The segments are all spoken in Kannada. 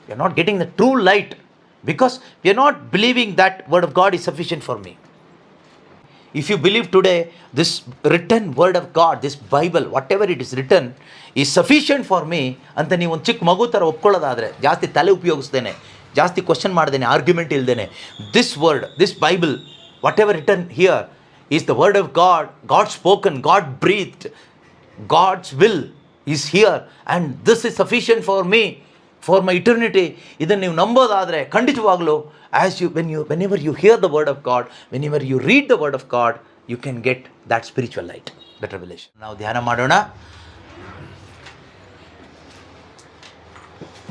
We are not getting the true light because we are not believing that word of God is sufficient for me. If you believe today this written word of God, this Bible, whatever it is written is sufficient for me ಅಂತ ನೀವು ಒಂದು ಚಿಕ್ಕ ಮಗು ಥರ ಒಪ್ಕೊಳ್ಳೋದಾದರೆ, ಜಾಸ್ತಿ ತಲೆ ಉಪಯೋಗಿಸ್ದೇನೆ, ಜಾಸ್ತಿ ಕ್ವಶನ್ ಮಾಡ್ದೇನೆ, ಆರ್ಗ್ಯುಮೆಂಟ್ ಇಲ್ದೇನೆ, this word, this Bible, whatever written here is the word of God, God spoken, God breath, God's will is here and this is sufficient for me, for my eternity. ಇದನ್ನು ನೀವು ನಂಬೋದಾದರೆ ಖಂಡಿತವಾಗಲೂ whenever you hear the word of God, whenever you read the word of God, you can get that spiritual light, that revelation. ನಾವು ಧ್ಯಾನ ಮಾಡೋಣ.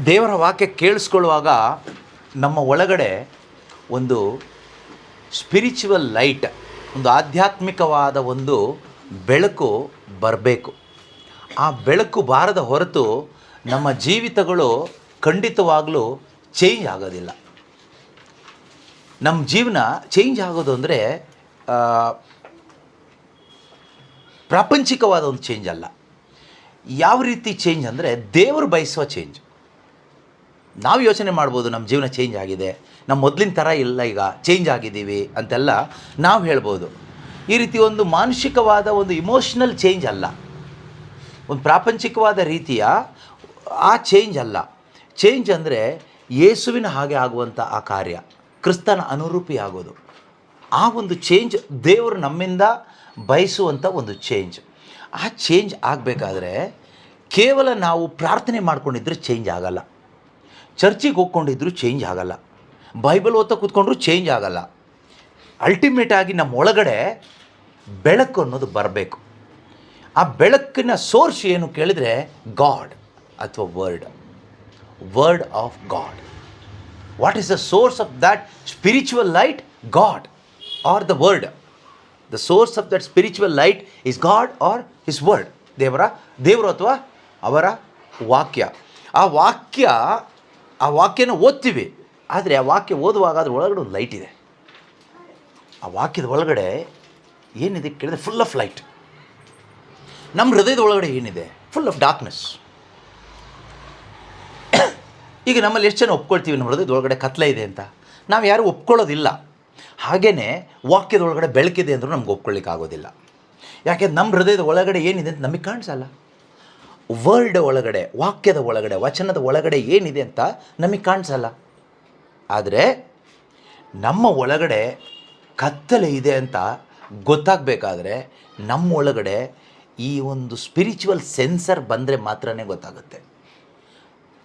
ದೇವರ ವಾಕ್ಯ ಕೇಳಿಸ್ಕೊಳ್ಳುವಾಗ ನಮ್ಮ ಒಳಗಡೆ ಒಂದು ಸ್ಪಿರಿಚುವಲ್ ಲೈಟ್, ಒಂದು ಆಧ್ಯಾತ್ಮಿಕವಾದ ಒಂದು ಬೆಳಕು ಬರಬೇಕು. ಆ ಬೆಳಕು ಬಾರದ ಹೊರತು ನಮ್ಮ ಜೀವಿತಗಳು ಖಂಡಿತವಾಗಲೂ ಚೇಂಜ್ ಆಗೋದಿಲ್ಲ. ನಮ್ಮ ಜೀವನ ಚೇಂಜ್ ಆಗೋದು ಅಂದರೆ ಪ್ರಾಪಂಚಿಕವಾದ ಒಂದು ಚೇಂಜ್ ಅಲ್ಲ. ಯಾವ ರೀತಿ ಚೇಂಜ್ ಅಂದರೆ ದೇವರು ಬಯಸುವ ಚೇಂಜ್. ನಾವು ಯೋಚನೆ ಮಾಡ್ಬೋದು ನಮ್ಮ ಜೀವನ ಚೇಂಜ್ ಆಗಿದೆ, ನಮ್ಮ ಮೊದಲಿನ ಥರ ಇಲ್ಲ, ಈಗ ಚೇಂಜ್ ಆಗಿದ್ದೀವಿ ಅಂತೆಲ್ಲ ನಾವು ಹೇಳ್ಬೋದು. ಈ ರೀತಿ ಒಂದು ಮಾನಸಿಕವಾದ ಒಂದು ಇಮೋಷ್ನಲ್ ಚೇಂಜ್ ಅಲ್ಲ, ಒಂದು ಪ್ರಾಪಂಚಿಕವಾದ ರೀತಿಯ ಆ ಚೇಂಜ್ ಅಲ್ಲ. ಚೇಂಜ್ ಅಂದರೆ ಯೇಸುವಿನ ಹಾಗೆ ಆಗುವಂಥ ಆ ಕಾರ್ಯ, ಕ್ರಿಸ್ತನ ಅನುರೂಪಿ ಆಗೋದು. ಆ ಒಂದು ಚೇಂಜ್ ದೇವರು ನಮ್ಮಿಂದ ಬಯಸುವಂಥ ಒಂದು ಚೇಂಜ್. ಆ ಚೇಂಜ್ ಆಗಬೇಕಾದ್ರೆ ಕೇವಲ ನಾವು ಪ್ರಾರ್ಥನೆ ಮಾಡ್ಕೊಂಡಿದ್ರೆ ಚೇಂಜ್ ಆಗಲ್ಲ, ಚರ್ಚಿಗೆ ಹೋಗ್ಕೊಂಡಿದ್ರು ಚೇಂಜ್ ಆಗಲ್ಲ, ಬೈಬಲ್ ಓದ್ತಾ ಕೂತ್ಕೊಂಡ್ರೂ ಚೇಂಜ್ ಆಗಲ್ಲ. ಅಲ್ಟಿಮೇಟಾಗಿ ನಮ್ಮ ಒಳಗಡೆ ಬೆಳಕು ಅನ್ನೋದು ಬರಬೇಕು. ಆ ಬೆಳಕಿನ ಸೋರ್ಸ್ ಏನು ಕೇಳಿದರೆ ಗಾಡ್ ಅಥವಾ word of God. What is the source of that spiritual light? God are the word. The source of that spiritual light is God are his word. ದೇವರು ಅಥವಾ ಅವರ ವಾಕ್ಯ. ಆ ವಾಕ್ಯನ ಓದ್ತೀವಿ, ಆದರೆ ಆ ವಾಕ್ಯ ಓದುವಾಗ ಅದ್ರ ಒಳಗಡೆ ಒಂದು ಲೈಟ್ ಇದೆ. ಆ ವಾಕ್ಯದ ಒಳಗಡೆ ಏನಿದೆ ಕೇಳಿದ್ರೆ ಫುಲ್ ಆಫ್ ಲೈಟ್. ನಮ್ಮ ಹೃದಯದ ಒಳಗಡೆ ಏನಿದೆ? Full of darkness. ಈಗ ನಮ್ಮಲ್ಲಿ ಎಷ್ಟು ಜನ ಒಪ್ಕೊಳ್ತೀವಿ ನಮ್ಮ ಹೃದಯದ ಒಳಗಡೆ ಕತ್ಲೆ ಇದೆ ಅಂತ? ನಾವು ಯಾರೂ ಒಪ್ಕೊಳ್ಳೋದಿಲ್ಲ. ಹಾಗೆಯೇ ವಾಕ್ಯದ ಒಳಗಡೆ ಬೆಳಕಿದೆ ಅಂದರೂ ನಮ್ಗೆ ಒಪ್ಕೊಳ್ಳಿಕ್ಕೆ ಆಗೋದಿಲ್ಲ. ಯಾಕೆ? ನಮ್ಮ ಹೃದಯದ ಒಳಗಡೆ ಏನಿದೆ ಅಂತ ನಮಗೆ ಕಾಣಿಸಲ್ಲ. ವರ್ಲ್ಡ್ ಒಳಗಡೆ, ವಾಕ್ಯದ ಒಳಗಡೆ, ವಚನದ ಒಳಗಡೆ ಏನಿದೆ ಅಂತ ನಮಗೆ ಕಾಣಿಸಲ್ಲ. ಆದರೆ ನಮ್ಮ ಒಳಗಡೆ ಕತ್ತಲೆ ಇದೆ ಅಂತ ಗೊತ್ತಾಗಬೇಕಾದ್ರೆ ನಮ್ಮ ಒಳಗಡೆ ಈ ಒಂದು ಸ್ಪಿರಿಚುವಲ್ ಸೆನ್ಸರ್ ಬಂದರೆ ಮಾತ್ರನೇ ಗೊತ್ತಾಗುತ್ತೆ.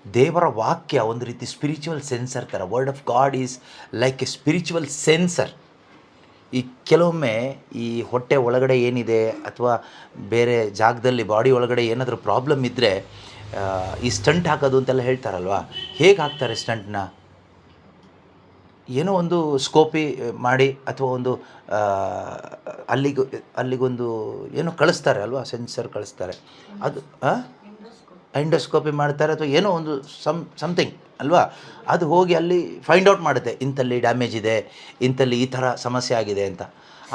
ದೇವರ ವಾಕ್ಯ ಒಂದು ರೀತಿ ಸ್ಪಿರಿಚುವಲ್ ಸೆನ್ಸರ್ ಥರ. Word of God is like A spiritual sensor. ಈ ಕೆಲವೊಮ್ಮೆ ಈ ಹೊಟ್ಟೆ ಒಳಗಡೆ ಏನಿದೆ ಅಥವಾ ಬೇರೆ ಜಾಗದಲ್ಲಿ ಬಾಡಿ ಒಳಗಡೆ ಏನಾದರೂ ಪ್ರಾಬ್ಲಮ್ ಇದ್ದರೆ ಈ ಸ್ಟಂಟ್ ಹಾಕೋದು ಅಂತೆಲ್ಲ ಹೇಳ್ತಾರಲ್ವ. ಹೇಗೆ ಹಾಕ್ತಾರೆ ಸ್ಟಂಟ್ನ? ಏನೋ ಒಂದು ಸ್ಕೋಪಿ ಮಾಡಿ ಅಥವಾ ಒಂದು ಅಲ್ಲಿಗೊಂದು ಏನೋ ಕಳಿಸ್ತಾರೆ ಅಲ್ವಾ, ಸೆನ್ಸರ್ ಕಳಿಸ್ತಾರೆ. ಅದು ಎಂಡೋಸ್ಕೋಪಿ ಮಾಡ್ತಾರೆ ಅಥವಾ ಏನೋ ಒಂದು ಸಮಥಿಂಗ್ ಅಲ್ವಾ. ಅದು ಹೋಗಿ ಅಲ್ಲಿ ಫೈಂಡ್ ಔಟ್ ಮಾಡುತ್ತೆ, ಇಂಥಲ್ಲಿ ಡ್ಯಾಮೇಜ್ ಇದೆ, ಇಂಥಲ್ಲಿ ಈ ಥರ ಸಮಸ್ಯೆ ಆಗಿದೆ ಅಂತ.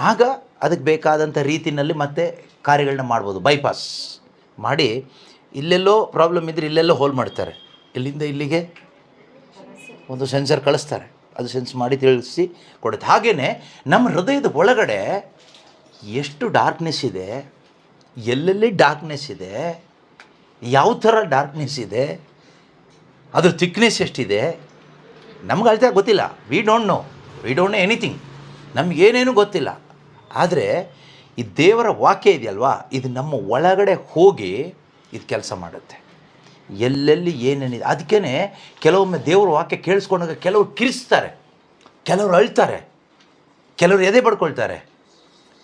ಆಗ ಅದಕ್ಕೆ ಬೇಕಾದಂಥ ರೀತಿಯಲ್ಲಿ ಮತ್ತೆ ಕಾರ್ಯಗಳನ್ನ ಮಾಡ್ಬೋದು. ಬೈಪಾಸ್ ಮಾಡಿ ಇಲ್ಲೆಲ್ಲೋ ಪ್ರಾಬ್ಲಮ್ ಇದ್ದರೆ ಇಲ್ಲೆಲ್ಲೋ ಹೋಲ್ ಮಾಡ್ತಾರೆ, ಇಲ್ಲಿಂದ ಇಲ್ಲಿಗೆ ಒಂದು ಸೆನ್ಸರ್ ಕಳಿಸ್ತಾರೆ, ಅದು ಸೆನ್ಸ್ ಮಾಡಿ ತಿಳಿಸಿ ಕೊಡುತ್ತೆ. ಹಾಗೆಯೇ ನಮ್ಮ ಹೃದಯದ ಒಳಗಡೆ ಎಷ್ಟು ಡಾರ್ಕ್ನೆಸ್ ಇದೆ, ಎಲ್ಲೆಲ್ಲಿ ಡಾರ್ಕ್ನೆಸ್ ಇದೆ, ಯಾವ ಥರ ಡಾರ್ಕ್ನೆಸ್ ಇದೆ, ಅದ್ರ ಥಿಕ್ನೆಸ್ ಎಷ್ಟಿದೆ ನಮ್ಗೆ ಅಳ್ತಾ ಗೊತ್ತಿಲ್ಲ. We don't know anything. ನಮಗೇನೇನು ಗೊತ್ತಿಲ್ಲ. ಆದರೆ ಈ ದೇವರ ವಾಕ್ಯ ಇದೆಯಲ್ವಾ, ಇದು ನಮ್ಮ ಒಳಗಡೆ ಹೋಗಿ ಇದು ಕೆಲಸ ಮಾಡುತ್ತೆ. ಎಲ್ಲೆಲ್ಲಿ ಏನೇನಿದೆ. ಅದಕ್ಕೇ ಕೆಲವೊಮ್ಮೆ ದೇವರ ವಾಕ್ಯ ಕೇಳಿಸ್ಕೊಂಡಾಗ ಕೆಲವರು ಕಿರಿಸ್ತಾರೆ, ಕೆಲವರು ಅಳ್ತಾರೆ, ಕೆಲವರು ಎದೆ ಪಡ್ಕೊಳ್ತಾರೆ,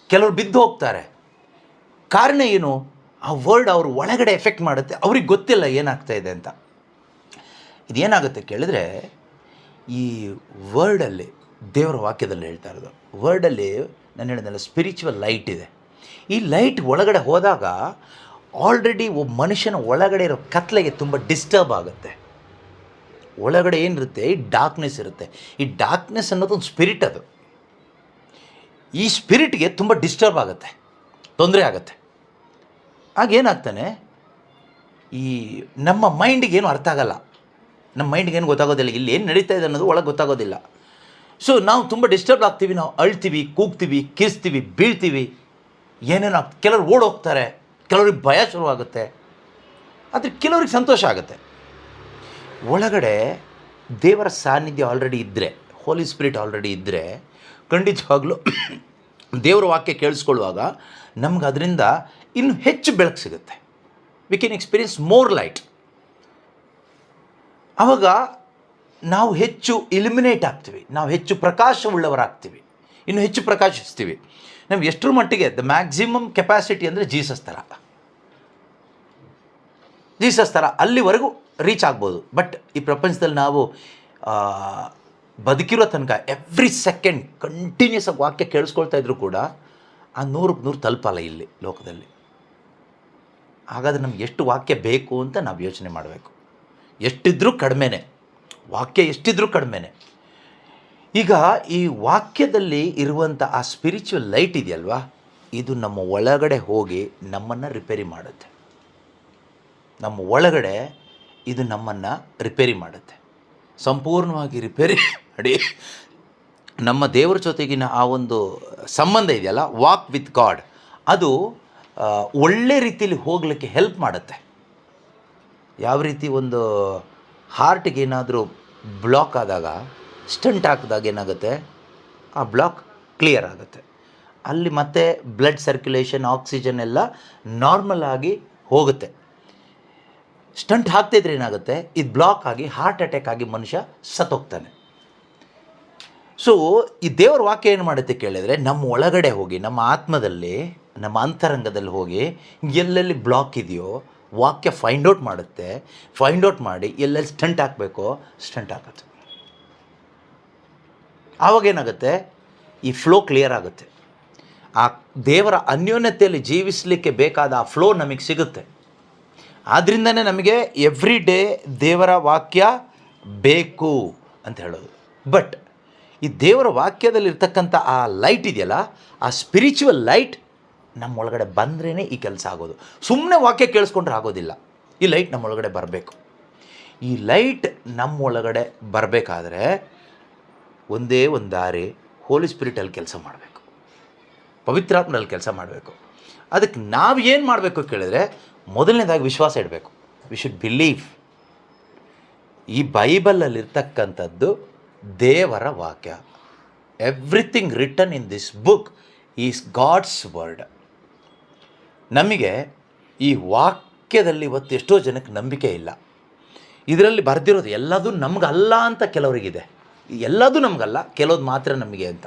ಕೆಲವರು ಬಿದ್ದು ಹೋಗ್ತಾರೆ. ಕಾರಣ ಏನು? ಆ ವರ್ಡ್ ಅವ್ರ ಒಳಗಡೆ ಎಫೆಕ್ಟ್ ಮಾಡುತ್ತೆ. ಅವ್ರಿಗೆ ಗೊತ್ತಿಲ್ಲ ಏನಾಗ್ತಾ ಇದೆ ಅಂತ. ಇದೇನಾಗುತ್ತೆ ಕೇಳಿದ್ರೆ, ಈ ವರ್ಡಲ್ಲಿ, ದೇವರ ವಾಕ್ಯದಲ್ಲಿ ಹೇಳ್ತಾ ಇರೋದು, ವರ್ಡಲ್ಲಿ ನಾನು ಹೇಳಿದ್ನಲ್ಲ ಸ್ಪಿರಿಚುವಲ್ ಲೈಟ್ ಇದೆ. ಈ ಲೈಟ್ ಒಳಗಡೆ ಹೋದಾಗ ಆಲ್ರೆಡಿ ಒಬ್ಬ ಮನುಷ್ಯನ ಒಳಗಡೆ ಇರೋ ಕತ್ಲೆಗೆ ತುಂಬ ಡಿಸ್ಟರ್ಬ್ ಆಗುತ್ತೆ. ಒಳಗಡೆ ಏನಿರುತ್ತೆ? ಈ ಡಾರ್ಕ್ನೆಸ್ ಇರುತ್ತೆ. ಈ ಡಾರ್ಕ್ನೆಸ್ ಅನ್ನೋದು ಒಂದು ಸ್ಪಿರಿಟ್. ಅದು ಈ ಸ್ಪಿರಿಟ್ಗೆ ತುಂಬ ಡಿಸ್ಟರ್ಬ್ ಆಗುತ್ತೆ, ತೊಂದರೆ ಆಗುತ್ತೆ. ಆಗೇನಾಗ್ತಾನೆ, ಈ ನಮ್ಮ ಮೈಂಡಿಗೆ ಏನು ಅರ್ಥ ಆಗಲ್ಲ. ನಮ್ಮ ಮೈಂಡ್ಗೆ ಏನು ಗೊತ್ತಾಗೋದಿಲ್ಲ, ಇಲ್ಲಿ ಏನು ನಡೀತಾ ಇದೆ ಅನ್ನೋದು ಒಳಗೆ ಗೊತ್ತಾಗೋದಿಲ್ಲ. ಸೊ ನಾವು ತುಂಬ ಡಿಸ್ಟರ್ಬ್ ಆಗ್ತೀವಿ, ನಾವು ಅಳ್ತೀವಿ, ಕೂಗ್ತೀವಿ, ಕಿರ್ಸ್ತೀವಿ, ಬೀಳ್ತೀವಿ, ಏನೇನೋ ಕೆಲವರು ಓಡೋಗ್ತಾರೆ, ಕೆಲವ್ರಿಗೆ ಭಯ ಶುರುವಾಗುತ್ತೆ, ಆದರೆ ಕೆಲವ್ರಿಗೆ ಸಂತೋಷ ಆಗುತ್ತೆ. ಒಳಗಡೆ ದೇವರ ಸಾನ್ನಿಧ್ಯ ಆಲ್ರೆಡಿ ಇದ್ದರೆ, ಹೋಲಿ ಸ್ಪಿರಿಟ್ ಆಲ್ರೆಡಿ ಇದ್ದರೆ, ಖಂಡಿತವಾಗ್ಲೂ ದೇವರ ವಾಕ್ಯ ಕೇಳಿಸ್ಕೊಳ್ಳುವಾಗ ನಮ್ಗೆ ಅದರಿಂದ ಇನ್ನೂ ಹೆಚ್ಚು ಬೆಳಕು ಸಿಗುತ್ತೆ. We can experience more light. ಆವಾಗ ನಾವು ಹೆಚ್ಚು ಇಲ್ಯುಮಿನೇಟ್ ಆಗ್ತೀವಿ, ನಾವು ಹೆಚ್ಚು ಪ್ರಕಾಶವುಳ್ಳವರಾಗ್ತೀವಿ, ಇನ್ನು ಹೆಚ್ಚು ಪ್ರಕಾಶಿಸ್ತೀವಿ. ನಮ್ಗೆ ಎಷ್ಟರ ಮಟ್ಟಿಗೆ ದ ಮ್ಯಾಕ್ಸಿಮಮ್ ಕೆಪಾಸಿಟಿ ಅಂದರೆ ಜೀಸಸ್ ಥರ ಅಲ್ಲಿವರೆಗೂ ರೀಚ್ ಆಗ್ಬೋದು. ಬಟ್ ಈ ಪ್ರಪಂಚದಲ್ಲಿ ನಾವು ಬದುಕಿರೋ ತನಕ ಎವ್ರಿ ಸೆಕೆಂಡ್ ಕಂಟಿನ್ಯೂಸ್ ಆಗಿ ವಾಕ್ಯ ಕೇಳಿಸ್ಕೊಳ್ತಾ ಇದ್ರೂ ಕೂಡ ಆ 100ಕ್ಕೆ 100 ತಲುಪಲ್ಲ ಇಲ್ಲಿ ಲೋಕದಲ್ಲಿ. ಹಾಗಾದರೆ ನಮ್ಗೆ ಎಷ್ಟು ವಾಕ್ಯ ಬೇಕು ಅಂತ ನಾವು ಯೋಚನೆ ಮಾಡಬೇಕು. ಎಷ್ಟಿದ್ರೂ ಕಡಿಮೆನೇ, ವಾಕ್ಯ ಎಷ್ಟಿದ್ರೂ ಕಡಿಮೆನೇ. ಈಗ ಈ ವಾಕ್ಯದಲ್ಲಿ ಇರುವಂಥ ಆ ಸ್ಪಿರಿಚುವಲ್ ಲೈಟ್ ಇದೆಯಲ್ವಾ, ಇದು ನಮ್ಮ ಒಳಗಡೆ ಹೋಗಿ ನಮ್ಮನ್ನು ರಿಪೇರಿ ಮಾಡುತ್ತೆ. ನಮ್ಮ ಒಳಗಡೆ ಇದು ನಮ್ಮನ್ನು ರಿಪೇರಿ ಮಾಡುತ್ತೆ, ಸಂಪೂರ್ಣವಾಗಿ ರಿಪೇರಿ ಮಾಡಿ ನಮ್ಮ ದೇವರ ಜೊತೆಗಿನ ಆ ಒಂದು ಸಂಬಂಧ ಇದೆಯಲ್ಲ, ವಾಕ್ ವಿತ್ ಗಾಡ್, ಅದು ಒಳ್ಳೆ ರೀತಿಯಲ್ಲಿ ಹೋಗಲಿಕ್ಕೆ ಹೆಲ್ಪ್ ಮಾಡುತ್ತೆ. ಯಾವ ರೀತಿ ಒಂದು ಹಾರ್ಟಿಗೆ ಏನಾದರೂ ಬ್ಲಾಕ್ ಆದಾಗ, ಸ್ಟಂಟ್ ಹಾಕಿದಾಗ ಏನಾಗುತ್ತೆ, ಆ ಬ್ಲಾಕ್ ಕ್ಲಿಯರ್ ಆಗುತ್ತೆ. ಅಲ್ಲಿ ಮತ್ತೆ ಬ್ಲಡ್ ಸರ್ಕ್ಯುಲೇಷನ್, ಆಕ್ಸಿಜನ್ ಎಲ್ಲ ನಾರ್ಮಲ್ ಆಗಿ ಹೋಗುತ್ತೆ. ಸ್ಟಂಟ್ ಹಾಕ್ತಿದ್ರೆ ಏನಾಗುತ್ತೆ, ಇದು ಬ್ಲಾಕ್ ಆಗಿ ಹಾರ್ಟ್ ಅಟ್ಯಾಕ್ ಆಗಿ ಮನುಷ್ಯ ಸತ್ತೋಗ್ತಾನೆ. ಸೊ ಈ ದೇವರ ವಾಕ್ಯ ಏನು ಮಾಡುತ್ತೆ ಕೇಳಿದರೆ, ನಮ್ಮ ಒಳಗಡೆ ಹೋಗಿ, ನಮ್ಮ ಆತ್ಮದಲ್ಲಿ, ನಮ್ಮ ಅಂತರಂಗದಲ್ಲಿ ಹೋಗಿ ಎಲ್ಲೆಲ್ಲಿ ಬ್ಲಾಕ್ ಇದೆಯೋ ವಾಕ್ಯ ಫೈಂಡ್ ಔಟ್ ಮಾಡುತ್ತೆ. ಫೈಂಡ್ ಔಟ್ ಮಾಡಿ ಎಲ್ಲೆಲ್ಲಿ ಸ್ಟಂಟ್ ಹಾಕಬೇಕೋ ಸ್ಟಂಟ್ ಹಾಕುತ್ತೆ. ಆವಾಗೇನಾಗುತ್ತೆ, ಈ ಫ್ಲೋ ಕ್ಲಿಯರ್ ಆಗುತ್ತೆ. ಆ ದೇವರ ಅನ್ಯೋನ್ಯತೆಯಲ್ಲಿ ಜೀವಿಸಲಿಕ್ಕೆ ಬೇಕಾದ ಆ ಫ್ಲೋ ನಮಗೆ ಸಿಗುತ್ತೆ. ಆದ್ದರಿಂದನೇ ನಮಗೆ ಎವ್ರಿ ಡೇ ದೇವರ ವಾಕ್ಯ ಬೇಕು ಅಂತ ಹೇಳೋದು. ಬಟ್ ಈ ದೇವರ ವಾಕ್ಯದಲ್ಲಿರ್ತಕ್ಕಂಥ ಆ ಲೈಟ್ ಇದೆಯಲ್ಲ, ಆ ಸ್ಪಿರಿಚುವಲ್ ಲೈಟ್ ನಮ್ಮ ಒಳಗಡೆ ಬಂದ್ರೇ ಈ ಕೆಲಸ ಆಗೋದು. ಸುಮ್ಮನೆ ವಾಕ್ಯ ಕೇಳಿಸ್ಕೊಂಡ್ರೆ ಆಗೋದಿಲ್ಲ. ಈ ಲೈಟ್ ನಮ್ಮ ಒಳಗಡೆ ಬರಬೇಕು. ಈ ಲೈಟ್ ನಮ್ಮ ಒಳಗಡೆ ಬರಬೇಕಾದ್ರೆ ಒಂದೇ ಒಂದು ದಾರಿ, ಹೋಲಿ ಸ್ಪಿರಿಟಲ್ಲಿ ಕೆಲಸ ಮಾಡಬೇಕು, ಪವಿತ್ರಾತ್ಮನಲ್ಲಿ ಕೆಲಸ ಮಾಡಬೇಕು. ಅದಕ್ಕೆ ನಾವು ಏನು ಮಾಡಬೇಕು ಕೇಳಿದ್ರೆ, ಮೊದಲನೇದಾಗಿ ವಿಶ್ವಾಸ ಇಡಬೇಕು. We should believe. ಈ ಬೈಬಲಲ್ಲಿರ್ತಕ್ಕಂಥದ್ದು ದೇವರ ವಾಕ್ಯ. Everything written in this book is God's word. ನಮಗೆ ಈ ವಾಕ್ಯದಲ್ಲಿ ಇವತ್ತು ಎಷ್ಟೋ ಜನಕ್ಕೆ ನಂಬಿಕೆ ಇಲ್ಲ. ಇದರಲ್ಲಿ ಬರೆದಿರೋದು ಎಲ್ಲದೂ ನಮಗಲ್ಲ ಅಂತ ಕೆಲವರಿಗಿದೆ. ಎಲ್ಲದೂ ನಮಗಲ್ಲ, ಕೆಲವ್ದು ಮಾತ್ರ ನಮಗೆ ಅಂತ.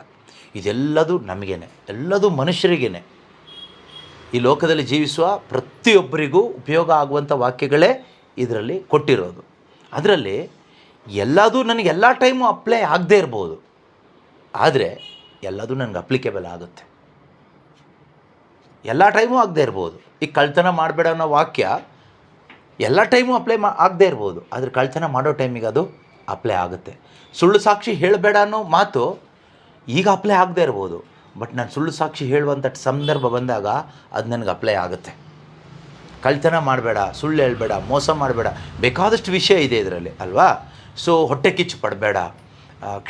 ಇದೆಲ್ಲದೂ ನಮಗೇನೆ, ಎಲ್ಲದೂ ಮನುಷ್ಯರಿಗೇನೆ. ಈ ಲೋಕದಲ್ಲಿ ಜೀವಿಸುವ ಪ್ರತಿಯೊಬ್ಬರಿಗೂ ಉಪಯೋಗ ಆಗುವಂಥ ವಾಕ್ಯಗಳೇ ಇದರಲ್ಲಿ ಕೊಟ್ಟಿರೋದು. ಅದರಲ್ಲಿ ಎಲ್ಲದೂ ನನಗೆ ಎಲ್ಲ ಟೈಮು ಅಪ್ಲೈ ಆಗದೇ ಇರ್ಬೋದು, ಆದರೆ ಎಲ್ಲದೂ ನನಗೆ ಅಪ್ಲಿಕೇಬಲ್ ಆಗುತ್ತೆ. ಎಲ್ಲ ಟೈಮು ಆಗದೇ ಇರ್ಬೋದು. ಈಗ ಕಳ್ತನ ಮಾಡಬೇಡ ಅನ್ನೋ ವಾಕ್ಯ ಎಲ್ಲ ಟೈಮು ಅಪ್ಲೈ ಆಗದೇ ಇರ್ಬೋದು, ಆದರೆ ಕಳ್ತನ ಮಾಡೋ ಟೈಮಿಗೆ ಅದು ಅಪ್ಲೈ ಆಗುತ್ತೆ. ಸುಳ್ಳು ಸಾಕ್ಷಿ ಹೇಳಬೇಡ ಅನ್ನೋ ಮಾತು ಈಗ ಅಪ್ಲೈ ಆಗದೇ ಇರ್ಬೋದು, ಬಟ್ ನಾನು ಸುಳ್ಳು ಸಾಕ್ಷಿ ಹೇಳುವಂಥ ಸಂದರ್ಭ ಬಂದಾಗ ಅದು ನನಗೆ ಅಪ್ಲೈ ಆಗುತ್ತೆ. ಕಳ್ತನ ಮಾಡಬೇಡ, ಸುಳ್ಳು ಹೇಳಬೇಡ, ಮೋಸ ಮಾಡಬೇಡ, ಬೇಕಾದಷ್ಟು ವಿಷಯ ಇದೆ ಇದರಲ್ಲಿ ಅಲ್ವಾ. ಸೊ ಹೊಟ್ಟೆ ಕಿಚ್ಚು ಪಡಬೇಡ,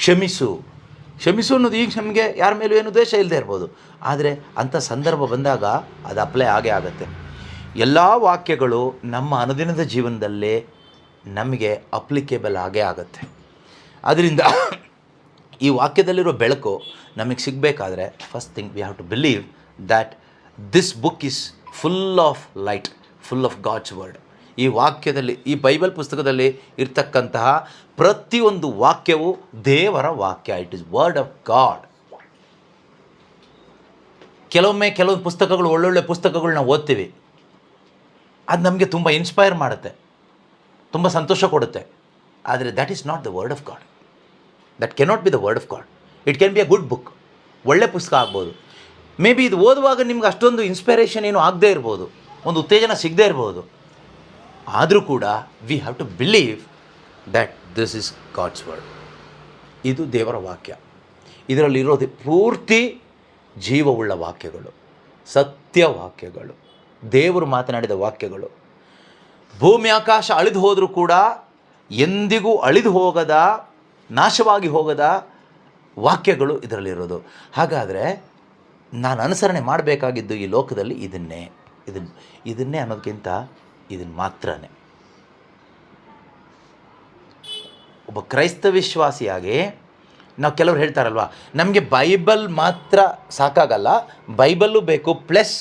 ಕ್ಷಮಿಸು ಅನ್ನೋದು ಈಗ ನಮಗೆ ಯಾರ ಮೇಲೂ ಏನು ದ್ವೇಷ ಇಲ್ಲದೆ ಇರ್ಬೋದು, ಆದರೆ ಅಂಥ ಸಂದರ್ಭ ಬಂದಾಗ ಅದು ಅಪ್ಲೈ ಆಗೇ ಆಗುತ್ತೆ. ಎಲ್ಲ ವಾಕ್ಯಗಳು ನಮ್ಮ ಅನುದಿನದ ಜೀವನದಲ್ಲಿ ನಮಗೆ ಅಪ್ಲಿಕೇಬಲ್ ಆಗೇ ಆಗುತ್ತೆ. ಅದರಿಂದ ಈ ವಾಕ್ಯದಲ್ಲಿರೋ ಬೆಳಕು ನಮಗೆ ಸಿಗಬೇಕಾದ್ರೆ first thing we have to believe that this book is full of light, full of God's word. ಈ ವಾಕ್ಯದಲ್ಲಿ, ಈ ಬೈಬಲ್ ಪುಸ್ತಕದಲ್ಲಿ ಇರ್ತಕ್ಕಂತಹ ಪ್ರತಿಯೊಂದು ವಾಕ್ಯವು ದೇವರ ವಾಕ್ಯ. It is word of god. ಕೆಲವೊಂದು ಪುಸ್ತಕಗಳು, ಒಳ್ಳೊಳ್ಳೆ ಪುಸ್ತಕಗಳು ನಾವು ಓದ್ತೀವಿ, ಅದು ನಮಗೆ ತುಂಬ ಇನ್ಸ್ಪೈರ್ ಮಾಡುತ್ತೆ, ತುಂಬ ಸಂತೋಷ ಕೊಡುತ್ತೆ, ಆದರೆ that is not the word of god. That cannot be the word of god. It can be a good book, ಒಳ್ಳೆ ಪುಸ್ತಕ ಆಗ್ಬೋದು. ಮೇ ಬಿ ಇದು ಓದುವಾಗ ನಿಮ್ಗೆ ಅಷ್ಟೊಂದು ಇನ್ಸ್ಪಿರೇಷನ್ ಏನೂ ಆಗದೇ ಇರ್ಬೋದು, ಒಂದು ಉತ್ತೇಜನ ಸಿಗದೇ ಇರ್ಬೋದು, ಆದರೂ ಕೂಡ we have to believe that this is God's word. ಇದು ದೇವರ ವಾಕ್ಯ. ಇದರಲ್ಲಿರೋದು ಪೂರ್ತಿ ಜೀವವುಳ್ಳ ವಾಕ್ಯಗಳು, ಸತ್ಯ ವಾಕ್ಯಗಳು, ದೇವರು ಮಾತನಾಡಿದ ವಾಕ್ಯಗಳು. ಭೂಮಿ ಆಕಾಶ ಅಳಿದು ಹೋದರೂ ಕೂಡ ಎಂದಿಗೂ ಅಳಿದು ಹೋಗದ, ನಾಶವಾಗಿ ಹೋಗದ ವಾಕ್ಯಗಳು ಇದರಲ್ಲಿರೋದು. ಹಾಗಾದರೆ ನಾನು ಅನುಸರಣೆ ಮಾಡಬೇಕಾಗಿದ್ದು ಈ ಲೋಕದಲ್ಲಿ ಇದನ್ನೇ ಅನ್ನೋದಕ್ಕಿಂತ ಇದನ್ನು ಮಾತ್ರನೇ. ಒಬ್ಬ ಕ್ರೈಸ್ತ ವಿಶ್ವಾಸಿಯಾಗಿ ನಾವು ಕೆಲವರು ಹೇಳ್ತಾರಲ್ವ, ನಮಗೆ ಬೈಬಲ್ ಮಾತ್ರ ಸಾಕಾಗಲ್ಲ, ಬೈಬಲ್ಲು ಬೇಕು, ಪ್ಲಸ್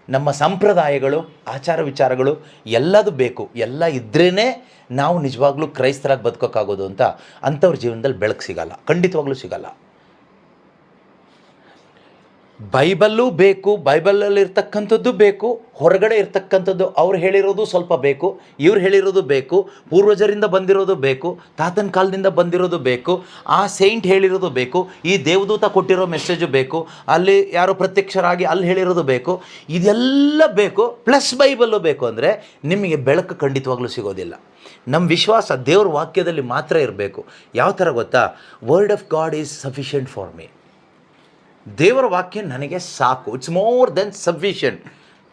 ನಮ್ಮ ಸಂಪ್ರದಾಯಗಳು, ಆಚಾರ ವಿಚಾರಗಳು ಎಲ್ಲದೂ ಬೇಕು. ಎಲ್ಲ ಇದ್ರೇ ನಾವು ನಿಜವಾಗ್ಲೂ ಕ್ರೈಸ್ತರಾಗಿ ಬದುಕೋಕ್ಕಾಗೋದು ಅಂತ. ಅಂಥವ್ರ ಜೀವನದಲ್ಲಿ ಬೆಳಕು ಸಿಗಲ್ಲ, ಖಂಡಿತವಾಗ್ಲೂ ಸಿಗಲ್ಲ. ಬೈಬಲ್ಲೂ ಬೇಕು, ಬೈಬಲಲ್ಲಿ ಇರ್ತಕ್ಕಂಥದ್ದು ಬೇಕು, ಹೊರಗಡೆ ಇರ್ತಕ್ಕಂಥದ್ದು ಅವ್ರು ಹೇಳಿರೋದು ಸ್ವಲ್ಪ ಬೇಕು, ಇವ್ರು ಹೇಳಿರೋದು ಬೇಕು, ಪೂರ್ವಜರಿಂದ ಬಂದಿರೋದು ಬೇಕು, ತಾತನ ಕಾಲದಿಂದ ಬಂದಿರೋದು ಬೇಕು, ಆ ಸೈಂಟ್ ಹೇಳಿರೋದು ಬೇಕು, ಈ ದೇವದೂತ ಕೊಟ್ಟಿರೋ ಮೆಸೇಜು ಬೇಕು, ಅಲ್ಲಿ ಯಾರೋ ಪ್ರತ್ಯಕ್ಷರಾಗಿ ಅಲ್ಲಿ ಹೇಳಿರೋದು ಬೇಕು, ಇದೆಲ್ಲ ಬೇಕು, ಪ್ಲಸ್ ಬೈಬಲ್ಲು ಬೇಕು ಅಂದರೆ ನಿಮಗೆ ಬೆಳಕು ಖಂಡಿತವಾಗ್ಲೂ ಸಿಗೋದಿಲ್ಲ. ನಮ್ಮ ವಿಶ್ವಾಸ ದೇವ್ರ ವಾಕ್ಯದಲ್ಲಿ ಮಾತ್ರ ಇರಬೇಕು. ಯಾವ ಥರ ಗೊತ್ತಾ? Word of God is sufficient for me. ದೇವರ ವಾಕ್ಯ ನನಗೆ ಸಾಕು, ಇಟ್ಸ್ ಮೋರ್ ದೆನ್ ಸಫಿಷಿಯೆಂಟ್.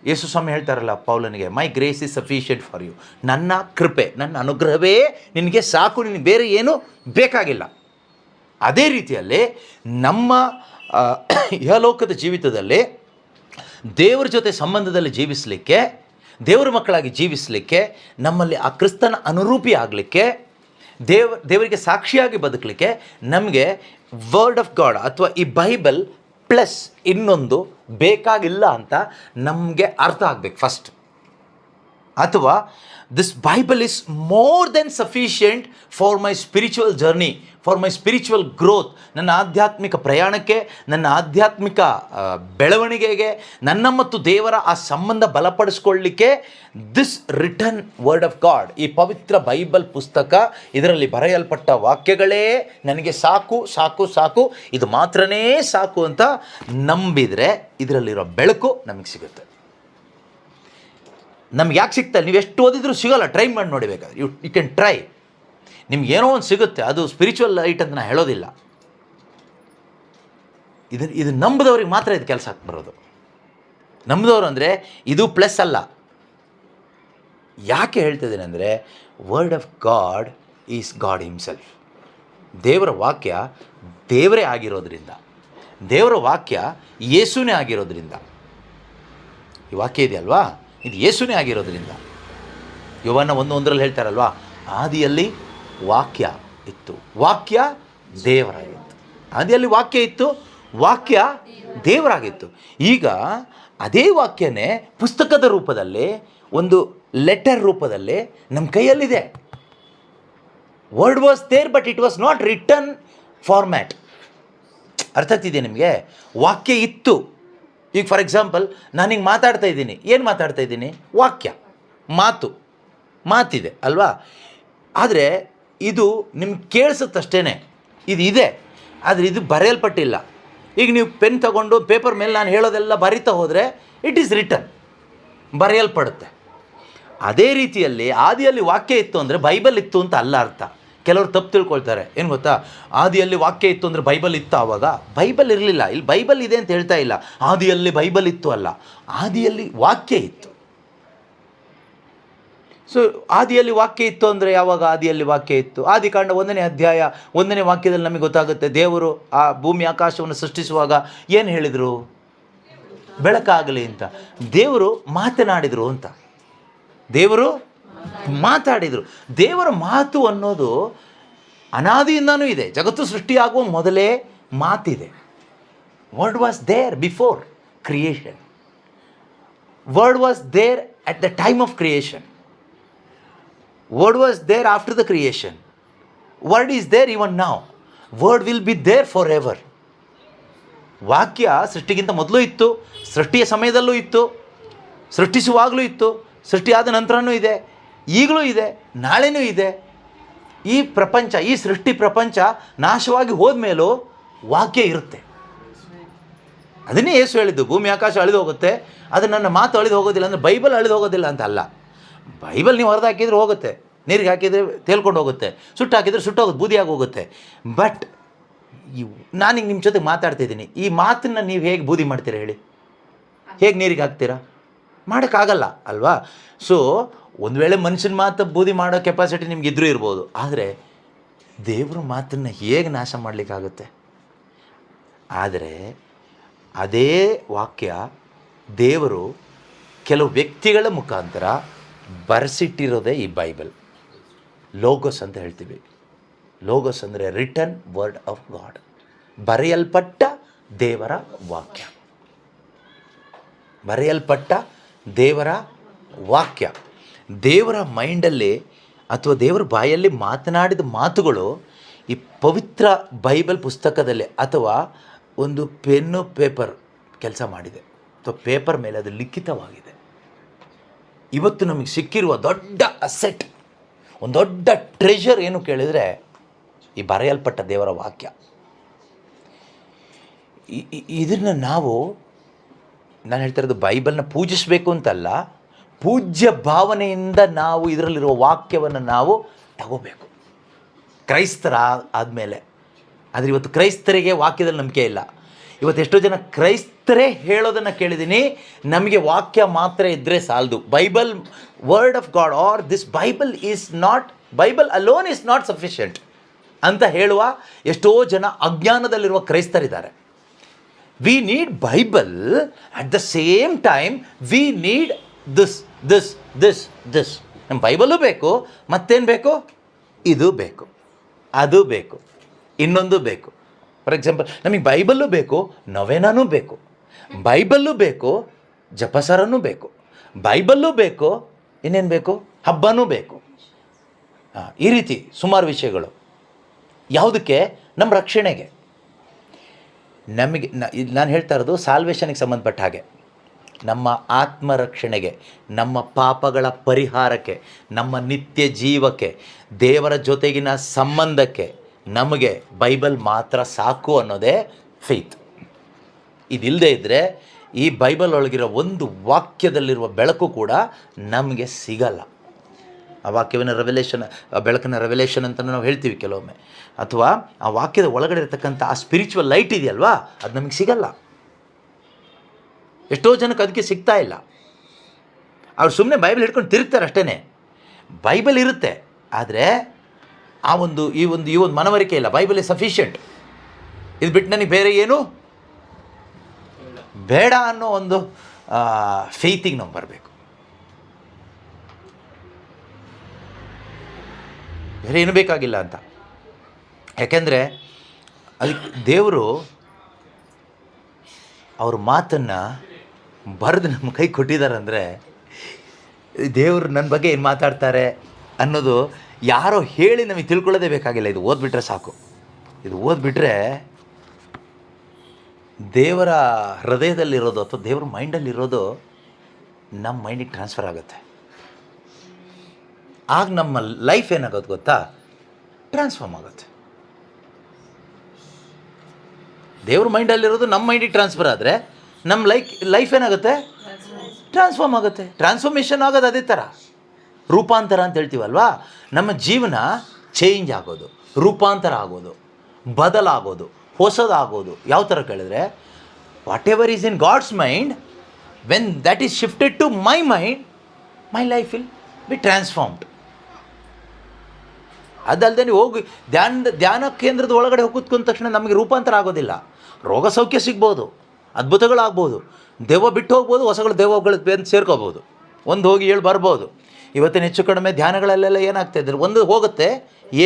ಯೇಸು ಸ್ವಾಮಿ ಹೇಳ್ತಾರಲ್ಲ ಪೌಲನಿಗೆ, my grace is sufficient for you. ನನ್ನ ಕೃಪೆ, ನನ್ನ ಅನುಗ್ರಹವೇ ನಿನಗೆ ಸಾಕು, ನಿನಗೆ ಬೇರೆ ಏನೂ ಬೇಕಾಗಿಲ್ಲ. ಅದೇ ರೀತಿಯಲ್ಲಿ ನಮ್ಮ ಇಹಲೋಕದ ಜೀವಿತದಲ್ಲಿ ದೇವರ ಜೊತೆ ಸಂಬಂಧದಲ್ಲಿ ಜೀವಿಸಲಿಕ್ಕೆ, ದೇವರ ಮಕ್ಕಳಾಗಿ ಜೀವಿಸಲಿಕ್ಕೆ, ನಮ್ಮಲ್ಲಿ ಆ ಕ್ರಿಸ್ತನ ಅನುರೂಪಿ ಆಗಲಿಕ್ಕೆ, ದೇವರಿಗೆ ಸಾಕ್ಷಿಯಾಗಿ ಬದುಕಲಿಕ್ಕೆ ನಮಗೆ ವರ್ಡ್ ಆಫ್ ಗಾಡ್ ಅಥವಾ ಈ ಬೈಬಲ್ ಪ್ಲಸ್ ಇನ್ನೊಂದು ಬೇಕಾಗಿಲ್ಲ ಅಂತ ನಮಗೆ ಅರ್ಥ ಆಗಬೇಕು ಫಸ್ಟ್. ಅಥವಾ this Bible is more than sufficient for my spiritual journey, for my spiritual growth. ನನ್ನ ಆಧ್ಯಾತ್ಮಿಕ ಪ್ರಯಾಣಕ್ಕೆ, ನನ್ನ ಆಧ್ಯಾತ್ಮಿಕ ಬೆಳವಣಿಗೆಗೆ, ನನ್ನ ಮತ್ತು ದೇವರ ಆ ಸಂಬಂಧ ಬಲಪಡಿಸ್ಕೊಳ್ಳಿಕ್ಕೆ this written word of God, ಈ ಪವಿತ್ರ ಬೈಬಲ್ ಪುಸ್ತಕ, ಇದರಲ್ಲಿ ಬರೆಯಲ್ಪಟ್ಟ ವಾಕ್ಯಗಳೇ ನನಗೆ ಸಾಕು ಸಾಕು ಸಾಕು, ಇದು ಮಾತ್ರನೇ ಸಾಕು ಅಂತ ನಂಬಿದರೆ ಇದರಲ್ಲಿರೋ ಬೆಳಕು ನಮಗೆ ಸಿಗುತ್ತೆ. ನಮ್ಗೆ ಯಾಕೆ ಸಿಗ್ತಾ? ನೀವು ಎಷ್ಟು ಓದಿದ್ರೂ ಸಿಗೋಲ್ಲ, ಟ್ರೈ ಮಾಡಿ ನೋಡಿ ಬೇಕಾದ್ರೆ. ಯು ಕ್ಯಾನ್ ಟ್ರೈ, ನಿಮ್ಗೆ ಏನೋ ಒಂದು ಸಿಗುತ್ತೆ. ಅದು ಸ್ಪಿರಿಚುವಲ್ ಲೈಟ್ ಅಂತ ನಾನು ಹೇಳೋದಿಲ್ಲ. ಇದು ನಂಬಿದವ್ರಿಗೆ ಮಾತ್ರ ಇದು ಕೆಲಸ ಬರೋದು. ನಂಬಿದವರು ಅಂದರೆ ಇದು ಪ್ಲಸ್ ಅಲ್ಲ. ಯಾಕೆ ಹೇಳ್ತಿದ್ದೀನಿ ಅಂದರೆ, word of God is god himself. ದೇವರ ವಾಕ್ಯ ದೇವರೇ ಆಗಿರೋದ್ರಿಂದ, ದೇವರ ವಾಕ್ಯ ಯೇಸುನೇ ಆಗಿರೋದ್ರಿಂದ, ಈ ವಾಕ್ಯ ಇದೆಯಲ್ವಾ, ಇದು ಯೇಸುನೇ ಆಗಿರೋದ್ರಿಂದ. ಯೋಹಾನ 1:1 ಹೇಳ್ತಾರಲ್ವಾ, ಆದಿಯಲ್ಲಿ ವಾಕ್ಯ ಇತ್ತು, ವಾಕ್ಯ ದೇವರಾಗಿತ್ತು. ಆದಿಯಲ್ಲಿ ವಾಕ್ಯ ಇತ್ತು, ವಾಕ್ಯ ದೇವರಾಗಿತ್ತು. ಈಗ ಅದೇ ವಾಕ್ಯನೇ ಪುಸ್ತಕದ ರೂಪದಲ್ಲಿ, ಒಂದು ಲೆಟರ್ ರೂಪದಲ್ಲಿ ನಮ್ಮ ಕೈಯಲ್ಲಿದೆ. Word was there but it was not written format. ಅರ್ಥ ಆಗ್ತಿದೆ ನಿಮಗೆ? ವಾಕ್ಯ ಇತ್ತು. ಈಗ ಫಾರ್ ಎಕ್ಸಾಂಪಲ್ ನಾನು ಹಿಂಗೆ ಮಾತಾಡ್ತಾ ಇದ್ದೀನಿ, ಏನು ಮಾತಾಡ್ತಾ ಇದ್ದೀನಿ? ವಾಕ್ಯ, ಮಾತಿದೆ ಅಲ್ವಾ? ಆದರೆ ಇದು ನಿಮ್ಗೆ ಕೇಳಿಸುತ್ತಷ್ಟೇ, ಇದು ಇದೆ, ಆದರೆ ಇದು ಬರೆಯಲ್ಪಟ್ಟಿಲ್ಲ. ಈಗ ನೀವು ಪೆನ್ ತಗೊಂಡು ಪೇಪರ್ ಮೇಲೆ ನಾನು ಹೇಳೋದೆಲ್ಲ ಬರಿತಾ ಹೋದರೆ ಇಟ್ ಈಸ್ ರಿಟನ್, ಬರೆಯಲ್ಪಡುತ್ತೆ. ಅದೇ ರೀತಿಯಲ್ಲಿ ಆದಿಯಲ್ಲಿ ವಾಕ್ಯ ಇತ್ತು ಅಂದರೆ ಬೈಬಲ್ ಇತ್ತು ಅಂತ ಅಲ್ಲ ಅರ್ಥ. ಕೆಲವರು ತಪ್ಪು ತಿಳ್ಕೊಳ್ತಾರೆ. ಏನು ಗೊತ್ತಾ? ಆದಿಯಲ್ಲಿ ವಾಕ್ಯ ಇತ್ತು ಅಂದರೆ ಬೈಬಲ್ ಇತ್ತು. ಆವಾಗ ಬೈಬಲ್ ಇರಲಿಲ್ಲ. ಇಲ್ಲಿ ಬೈಬಲ್ ಇದೆ ಅಂತ ಹೇಳ್ತಾ ಇಲ್ಲ. ಆದಿಯಲ್ಲಿ ಬೈಬಲ್ ಇತ್ತು ಅಲ್ಲ, ಆದಿಯಲ್ಲಿ ವಾಕ್ಯ ಇತ್ತು. ಸೊ ಆದಿಯಲ್ಲಿ ವಾಕ್ಯ ಇತ್ತು ಅಂದರೆ ಯಾವಾಗ ಆದಿಯಲ್ಲಿ ವಾಕ್ಯ ಇತ್ತು? ಆದಿಕಾಂಡ 1ನೇ ಅಧ್ಯಾಯ 1ನೇ ವಾಕ್ಯದಲ್ಲಿ ನಮಗೆ ಗೊತ್ತಾಗುತ್ತೆ, ದೇವರು ಆ ಭೂಮಿ ಆಕಾಶವನ್ನು ಸೃಷ್ಟಿಸುವಾಗ ಏನು ಹೇಳಿದರು? ಬೆಳಕಾಗಲಿ ಅಂತ. ದೇವರು ಮಾತನಾಡಿದರು ಅಂತ. ದೇವರು ಮಾತಾಡಿದರು. ದೇವರ ಮಾತು ಅನ್ನೋದು ಅನಾದಿಯಿಂದನೂ ಇದೆ. ಜಗತ್ತು ಸೃಷ್ಟಿಯಾಗುವ ಮೊದಲೇ ಮಾತಿದೆ. Word was there before creation. Word was there at the time of creation. Word was there after the creation. Word is there even now. Word will be there forever. ವಾಕ್ಯ ಸೃಷ್ಟಿಗಿಂತ ಮೊದಲು ಇತ್ತು, ಸೃಷ್ಟಿಯ ಸಮಯದಲ್ಲೂ ಇತ್ತು, ಸೃಷ್ಟಿಸುವಾಗಲೂ ಇತ್ತು, ಸೃಷ್ಟಿಯಾದ ನಂತರನೂ ಇದೆ, ಈಗಲೂ ಇದೆ, ನಾಳೆನೂ ಇದೆ. ಈ ಪ್ರಪಂಚ, ಈ ಸೃಷ್ಟಿ ಪ್ರಪಂಚ ನಾಶವಾಗಿ ಹೋದ್ಮೇಲೂ ವಾಕ್ಯ ಇರುತ್ತೆ. ಅದನ್ನೇ ಯೇಸು ಹೇಳಿದ್ದು, ಭೂಮಿ ಆಕಾಶ ಅಳಿದು ಹೋಗುತ್ತೆ, ಅದು ನನ್ನ ಮಾತು ಅಳಿದು ಹೋಗೋದಿಲ್ಲ. ಅಂದರೆ ಬೈಬಲ್ ಅಳಿದು ಹೋಗೋದಿಲ್ಲ ಅಂತ ಅಲ್ಲ. ಬೈಬಲ್ ನೀವು ಹೊರದು ಹಾಕಿದರೆ ಹೋಗುತ್ತೆ, ನೀರಿಗೆ ಹಾಕಿದರೆ ತೇಲ್ಕೊಂಡು ಹೋಗುತ್ತೆ, ಸುಟ್ಟು ಹಾಕಿದರೆ ಸುಟ್ಟೋಗುತ್ತೆ, ಬೂದಿಯಾಗಿ ಹೋಗುತ್ತೆ. ಬಟ್ ನಾನೀಗ ನಿಮ್ಮ ಜೊತೆ ಮಾತಾಡ್ತಿದ್ದೀನಿ, ಈ ಮಾತನ್ನು ನೀವು ಹೇಗೆ ಬೂದಿ ಮಾಡ್ತೀರಾ ಹೇಳಿ? ಹೇಗೆ ನೀರಿಗೆ ಹಾಕ್ತೀರಾ? ಮಾಡೋಕ್ಕಾಗಲ್ಲ ಅಲ್ವಾ? ಸೊ ಒಂದು ವೇಳೆ ಮನುಷ್ಯನ ಮಾತು ಬೂದಿ ಮಾಡೋ ಕೆಪಾಸಿಟಿ ನಿಮ್ಗಿದ್ರೂ ಇರ್ಬೋದು, ಆದರೆ ದೇವರು ಮಾತನ್ನು ಹೇಗೆ ನಾಶ ಮಾಡಲಿಕ್ಕಾಗುತ್ತೆ? ಆದರೆ ಅದೇ ವಾಕ್ಯ ದೇವರು ಕೆಲವು ವ್ಯಕ್ತಿಗಳ ಮುಖಾಂತರ ಬರೆಸಿಟ್ಟಿರೋದೇ ಈ ಬೈಬಲ್. ಲೋಗೋಸ್ ಅಂತ ಹೇಳ್ತೀವಿ. ಲೋಗೋಸ್ ಅಂದರೆ ರಿಟನ್ ವರ್ಡ್ ಆಫ್ ಗಾಡ್, ಬರೆಯಲ್ಪಟ್ಟ ದೇವರ ವಾಕ್ಯ. ಬರೆಯಲ್ಪಟ್ಟ ದೇವರ ವಾಕ್ಯ. ದೇವರ ಮೈಂಡಲ್ಲಿ ಅಥವಾ ದೇವರ ಬಾಯಲ್ಲಿ ಮಾತನಾಡಿದ ಮಾತುಗಳು ಈ ಪವಿತ್ರ ಬೈಬಲ್ ಪುಸ್ತಕದಲ್ಲಿ ಅಥವಾ ಒಂದು ಪೆನ್ನು ಪೇಪರ್ ಕೆಲಸ ಮಾಡಿದೆ, ಅಥವಾ ಪೇಪರ್ ಮೇಲೆ ಅದು ಲಿಖಿತವಾಗಿದೆ. ಇವತ್ತು ನಮಗೆ ಸಿಕ್ಕಿರುವ ದೊಡ್ಡ ಅಸೆಟ್, ಒಂದು ದೊಡ್ಡ ಟ್ರೆಷರ್ ಏನು ಕೇಳಿದರೆ ಈ ಬರೆಯಲ್ಪಟ್ಟ ದೇವರ ವಾಕ್ಯ. ಇದನ್ನು ನಾನು ಹೇಳ್ತಾ ಇರೋದು ಬೈಬಲ್ನ ಪೂಜಿಸಬೇಕು ಅಂತಲ್ಲ, ಪೂಜ್ಯ ಭಾವನೆಯಿಂದ ನಾವು ಇದರಲ್ಲಿರುವ ವಾಕ್ಯವನ್ನು ನಾವು ತಗೋಬೇಕು. ಕ್ರೈಸ್ತರ ಆದಮೇಲೆ. ಆದರೆ ಇವತ್ತು ಕ್ರೈಸ್ತರಿಗೆ ವಾಕ್ಯದಲ್ಲಿ ನಂಬಿಕೆ ಇಲ್ಲ. ಇವತ್ತು ಎಷ್ಟೋ ಜನ ಕ್ರೈಸ್ತರೇ ಹೇಳೋದನ್ನು ಕೇಳಿದ್ದೀನಿ, ನಮಗೆ ವಾಕ್ಯ ಮಾತ್ರ ಇದ್ದರೆ ಸಾಲದು, Bible word of God or this Bible alone is not sufficient ಅಂತ ಹೇಳುವ ಎಷ್ಟೋ ಜನ ಅಜ್ಞಾನದಲ್ಲಿರುವ ಕ್ರೈಸ್ತರಿದ್ದಾರೆ. We need Bible, at the same time we need this. ನಮ್ಮ ಬೈಬಲು ಬೇಕು, ಮತ್ತೇನು ಬೇಕು? ಇದು ಬೇಕು, ಅದು ಬೇಕು, ಇನ್ನೊಂದು ಬೇಕು. ಫಾರ್ ಎಕ್ಸಾಂಪಲ್, ನಮಗೆ ಬೈಬಲ್ಲು ಬೇಕು, ನವೇನೂ ಬೇಕು, ಬೈಬಲ್ಲು ಬೇಕು, ಜಪಸರನೂ ಬೇಕು, ಬೈಬಲ್ಲು ಬೇಕು, ಇನ್ನೇನು ಬೇಕು? ಹಬ್ಬನೂ ಬೇಕು. ಈ ರೀತಿ ಸುಮಾರು ವಿಷಯಗಳು. ಯಾವುದಕ್ಕೆ? ನಮ್ಮ ರಕ್ಷಣೆಗೆ. ನಮಗೆ ನಾನು ಹೇಳ್ತಾ ಇರೋದು ಸಾಲ್ವೇಷನ್ಗೆ ಸಂಬಂಧಪಟ್ಟ ಹಾಗೆ, ನಮ್ಮ ಆತ್ಮರಕ್ಷಣೆಗೆ, ನಮ್ಮ ಪಾಪಗಳ ಪರಿಹಾರಕ್ಕೆ, ನಮ್ಮ ನಿತ್ಯ ಜೀವಕ್ಕೆ, ದೇವರ ಜೊತೆಗಿನ ಸಂಬಂಧಕ್ಕೆ ನಮಗೆ ಬೈಬಲ್ ಮಾತ್ರ ಸಾಕು ಅನ್ನೋದೇ ಫೇತ್. ಇದಿಲ್ಲದೆ ಇದ್ದರೆ ಈ ಬೈಬಲ್ ಒಳಗಿರೋ ಒಂದು ವಾಕ್ಯದಲ್ಲಿರುವ ಬೆಳಕು ಕೂಡ ನಮಗೆ ಸಿಗಲ್ಲ. ಆ ವಾಕ್ಯವನ್ನು ಬೆಳಕನ್ನು ರೆವೆಲೇಷನ್ ಅಂತ ನಾವು ಹೇಳ್ತೀವಿ ಕೆಲವೊಮ್ಮೆ. ಅಥವಾ ಆ ವಾಕ್ಯದ ಒಳಗಡೆ ಇರತಕ್ಕಂಥ ಆ ಸ್ಪಿರಿಚುವಲ್ ಲೈಟ್ ಇದೆಯಲ್ವಾ, ಅದು ನಮಗೆ ಸಿಗಲ್ಲ. ಎಷ್ಟೋ ಜನಕ್ಕೆ ಅದಕ್ಕೆ ಸಿಗ್ತಾ ಇಲ್ಲ. ಅವ್ರು ಸುಮ್ಮನೆ ಬೈಬಲ್ ಹಿಡ್ಕೊಂಡು ತಿರುಗ್ತಾರೆ ಅಷ್ಟೇ. ಬೈಬಲ್ ಇರುತ್ತೆ, ಆದರೆ ಈ ಒಂದು ಮನವರಿಕೆ ಇಲ್ಲ. ಬೈಬಲ್ ಇಸ್ ಸಫಿಷಿಯೆಂಟ್, ಇದು ಬಿಟ್ಟು ನನಗೆ ಬೇರೆ ಏನು ಬೇಡ ಅನ್ನೋ ಒಂದು ಫೇತಿಗೆ ನಾವು ಬರಬೇಕು. ಬೇರೆ ಏನು ಬೇಕಾಗಿಲ್ಲ ಅಂತ. ಯಾಕೆಂದರೆ ಅದಕ್ಕೆ ದೇವರು ಅವ್ರ ಮಾತನ್ನು ಬರೆದು ನಮ್ಮ ಕೈ ಕೊಟ್ಟಿದ್ದಾರೆ. ಅಂದರೆ ದೇವರು ನನ್ನ ಬಗ್ಗೆ ಏನು ಮಾತಾಡ್ತಾರೆ ಅನ್ನೋದು ಯಾರೋ ಹೇಳಿ ನಮಗೆ ತಿಳ್ಕೊಳ್ಳೋದೇ ಬೇಕಾಗಿಲ್ಲ. ಇದು ಓದ್ಬಿಟ್ರೆ ಸಾಕು. ಇದು ಓದ್ಬಿಟ್ರೆ ದೇವರ ಹೃದಯದಲ್ಲಿರೋದು ಅಥವಾ ದೇವರ ಮೈಂಡಲ್ಲಿರೋದು ನಮ್ಮ ಮೈಂಡಿಗೆ ಟ್ರಾನ್ಸ್ಫರ್ ಆಗುತ್ತೆ. ಆಗ ನಮ್ಮ ಲೈಫ್ ಏನಾಗೋದು ಗೊತ್ತಾ? ಟ್ರಾನ್ಸ್ಫಾರ್ಮ್ ಆಗುತ್ತೆ. ದೇವ್ರ ಮೈಂಡಲ್ಲಿರೋದು ನಮ್ಮ ಮೈಂಡಿಗೆ ಟ್ರಾನ್ಸ್ಫರ್ ಆದರೆ ನಮ್ಮ ಲೈಫ್ ಏನಾಗುತ್ತೆ? ಟ್ರಾನ್ಸ್ಫಾರ್ಮ್ ಆಗುತ್ತೆ. ಟ್ರಾನ್ಸ್ಫಾರ್ಮೇಷನ್ ಆಗೋದು ಅದೇ ಥರ, ರೂಪಾಂತರ ಅಂತ ಹೇಳ್ತೀವಲ್ವಾ. ನಮ್ಮ ಜೀವನ ಚೇಂಜ್ ಆಗೋದು, ರೂಪಾಂತರ ಆಗೋದು, ಬದಲಾಗೋದು, ಹೊಸದಾಗೋದು. ಯಾವ ಥರ ಕೇಳಿದ್ರೆ, whatever is in God's mind, when that is shifted to my mind, my life will be transformed. ಅದಲ್ಲದೆ ನೀವು ಹೋಗಿ ಧ್ಯಾನ ಕೇಂದ್ರದ ಒಳಗಡೆ ಹೋಗಿ ಕೂತ್ಕೊಂಡ ತಕ್ಷಣ ನಮಗೆ ರೂಪಾಂತರ ಆಗೋದಿಲ್ಲ. ರೋಗ ಸೌಖ್ಯ ಸಿಗ್ಬೋದು, ಅದ್ಭುತಗಳಾಗ್ಬೋದು, ದೆವ್ವ ಬಿಟ್ಟು ಹೋಗ್ಬೋದು, ಹೊಸಗಳು ದೆವ್ವಗಳು ಬಂದು ಸೇರ್ಕೋಬೋದು, ಒಂದು ಹೋಗಿ 7 ಬರ್ಬೋದು. ಇವತ್ತಿನ ಹೆಚ್ಚು ಕಡಿಮೆ ಧ್ಯಾನಗಳಲ್ಲೆಲ್ಲ ಏನಾಗ್ತಾ ಇದ್ದಾರೆ, ಒಂದು ಹೋಗುತ್ತೆ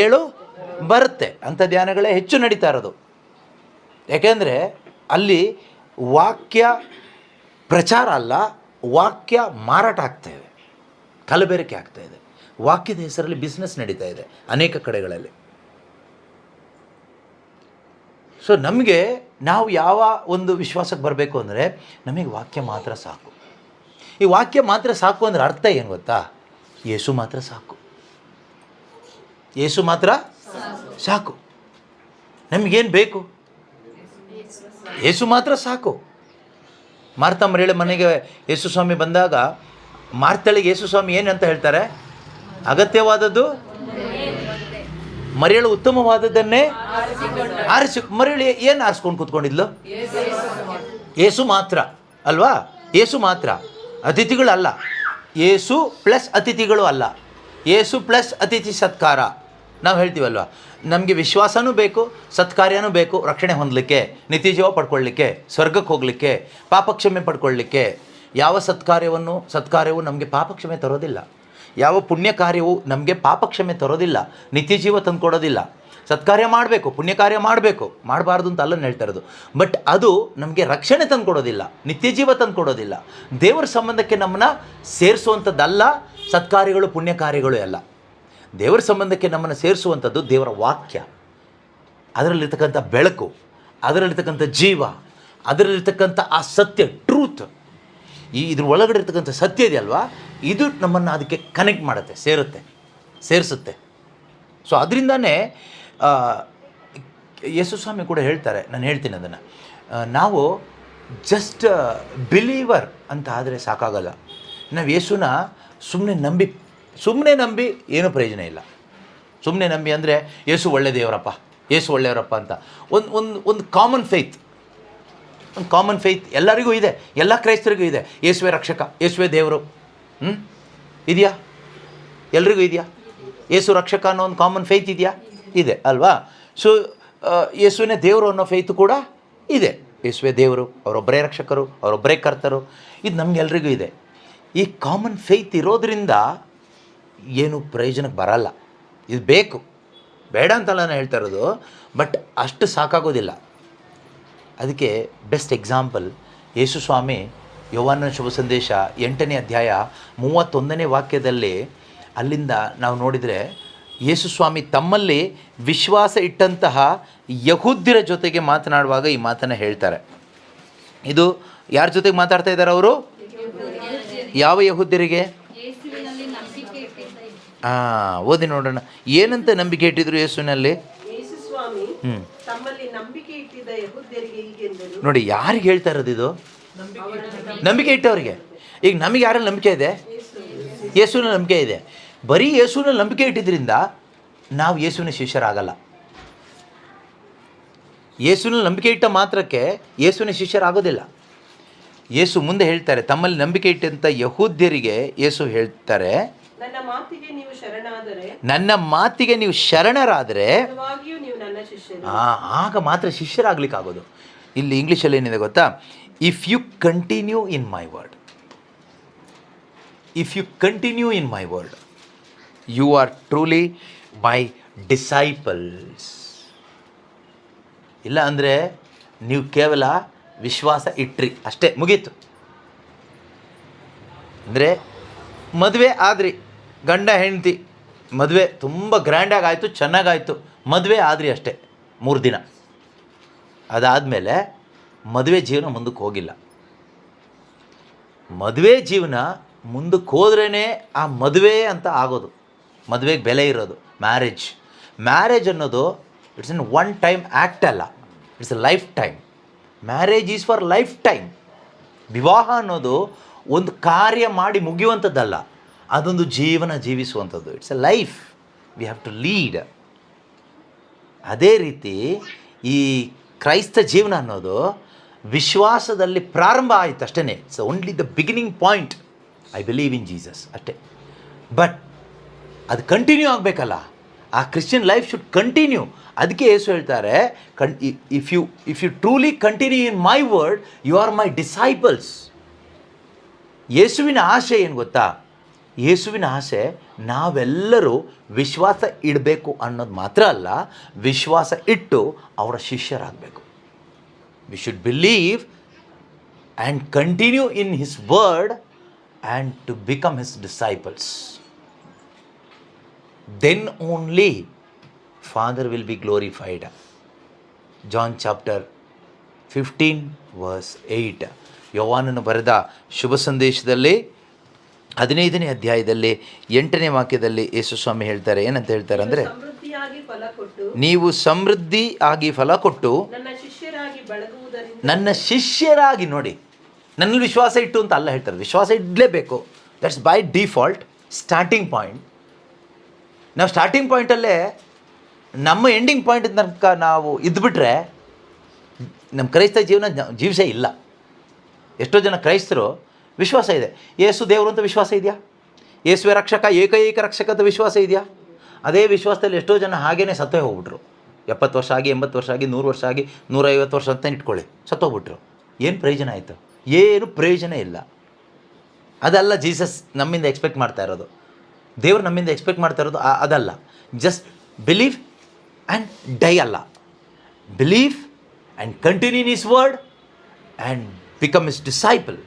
7 ಬರುತ್ತೆ ಅಂಥ ಧ್ಯಾನಗಳೇ ಹೆಚ್ಚು ನಡೀತಾ ಇರೋದು. ಯಾಕೆಂದರೆ ಅಲ್ಲಿ ವಾಕ್ಯ ಪ್ರಚಾರ ಅಲ್ಲ, ವಾಕ್ಯ ಮಾರಾಟ ಆಗ್ತಾಯಿದೆ, ಕಲಬೆರಕೆ ಆಗ್ತಾಯಿದೆ. ವಾಕ್ಯದ ಹೆಸರಲ್ಲಿ ಬಿಸ್ನೆಸ್ ನಡೀತಾ ಇದೆ ಅನೇಕ ಕಡೆಗಳಲ್ಲಿ. ಸೊ ನಾವು ಯಾವ ಒಂದು ವಿಶ್ವಾಸಕ್ಕೆ ಬರಬೇಕು ಅಂದರೆ, ನಮಗೆ ವಾಕ್ಯ ಮಾತ್ರ ಸಾಕು. ಈ ವಾಕ್ಯ ಮಾತ್ರ ಸಾಕು ಅಂದರೆ ಅರ್ಥ ಏನು ಗೊತ್ತಾ? ಯೇಸು ಮಾತ್ರ ಸಾಕು. ಯೇಸು ಮಾತ್ರ ಸಾಕು. ನಮಗೇನು ಬೇಕು? ಯೇಸು ಮಾತ್ರ ಸಾಕು. ಮಾರ್ತಾ ಮರಿಯಳ ಮನೆಗೆ ಯೇಸು ಸ್ವಾಮಿ ಬಂದಾಗ ಮಾರ್ತಳಿಗೆ ಯೇಸು ಸ್ವಾಮಿ ಏನು ಅಂತ ಹೇಳ್ತಾರೆ? ಅಗತ್ಯವಾದದ್ದು ಮರಿಯಳು ಉತ್ತಮವಾದದ್ದನ್ನೇ ಮರಿಯಳು ಏನು ಆರಿಸ್ಕೊಂಡು ಕೂತ್ಕೊಂಡಿದ್ಲು? ಯೇಸು ಮಾತ್ರ ಅಲ್ವಾ? ಯೇಸು ಮಾತ್ರ, ಅತಿಥಿಗಳಲ್ಲ. ಯೇಸು ಪ್ಲಸ್ ಅತಿಥಿಗಳು ಅಲ್ಲ, ಯೇಸು ಪ್ಲಸ್ ಅತಿಥಿ ಸತ್ಕಾರ. ನಾವು ಹೇಳ್ತೀವಲ್ವ, ನಮಗೆ ವಿಶ್ವಾಸನೂ ಬೇಕು, ಸತ್ಕಾರ್ಯನೂ ಬೇಕು ರಕ್ಷಣೆ ಹೊಂದಲಿಕ್ಕೆ, ನಿತ್ಯಜೀವ ಪಡ್ಕೊಳ್ಳಿಕ್ಕೆ, ಸ್ವರ್ಗಕ್ಕೆ ಹೋಗಲಿಕ್ಕೆ, ಪಾಪಕ್ಷಮೆ ಪಡ್ಕೊಳ್ಳಿಕ್ಕೆ. ಯಾವ ಸತ್ಕಾರ್ಯವು ನಮಗೆ ಪಾಪಕ್ಷಮೆ ತರೋದಿಲ್ಲ. ಯಾವ ಪುಣ್ಯ ಕಾರ್ಯವು ನಮಗೆ ಪಾಪಕ್ಷಮೆ ತರೋದಿಲ್ಲ, ನಿತ್ಯಜೀವ ತಂದು ಕೊಡೋದಿಲ್ಲ. ಸತ್ಕಾರ್ಯ ಮಾಡಬೇಕು, ಪುಣ್ಯ ಕಾರ್ಯ ಮಾಡಬೇಕು, ಮಾಡಬಾರ್ದು ಅಂತ ಅಲ್ಲನ್ನು ಹೇಳ್ತಾ ಇರೋದು. ಬಟ್ ಅದು ನಮಗೆ ರಕ್ಷಣೆ ತಂದು ಕೊಡೋದಿಲ್ಲ, ನಿತ್ಯಜೀವ ತಂದು ಕೊಡೋದಿಲ್ಲ. ದೇವರ ಸಂಬಂಧಕ್ಕೆ ನಮ್ಮನ್ನು ಸೇರಿಸುವಂಥದ್ದಲ್ಲ ಸತ್ಕಾರ್ಯಗಳು, ಪುಣ್ಯ ಕಾರ್ಯಗಳು ಎಲ್ಲ. ದೇವರ ಸಂಬಂಧಕ್ಕೆ ನಮ್ಮನ್ನು ಸೇರಿಸುವಂಥದ್ದು ದೇವರ ವಾಕ್ಯ, ಅದರಲ್ಲಿರ್ತಕ್ಕಂಥ ಬೆಳಕು, ಅದರಲ್ಲಿರ್ತಕ್ಕಂಥ ಜೀವ, ಅದರಲ್ಲಿರ್ತಕ್ಕಂಥ ಆ ಸತ್ಯ, ಟ್ರೂತ್. ಇದ್ರ ಒಳಗಡೆ ಇರ್ತಕ್ಕಂಥ ಸತ್ಯ ಇದೆಯಲ್ವಾ, ಇದು ನಮ್ಮನ್ನು ಅದಕ್ಕೆ ಕನೆಕ್ಟ್ ಮಾಡುತ್ತೆ, ಸೇರಿಸುತ್ತೆ. ಸೊ ಅದರಿಂದನೇ ಯೇಸು ಸ್ವಾಮಿ ಕೂಡ ಹೇಳ್ತಾರೆ, ನಾನು ಹೇಳ್ತೀನಿ ಅದನ್ನು, ನಾವು ಜಸ್ಟ್ ಬಿಲೀವರ್ ಅಂತ ಆದರೆ ಸಾಕಾಗಲ್ಲ. ನಾವು ಯೇಸುನ ಸುಮ್ಮನೆ ನಂಬಿ ಏನೂ ಪ್ರಯೋಜನ ಇಲ್ಲ. ಸುಮ್ಮನೆ ನಂಬಿ ಅಂದರೆ ಯೇಸು ಒಳ್ಳೆ ದೇವರಪ್ಪ, ಯೇಸು ಒಳ್ಳೆಯವರಪ್ಪ ಅಂತ ಒಂದು ಕಾಮನ್ ಫೇತ್ ಎಲ್ಲರಿಗೂ ಇದೆ, ಎಲ್ಲ ಕ್ರೈಸ್ತರಿಗೂ ಇದೆ. ಯೇಸುವೆ ರಕ್ಷಕ, ಯೇಸುವೆ ದೇವರು, ಇದೆಯಾ? ಎಲ್ರಿಗೂ ಇದೆಯಾ? ಯೇಸು ರಕ್ಷಕ ಅನ್ನೋ ಒಂದು ಕಾಮನ್ ಫೇತ್ ಇದೆಯಾ? ಇದೆ ಅಲ್ವಾ? ಸೊ ಯೇಸುವಿನ ದೇವರು ಅನ್ನೋ ಫೇತ್ ಕೂಡ ಇದೆ. ಯೇಸುವೆ ದೇವರು, ಅವರೊಬ್ಬರೇ ರಕ್ಷಕರು, ಅವರೊಬ್ಬರೇ ಕರ್ತರು, ಇದು ನಮಗೆಲ್ರಿಗೂ ಇದೆ. ಈ ಕಾಮನ್ ಫೇತ್ ಇರೋದರಿಂದ ಏನು ಪ್ರಯೋಜನಕ್ಕೆ ಬರಲ್ಲ. ಇದು ಬೇಕು, ಬೇಡ ಅಂತಲ್ಲ ನಾನು ಹೇಳ್ತಾ ಇರೋದು, ಬಟ್ ಅಷ್ಟು ಸಾಕಾಗೋದಿಲ್ಲ. ಅದಕ್ಕೆ ಬೆಸ್ಟ್ ಎಕ್ಸಾಂಪಲ್ ಯೇಸು ಸ್ವಾಮಿ ಯೋಹಾನನ ಶುಭ ಸಂದೇಶ 8ನೇ ಅಧ್ಯಾಯ 31ನೇ ವಾಕ್ಯದಲ್ಲಿ, ಅಲ್ಲಿಂದ ನಾವು ನೋಡಿದರೆ ಯೇಸು ಸ್ವಾಮಿ ತಮ್ಮಲ್ಲಿ ವಿಶ್ವಾಸ ಇಟ್ಟಂತಹ ಯಹೂದ್ಯರ ಜೊತೆಗೆ ಮಾತನಾಡುವಾಗ ಈ ಮಾತನ್ನು ಹೇಳ್ತಾರೆ. ಇದು ಯಾರ ಜೊತೆಗೆ ಮಾತಾಡ್ತಾ ಇದ್ದಾರೆ ಅವರು? ಯಾವ ಯಹೂದ್ಯರಿಗೆ? ಓದಿ ನೋಡೋಣ. ಏನಂತ ನಂಬಿಕೆ ಇಟ್ಟಿದ್ರು ಯೇಸುವಿನಲ್ಲಿ? ನೋಡಿ, ಯಾರಿಗೆ ಹೇಳ್ತಾ ಇರೋದು ಇದು? ನಂಬಿಕೆ ಇಟ್ಟವರಿಗೆ. ಈಗ ನಮಗೆ ಯಾರಲ್ಲಿ ನಂಬಿಕೆ ಇದೆ? ಯೇಸುವಿನ ನಂಬಿಕೆ ಇದೆ. ಬರೀ ಯೇಸುವಿನ ನಂಬಿಕೆ ಇಟ್ಟಿದ್ರಿಂದ ನಾವು ಯೇಸುವಿನ ಶಿಷ್ಯರಾಗಲ್ಲ. ಯೇಸುವಿನ ನಂಬಿಕೆ ಇಟ್ಟ ಮಾತ್ರಕ್ಕೆ ಯೇಸುವಿನ ಶಿಷ್ಯರಾಗೋದಿಲ್ಲ. ಯೇಸು ಮುಂದೆ ಹೇಳ್ತಾರೆ, ತಮ್ಮಲ್ಲಿ ನಂಬಿಕೆ ಇಟ್ಟಂಥ ಯಹೂದ್ಯರಿಗೆ ಯೇಸು ಹೇಳ್ತಾರೆ, ನನ್ನ ಮಾತಿಗೆ ನೀವು ಶರಣರಾದರೆ ಆಗ ಮಾತ್ರ ಶಿಷ್ಯರಾಗ್ಲಿಕ್ಕಾಗೋದು. ಇಲ್ಲಿ ಇಂಗ್ಲೀಷಲ್ಲಿ ಏನಿದೆ ಗೊತ್ತಾ? If you continue in my word, you are truly my disciples. ಇಲ್ಲ ಅಂದರೆ ನೀವು ಕೇವಲ ವಿಶ್ವಾಸ ಇಟ್ರಿ ಅಷ್ಟೇ, ಮುಗೀತು. ಅಂದರೆ ಮದುವೆ ಆದ್ರಿ, ಗಂಡ ಹೆಂಡತಿ ಮದುವೆ ತುಂಬ ಗ್ರ್ಯಾಂಡಾಗಿ ಆಯಿತು, ಚೆನ್ನಾಗಾಯಿತು, ಮದುವೆ ಆದ್ರಿ ಅಷ್ಟೇ 3 ದಿನ. ಅದಾದಮೇಲೆ ಮದುವೆ ಜೀವನ ಮುಂದಕ್ಕೆ ಹೋಗಿಲ್ಲ. ಮದುವೆ ಜೀವನ ಮುಂದಕ್ಕೆ ಹೋದ್ರೇ ಆ ಮದುವೆ ಅಂತ ಆಗೋದು, ಮದುವೆಗೆ ಬೆಲೆ ಇರೋದು. ಮ್ಯಾರೇಜ್ ಅನ್ನೋದು it's an one time act ಅಲ್ಲ, it's a lifetime. Marriage is for lifetime. ವಿವಾಹ ಅನ್ನೋದು ಒಂದು ಕಾರ್ಯ ಮಾಡಿ ಮುಗಿಯುವಂಥದ್ದಲ್ಲ, ಅದೊಂದು ಜೀವನ ಜೀವಿಸುವಂಥದ್ದು. It's a life we have to lead. ಅದೇ ರೀತಿ ಈ ಕ್ರೈಸ್ತ ಜೀವನ ಅನ್ನೋದು ವಿಶ್ವಾಸದಲ್ಲಿ ಪ್ರಾರಂಭ ಆಯಿತು ಅಷ್ಟೇ. It's only the beginning point. I believe in Jesus ಅಷ್ಟೇ. ಬಟ್ ಅದು ಕಂಟಿನ್ಯೂ ಆಗಬೇಕಲ್ಲ, ಆ ಕ್ರಿಶ್ಚಿಯನ್ ಲೈಫ್ ಶುಡ್ ಕಂಟಿನ್ಯೂ. ಅದಕ್ಕೆ ಯೇಸು ಹೇಳ್ತಾರೆ, if you truly continue in my word, you are my disciples. ಯೇಸುವಿನ ಆಸೆ ಏನು ಗೊತ್ತಾ? ಯೇಸುವಿನ ಆಸೆ ನಾವೆಲ್ಲರೂ ವಿಶ್ವಾಸ ಇಡಬೇಕು ಅನ್ನೋದು ಮಾತ್ರ ಅಲ್ಲ, ವಿಶ್ವಾಸ ಇಟ್ಟು ಅವರ ಶಿಷ್ಯರಾಗಬೇಕು. We should believe and continue in his word and to become his disciples. Then only Father will be glorified. John chapter 15 verse 8. ಯೋಹಾನನು ಬರೆದ ಶುಭ ಸಂದೇಶದಲ್ಲಿ 15ನೇ ಅಧ್ಯಾಯದಲ್ಲಿ 8ನೇ ವಾಕ್ಯದಲ್ಲಿ ಯೇಸು ಸ್ವಾಮಿ ಹೇಳ್ತಾರೆ, ಏನಂತ ಹೇಳ್ತಾರೆ ಅಂದರೆ, ನೀವು ಸಮೃದ್ಧಿಯಾಗಿ ಫಲ ಕೊಟ್ಟು ನನ್ನ ಶಿಷ್ಯರಾಗಿ, ನೋಡಿ, ನನ್ನಲ್ಲಿ ವಿಶ್ವಾಸ ಇಟ್ಟು ಅಂತ ಅಲ್ಲ ಹೇಳ್ತಾರೆ, ವಿಶ್ವಾಸ ಇಡಲೇಬೇಕು. That's by default starting point. ನಾವು ಸ್ಟಾರ್ಟಿಂಗ್ ಪಾಯಿಂಟಲ್ಲೇ ನಮ್ಮ ಎಂಡಿಂಗ್ ಪಾಯಿಂಟ್ ತನಕ ನಾವು ಇದ್ಬಿಟ್ರೆ ನಮ್ಮ ಕ್ರೈಸ್ತ ಜೀವನ ಜೀವಿಸೇ ಇಲ್ಲ. ಎಷ್ಟೋ ಜನ ಕ್ರೈಸ್ತರು ವಿಶ್ವಾಸ ಇದೆ. ಯೇಸು ದೇವರು ಅಂತ ವಿಶ್ವಾಸ ಇದೆಯಾ? ಯೇಸುವೆ ರಕ್ಷಕ, ಏಕೈಕ ರಕ್ಷಕ ಅಂತ ವಿಶ್ವಾಸ ಇದೆಯಾ? ಅದೇ ವಿಶ್ವಾಸದಲ್ಲಿ ಎಷ್ಟೋ ಜನ ಹಾಗೇ ಸತ್ತೇ ಹೋಗ್ಬಿಟ್ರು. 70 ವರ್ಷ ಆಗಿ, 80 ವರ್ಷ ಆಗಿ, 100 ವರ್ಷ ಆಗಿ, 150 ವರ್ಷ ಅಂತ ಇಟ್ಕೊಳ್ಳಿ, ಸತ್ತೋಗ್ಬಿಟ್ರು. ಏನು ಪ್ರಯೋಜನ ಆಯಿತು? ಏನು ಪ್ರಯೋಜನ ಇಲ್ಲ. ಅದಲ್ಲ ಜೀಸಸ್ ನಮ್ಮಿಂದ ಎಕ್ಸ್ಪೆಕ್ಟ್ ಮಾಡ್ತಾ ಇರೋದು. ದೇವರು ನಮ್ಮಿಂದ ಎಕ್ಸ್ಪೆಕ್ಟ್ ಮಾಡ್ತಾ ಇರೋದು ಅದಲ್ಲ. ಜಸ್ಟ್ ಬಿಲೀವ್ ಆ್ಯಂಡ್ ಡೈ ಅಲ್ಲ. Believe and continue in his word and become his disciple.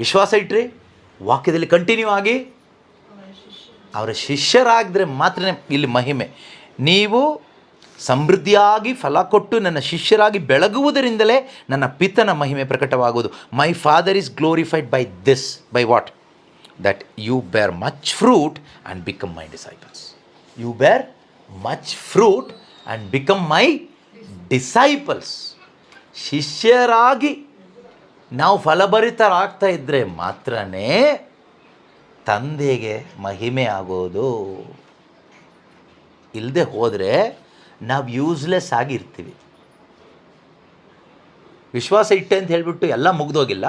ವಿಶ್ವಾಸ ಇಟ್ಟರೆ ವಾಕ್ಯದಲ್ಲಿ ಕಂಟಿನ್ಯೂ ಆಗಿ ಅವರ ಶಿಷ್ಯರಾಗಿದ್ರೆ ಮಾತ್ರ ಇಲ್ಲಿ ಮಹಿಮೆ. ನೀವು ಸಮೃದ್ಧಿಯಾಗಿ ಫಲ ಕೊಟ್ಟು ನನ್ನ ಶಿಷ್ಯರಾಗಿ ಬೆಳಗುವುದರಿಂದಲೇ ನನ್ನ ಪಿತನ ಮಹಿಮೆ ಪ್ರಕಟವಾಗುವುದು. My father is glorified by this, by what? That you bear much fruit and become my disciples. You bear much fruit and become my disciples. ಶಿಷ್ಯರಾಗಿ ನಾವು ಫಲಭರಿತರಾಗ್ತಾ ಇದ್ದರೆ ಮಾತ್ರ ತಂದೆಗೆ ಮಹಿಮೆ ಆಗೋದು. ಇಲ್ಲದೆ ಹೋದರೆ ನಾವು ಯೂಸ್ಲೆಸ್ ಆಗಿರ್ತೀವಿ. ವಿಶ್ವಾಸ ಇಟ್ಟೆ ಅಂತ ಹೇಳಿಬಿಟ್ಟು ಎಲ್ಲ ಮುಗಿದೋಗಿಲ್ಲ.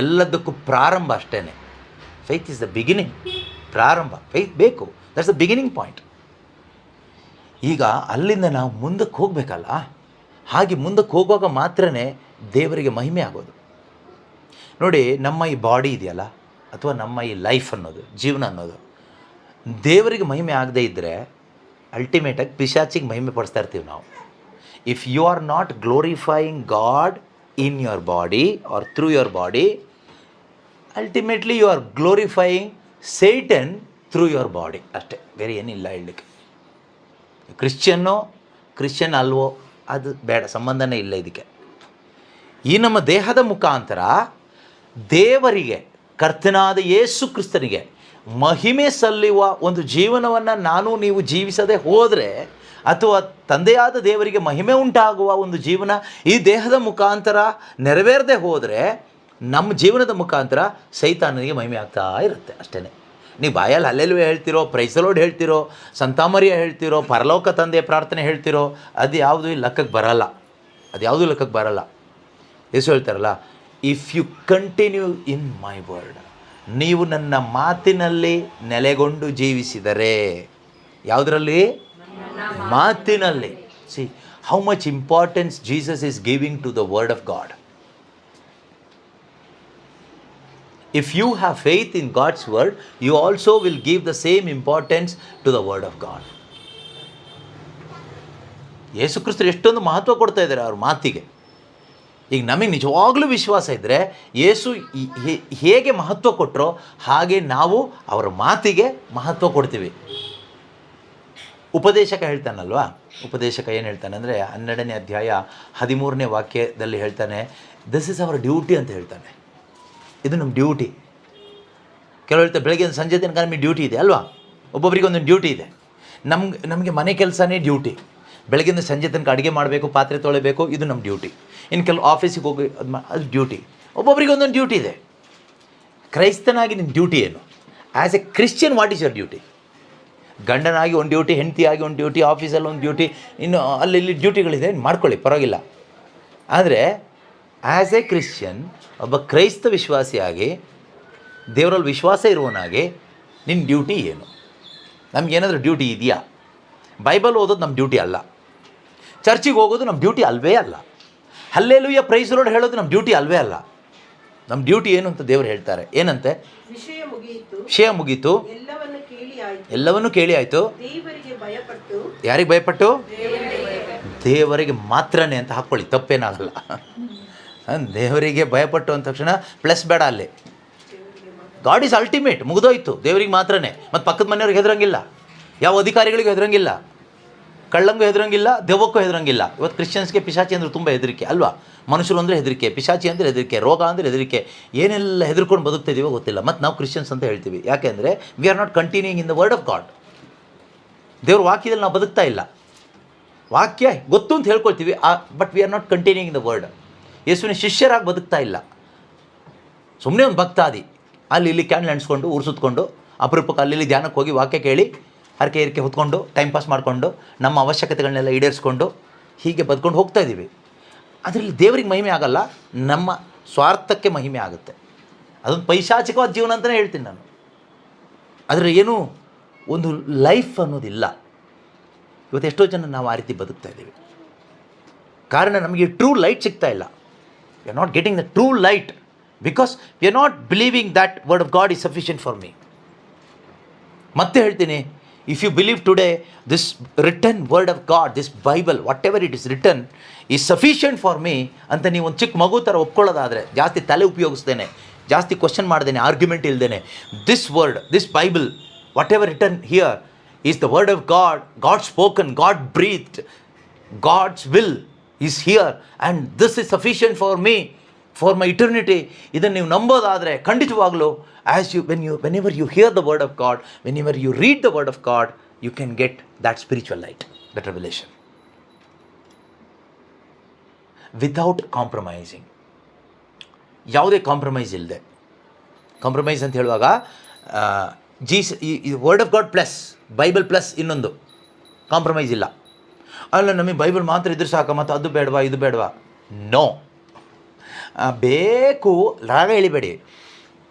ಎಲ್ಲದಕ್ಕೂ ಪ್ರಾರಂಭ ಅಷ್ಟೇ. Faith is the beginning. ಪ್ರಾರಂಭ ಫೈತ್ ಬೇಕು. That's the beginning point. ಈಗ ಅಲ್ಲಿಂದ ನಾವು ಮುಂದಕ್ಕೆ ಹೋಗಬೇಕಲ್ಲ. ಹಾಗೆ ಮುಂದಕ್ಕೆ ಹೋಗುವಾಗ ಮಾತ್ರ ದೇವರಿಗೆ ಮಹಿಮೆ ಆಗೋದು. ನೋಡಿ, ನಮ್ಮ ಈ ಬಾಡಿ ಇದೆಯಲ್ಲ, ಅಥವಾ ನಮ್ಮ ಈ ಲೈಫ್ ಅನ್ನೋದು, ಜೀವನ ಅನ್ನೋದು ದೇವರಿಗೆ ಮಹಿಮೆ ಆಗದೇ ಇದ್ದರೆ ಅಲ್ಟಿಮೇಟಾಗಿ ಪಿಶಾಚಿಗೆ ಮಹಿಮೆ ಪಡಿಸ್ತಾ ಇರ್ತೀವಿ ನಾವು. If you are not glorifying God in your body or through your body, ultimately you are glorifying Satan through your body. ಅಷ್ಟೇ, ಬೇರೆ ಏನಿಲ್ಲ ಹೇಳಲಿಕ್ಕೆ. ಕ್ರಿಶ್ಚಿಯನ್ ಅಲ್ವೋ ಅದು ಬೇಡ, ಸಂಬಂಧನೇ ಇಲ್ಲ ಇದಕ್ಕೆ. ಈ ನಮ್ಮ ದೇಹದ ಮುಖಾಂತರ ದೇವರಿಗೆ, ಕರ್ತನಾದ ಯೇಸು ಕ್ರಿಸ್ತನಿಗೆ ಮಹಿಮೆ ಸಲ್ಲುವ ಒಂದು ಜೀವನವನ್ನು ನಾನು ನೀವು ಜೀವಿಸದೆ ಹೋದರೆ, ಅಥವಾ ತಂದೆಯಾದ ದೇವರಿಗೆ ಮಹಿಮೆ ಉಂಟಾಗುವ ಒಂದು ಜೀವನ ಈ ದೇಹದ ಮುಖಾಂತರ ನೆರವೇರದೆ ಹೋದರೆ, ನಮ್ಮ ಜೀವನದ ಮುಖಾಂತರ ಸೈತಾನನಿಗೆ ಮಹಿಮೆ ಆಗ್ತಾ ಇರುತ್ತೆ ಅಷ್ಟೇ. ನೀವು ಬಾಯಲ್ಲಿ ಹಲ್ಲೆಲೂಯಾ ಹೇಳ್ತಿರೋ, ಪ್ರೈಸ್ ದಿ ಲಾರ್ಡ್ ಹೇಳ್ತಿರೋ, ಸಂತಾಮರಿಯ ಹೇಳ್ತಿರೋ, ಪರಲೋಕ ತಂದೆಯ ಪ್ರಾರ್ಥನೆ ಹೇಳ್ತಿರೋ, ಅದು ಯಾವುದೂ ಲೆಕ್ಕಕ್ಕೆ ಬರಲ್ಲ. ಅದು ಯಾವುದೂ ಲೆಕ್ಕಕ್ಕೆ ಬರಲ್ಲ. ಯೇಸು ಹೇಳ್ತಾರಲ್ಲ, if you continue in my word, ನೀವು ನನ್ನ ಮಾತಿನಲ್ಲಿ ನೆಲೆಗೊಂಡು ಜೀವಿಸಿದರೆ. ಯಾವುದರಲ್ಲಿ? ಮಾತಿನಲ್ಲಿ. See how much importance Jesus is giving to the word of God. If you have faith in God's word, you also will give the same importance to the word of God. ಯೇಸು ಕ್ರಿಸ್ತರು ಎಷ್ಟೊಂದು ಮಹತ್ವ ಕೊಡ್ತಾ ಇದ್ದಾರೆ ಅವ್ರ ಮಾತಿಗೆ. ಈಗ ನಮಗೆ ನಿಜವಾಗ್ಲೂ ವಿಶ್ವಾಸ ಇದ್ದರೆ ಯೇಸು ಹೇಗೆ ಮಹತ್ವ ಕೊಟ್ಟರೋ ಹಾಗೆ ನಾವು ಅವರ ಮಾತಿಗೆ ಮಹತ್ವ ಕೊಡ್ತೀವಿ. ಉಪದೇಶಕ ಹೇಳ್ತಾನಲ್ವಾ, ಉಪದೇಶಕ ಏನು ಹೇಳ್ತಾನೆ ಅಂದರೆ 12ನೇ ಅಧ್ಯಾಯ 13ನೇ ವಾಕ್ಯದಲ್ಲಿ ಹೇಳ್ತಾನೆ, ದಿಸ್ ಇಸ್ ಅವರ್ ಡ್ಯೂಟಿ ಅಂತ ಹೇಳ್ತಾನೆ. ಇದು ನಮ್ಮ ಡ್ಯೂಟಿ. ಕೆಲವು ಹೇಳ್ತಾರೆ ಬೆಳಗ್ಗೆ ಸಂಜೆ ತನಕ ನಮಗೆ ಡ್ಯೂಟಿ ಇದೆ ಅಲ್ವಾ. ಒಬ್ಬೊಬ್ಬರಿಗೆ ಒಂದೊಂದು ಡ್ಯೂಟಿ ಇದೆ. ನಮಗೆ ಮನೆ ಕೆಲಸನೇ ಡ್ಯೂಟಿ. ಬೆಳಗ್ಗೆಯಿಂದ ಸಂಜೆ ತನಕ ಅಡುಗೆ ಮಾಡಬೇಕು, ಪಾತ್ರೆ ತೊಳೆಬೇಕು, ಇದು ನಮ್ಮ ಡ್ಯೂಟಿ. ಇನ್ನು ಕೆಲವು ಆಫೀಸಿಗೆ ಹೋಗಿ ಅದು ಡ್ಯೂಟಿ. ಒಬ್ಬೊಬ್ಬರಿಗೆ ಒಂದೊಂದು ಡ್ಯೂಟಿ ಇದೆ. ಕ್ರೈಸ್ತನಾಗಿ ನಿಮ್ಮ ಡ್ಯೂಟಿ ಏನು? As a Christian what is your duty? ಗಂಡನಾಗಿ ಒಂದು ಡ್ಯೂಟಿ, ಹೆಂಡತಿಯಾಗಿ ಒಂದು ಡ್ಯೂಟಿ, ಆಫೀಸಲ್ಲಿ ಒಂದು ಡ್ಯೂಟಿ, ಇನ್ನು ಅಲ್ಲಿ ಇಲ್ಲಿ ಡ್ಯೂಟಿಗಳಿದೆ, ಮಾಡ್ಕೊಳ್ಳಿ, ಪರವಾಗಿಲ್ಲ. ಆದರೆ ಆ್ಯಸ್ ಎ ಕ್ರಿಶ್ಚಿಯನ್, ಒಬ್ಬ ಕ್ರೈಸ್ತ ವಿಶ್ವಾಸಿಯಾಗಿ, ದೇವರಲ್ಲಿ ವಿಶ್ವಾಸ ಇರುವವನಾಗಿ ನಿನ್ನ ಡ್ಯೂಟಿ ಏನು? ನಮಗೇನಾದರೂ ಡ್ಯೂಟಿ ಇದೆಯಾ? ಬೈಬಲ್ ಓದೋದು ನಮ್ಮ ಡ್ಯೂಟಿ ಅಲ್ಲ. ಚರ್ಚಿಗೆ ಹೋಗೋದು ನಮ್ಮ ಡ್ಯೂಟಿ ಅಲ್ವೇ ಅಲ್ಲ. ಹಲ್ಲೆಲೂಯಾ ಪ್ರೈಸ್ ದಿ ಲಾರ್ಡ್ ಹೇಳೋದು ನಮ್ಮ ಡ್ಯೂಟಿ ಅಲ್ವೇ ಅಲ್ಲ. ನಮ್ಮ ಡ್ಯೂಟಿ ಏನು ಅಂತ ದೇವರು ಹೇಳ್ತಾರೆ. ಏನಂತೆ? ವಿಷಯ ಮುಗೀತು, ಎಲ್ಲವನ್ನೂ ಕೇಳಿ ಆಯಿತು. ಯಾರಿಗೆ ಭಯಪಟ್ಟು? ದೇವರಿಗೆ ಮಾತ್ರನೇ ಅಂತ ಹಾಕ್ಕೊಳ್ಳಿ, ತಪ್ಪೇನಾಗಲ್ಲ. ದೇವರಿಗೆ ಭಯಪಟ್ಟು ಅಂದ ತಕ್ಷಣ ಪ್ಲಸ್ ಬೇಡ ಅಲ್ಲಿ. ಗಾಡ್ ಈಸ್ ಅಲ್ಟಿಮೇಟ್, ಮುಗಿದೋಯ್ತು. ದೇವರಿಗೆ ಮಾತ್ರನೇ. ಮತ್ತು ಪಕ್ಕದ ಮನೆಯವ್ರಿಗೆ ಹೆದರಂಗಿಲ್ಲ, ಯಾವ ಅಧಿಕಾರಿಗಳಿಗೂ ಹೆದರಂಗಿಲ್ಲ, ಕಳ್ಳಂಗೂ ಹೆದರಂಗಿಲ್ಲ, ದೆವ್ವಕ್ಕೂ ಹೆದರಂಗಿಲ್ಲ. ಇವತ್ತು ಕ್ರಿಶ್ಚಿಯನ್ಸ್ಗೆ ಪಿಶಾಚಿ ಅಂದರೆ ತುಂಬ ಹೆದರಿಕೆ ಅಲ್ವಾ. ಮನುಷ್ಯರು ಅಂದರೆ ಹೆದರಿಕೆ, ಪಿಶಾಚಿ ಅಂದರೆ ಹೆದರಿಕೆ, ರೋಗ ಅಂದರೆ ಹೆದರಿಕೆ, ಏನೆಲ್ಲ ಹೆದರ್ಕೊಂಡು ಬದುಕ್ತಿದ್ದೀವೋ ಗೊತ್ತಿಲ್ಲ. ಮತ್ತು ನಾವು ಕ್ರಿಶ್ಚಿಯನ್ಸ್ ಅಂತ ಹೇಳ್ತೀವಿ. ಯಾಕೆಂದರೆ we are not continuing in the word of God. ದೇವ್ರ ವಾಕ್ಯದಲ್ಲಿ ನಾವು ಬದುಕ್ತಾ ಇಲ್ಲ. ವಾಕ್ಯ ಗೊತ್ತು ಅಂತ ಹೇಳ್ಕೊಳ್ತೀವಿ, but we are not continuing in the word. ಯೇಸುವಿನ ಶಿಷ್ಯರಾಗಿ ಬದುಕ್ತಾ ಇಲ್ಲ. ಸುಮ್ಮನೆ ಒಂದು ಭಕ್ತಾದಿ, ಅಲ್ಲಿ ಇಲ್ಲಿ ಕ್ಯಾಂಡಲ್ ಅಂಟಿಸ್ಕೊಂಡು, ಊರು ಸುತ್ಕೊಂಡು, ಅಪರೂಪಕ್ಕೆ ಅಲ್ಲಿ ಇಲ್ಲಿ ಧ್ಯಾನಕ್ಕೆ ಹೋಗಿ ವಾಕ್ಯ ಕೇಳಿ ಹರಕೆ ಏರಿಕೆ ಹೊತ್ಕೊಂಡು ಟೈಮ್ ಪಾಸ್ ಮಾಡಿಕೊಂಡು ನಮ್ಮ ಅವಶ್ಯಕತೆಗಳನ್ನೆಲ್ಲ ಈಡೇರಿಸ್ಕೊಂಡು ಹೀಗೆ ಬದುಕೊಂಡು ಹೋಗ್ತಾ ಇದ್ದೀವಿ. ಅದರಲ್ಲಿ ದೇವರಿಗೆ ಮಹಿಮೆ ಆಗಲ್ಲ, ನಮ್ಮ ಸ್ವಾರ್ಥಕ್ಕೆ ಮಹಿಮೆ ಆಗುತ್ತೆ. ಅದೊಂದು ಪೈಶಾಚಿಕವಾದ ಜೀವನ ಅಂತಲೇ ಹೇಳ್ತೀನಿ ನಾನು. ಆದರೆ ಏನು ಒಂದು ಲೈಫ್ ಅನ್ನೋದಿಲ್ಲ. ಇವತ್ತು ಎಷ್ಟೋ ಜನ ನಾವು ಆ ರೀತಿ ಬದುಕ್ತಾ ಇದ್ದೀವಿ. ಕಾರಣ ನಮಗೆ ಟ್ರೂ ಲೈಟ್ ಸಿಗ್ತಾ ಇಲ್ಲ. We are not getting the true light because we are not believing that word of God is sufficient for me. ಮತ್ತೆ ಹೇಳ್ತೀನಿ, if you believe today this written word of God, this Bible, whatever it is written is sufficient for me ಅಂತ ನೀವು ಒಂದು ಚಿಕ್ಕ ಮಗು ಥರ ಒಪ್ಕೊಳ್ಳೋದಾದರೆ, ಜಾಸ್ತಿ ತಲೆ ಉಪಯೋಗಿಸ್ದೇನೆ, ಜಾಸ್ತಿ ಕ್ವಶನ್ ಮಾಡ್ದೇನೆ, ಆರ್ಗ್ಯುಮೆಂಟ್ ಇಲ್ದೇನೆ, this word, this Bible, whatever written here is the word of God, God spoken, God breathed, God's will is here and this is sufficient for me, for my eternity. ಇದನ್ನು ನೀವು ನಂಬೋದಾದರೆ ಖಂಡಿತವಾಗಲೂ whenever you hear the word of God, whenever you read the word of God, you can get that spiritual light, that revelation, without compromising. ಯಾವುದೇ ಕಾಂಪ್ರಮೈಸ್ ಇಲ್ಲದೆ. ಕಾಂಪ್ರಮೈಸ್ ಅಂತ ಹೇಳುವಾಗ word of god plus Bible plus ಇನ್ನೊಂದು ಕಾಂಪ್ರಮೈಸ್ ಇಲ್ಲ. ಅಲ್ಲ ನಮಗೆ ಬೈಬಲ್ ಮಾತ್ರ ಇದ್ರೆ ಸಾಕ, ಮತ್ತು ಅದು ಬೇಡವಾ ಇದು ಬೇಡವಾ? ನೋ, ಬೇಕು. ರಾಗ ಎಳಿಬೇಡಿ,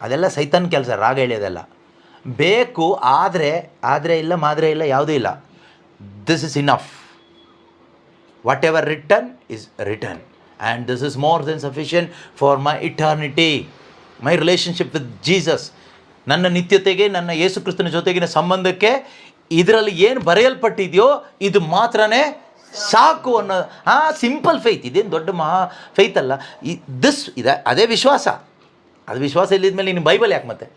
ಅದೆಲ್ಲ ಸೈತಾನ್ ಕೆಲಸ, ರಾಗ ಎಳೆಯೋದೆಲ್ಲ. ಬೇಕು, ಆದರೆ ಇಲ್ಲ, ಮಾದ್ರೆ ಇಲ್ಲ, ಯಾವುದೂ ಇಲ್ಲ. This is enough. Whatever written is written and this is more than sufficient for my eternity, my relationship with Jesus. ನನ್ನ ನಿತ್ಯತೆಗೆ, ನನ್ನ ಯೇಸು ಕ್ರಿಸ್ತನ ಜೊತೆಗಿನ ಸಂಬಂಧಕ್ಕೆ ಇದರಲ್ಲಿ ಏನು ಬರೆಯಲ್ಪಟ್ಟಿದೆಯೋ ಇದು ಮಾತ್ರನೇ ಸಾಕು ಅನ್ನೋ ಸಿಂಪಲ್ ಫೈತ್. ಇದೇನು ದೊಡ್ಡ ಮಹಾ ಫೈತ್ ಅಲ್ಲ. ಇದೆ, ಅದೇ ವಿಶ್ವಾಸ. ಅದು ವಿಶ್ವಾಸ ಇಲ್ಲಿದ್ಮೇಲೆ ನೀನು ಬೈಬಲ್ ಯಾಕೆ? ಮತ್ತೆ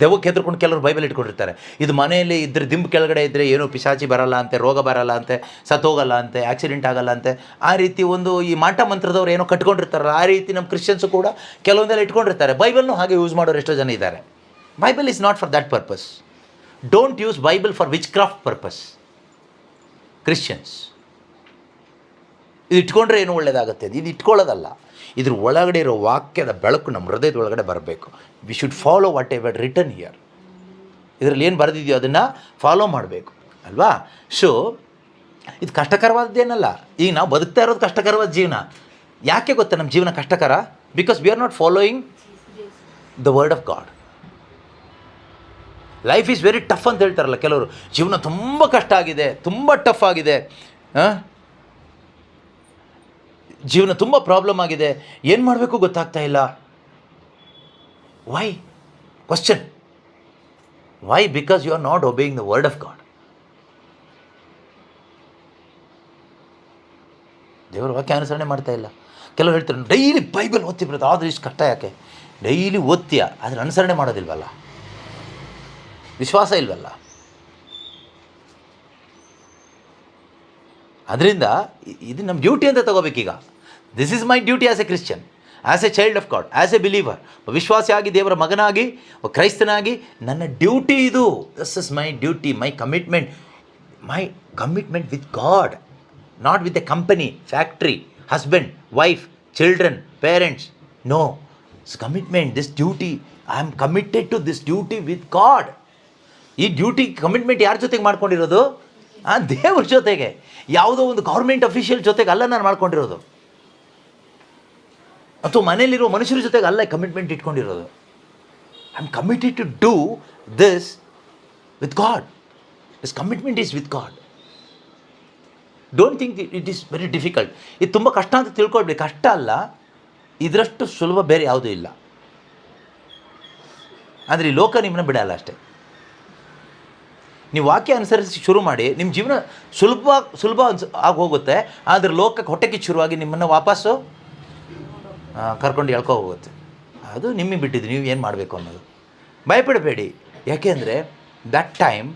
ದೆವ್ವಕ್ಕೆ ಹೆದರ್ಕೊಂಡು ಕೆಲವರು ಬೈಬಲ್ ಇಟ್ಕೊಂಡಿರ್ತಾರೆ. ಇದು ಮನೆಯಲ್ಲಿ ಇದ್ರೆ ದಿಂಬು ಕೆಳಗಡೆ ಇದ್ದರೆ ಏನೋ ಪಿಶಾಚಿ ಬರಲ್ಲ ಅಂತೆ, ರೋಗ ಬರಲ್ಲ ಅಂತೆ, ಸತ್ತೋಗಲ್ಲ ಅಂತೆ, ಆಕ್ಸಿಡೆಂಟ್ ಆಗಲ್ಲ ಅಂತೆ. ಆ ರೀತಿ ಒಂದು ಈ ಮಾಟ ಮಂತ್ರದವ್ರು ಏನೋ ಕಟ್ಕೊಂಡಿರ್ತಾರಲ್ಲ, ಆ ರೀತಿ ನಮ್ಮ ಕ್ರಿಶ್ಚಿಯನ್ಸು ಕೂಡ ಕೆಲವೊಂದೆಲ್ಲ ಇಟ್ಕೊಂಡಿರ್ತಾರೆ. ಬೈಬಲ್ನು ಹಾಗೆ ಯೂಸ್ ಮಾಡೋರು ಎಷ್ಟೋ ಜನ ಇದ್ದಾರೆ. Bible is not for that purpose. Don't use Bible for which craft purpose. Christians ಇದು ಇಟ್ಕೊಂಡ್ರೆ ಏನು ಒಳ್ಳೆಯದಾಗುತ್ತೆ? ಇದು ಇಟ್ಕೊಳ್ಳೋದಲ್ಲ. ಇದ್ರ ಒಳಗಡೆ ಇರೋ ವಾಕ್ಯದ ಬೆಳಕು ನಮ್ಮ ಹೃದಯದ ಒಳಗಡೆ ಬರಬೇಕು. We should follow whatever written here. ಇದರಲ್ಲಿ ಏನು ಬರೆದಿದೆಯೋ ಅದನ್ನು ಫಾಲೋ ಮಾಡಬೇಕು ಅಲ್ವಾ? ಸೊ ಇದು ಕಷ್ಟಕರವಾದ್ದೇನಲ್ಲ. ಈಗ ನಾವು ಬದುಕ್ತಾ ಇರೋದು ಕಷ್ಟಕರವಾದ ಜೀವನ. ಯಾಕೆ ಗೊತ್ತಾ ನಮ್ಮ ಜೀವನ ಕಷ್ಟಕರ? Because we are not following the word of god. Life is very tough ಅಂತ ಹೇಳ್ತಾರಲ್ಲ ಕೆಲವರು. ಜೀವನ ತುಂಬ ಕಷ್ಟ ಆಗಿದೆ, ತುಂಬ ಟಫ್ ಆಗಿದೆ, ಜೀವನ ತುಂಬ ಪ್ರಾಬ್ಲಮ್ ಆಗಿದೆ, ಏನು ಮಾಡಬೇಕು ಗೊತ್ತಾಗ್ತಾ ಇಲ್ಲ. Why? Question why? Because you are not obeying the word of God. ದೇವರ ವಾಕ್ಯ ಅನುಸರಣೆ ಮಾಡ್ತಾ ಇಲ್ಲ. ಕೆಲವರು ಹೇಳ್ತಾರೆ ಡೈಲಿ ಬೈಬಲ್ ಓದ್ತಿ ಬರುತ್ತೆ, ಆದರೂ ಇಷ್ಟು ಕಷ್ಟ ಯಾಕೆ? ಡೈಲಿ ಓದ್ತೀಯ, ಆದರೆ ಅನುಸರಣೆ ಮಾಡೋದಿಲ್ವಲ್ಲ, ವಿಶ್ವಾಸ ಇಲ್ವಲ್ಲ. ಅದರಿಂದ ಇದು ನಮ್ಮ ಡ್ಯೂಟಿ ಅಂತ ತಗೋಬೇಕೀಗ. This is my duty as a Christian, as a child of God, as a believer, ವಿಶ್ವಾಸಿಯಾಗಿ, ದೇವರ ಮಗನಾಗಿ, ಕ್ರೈಸ್ತನಾಗಿ ನನ್ನ ಡ್ಯೂಟಿ ಇದು. This is my duty, my commitment with God, not with a company, factory, husband, wife, children, parents. No, it's commitment, this duty. I am committed to this duty with God. ಈ ಡ್ಯೂಟಿ ಕಮಿಟ್ಮೆಂಟ್ ಯಾರ ಜೊತೆಗೆ ಮಾಡ್ಕೊಂಡಿರೋದು? ದೇವ್ರ ಜೊತೆಗೆ. ಯಾವುದೋ ಒಂದು ಗೌರ್ಮೆಂಟ್ ಅಫಿಷಿಯಲ್ ಜೊತೆಗೆ ಅಲ್ಲ ನಾನು ಮಾಡ್ಕೊಂಡಿರೋದು, ಅಥವಾ ಮನೇಲಿರೋ ಮನುಷ್ಯರ ಜೊತೆಗೆ ಅಲ್ಲ ಕಮಿಟ್ಮೆಂಟ್ ಇಟ್ಕೊಂಡಿರೋದು. I am committed to do this with God. This commitment is with God. Don't think it is very difficult. ಇದು ತುಂಬ ಕಷ್ಟ ಅಂತ ತಿಳ್ಕೊಳ್ಬೇಡಿ. ಕಷ್ಟ ಅಲ್ಲ, ಇದರಷ್ಟು ಸುಲಭ ಬೇರೆ ಯಾವುದೂ ಇಲ್ಲ. ಅಂದರೆ ಈ ಲೋಕ ನಿಮ್ಮನ್ನ ಬಿಡಲ್ಲ ಅಷ್ಟೇ. ನೀವು ವಾಕ್ಯ ಅನುಸರಿಸಿ ಶುರು ಮಾಡಿ, ನಿಮ್ಮ ಜೀವನ ಸುಲಭ ಆಗಿ ಹೋಗುತ್ತೆ. ಆದರೆ ಲೋಕಕ್ಕೆ ಹೊಟ್ಟೆಗೆ ಶುರುವಾಗಿ ನಿಮ್ಮನ್ನು ವಾಪಸ್ಸು ಕರ್ಕೊಂಡು ಎಳ್ಕೊ ಹೋಗುತ್ತೆ. ಅದು ನಿಮಗೆ ಬಿಟ್ಟಿದ್ದು, ನೀವು ಏನು ಮಾಡಬೇಕು ಅನ್ನೋದು. ಭಯಪಡಬೇಡಿ. ಯಾಕೆಂದರೆ that time,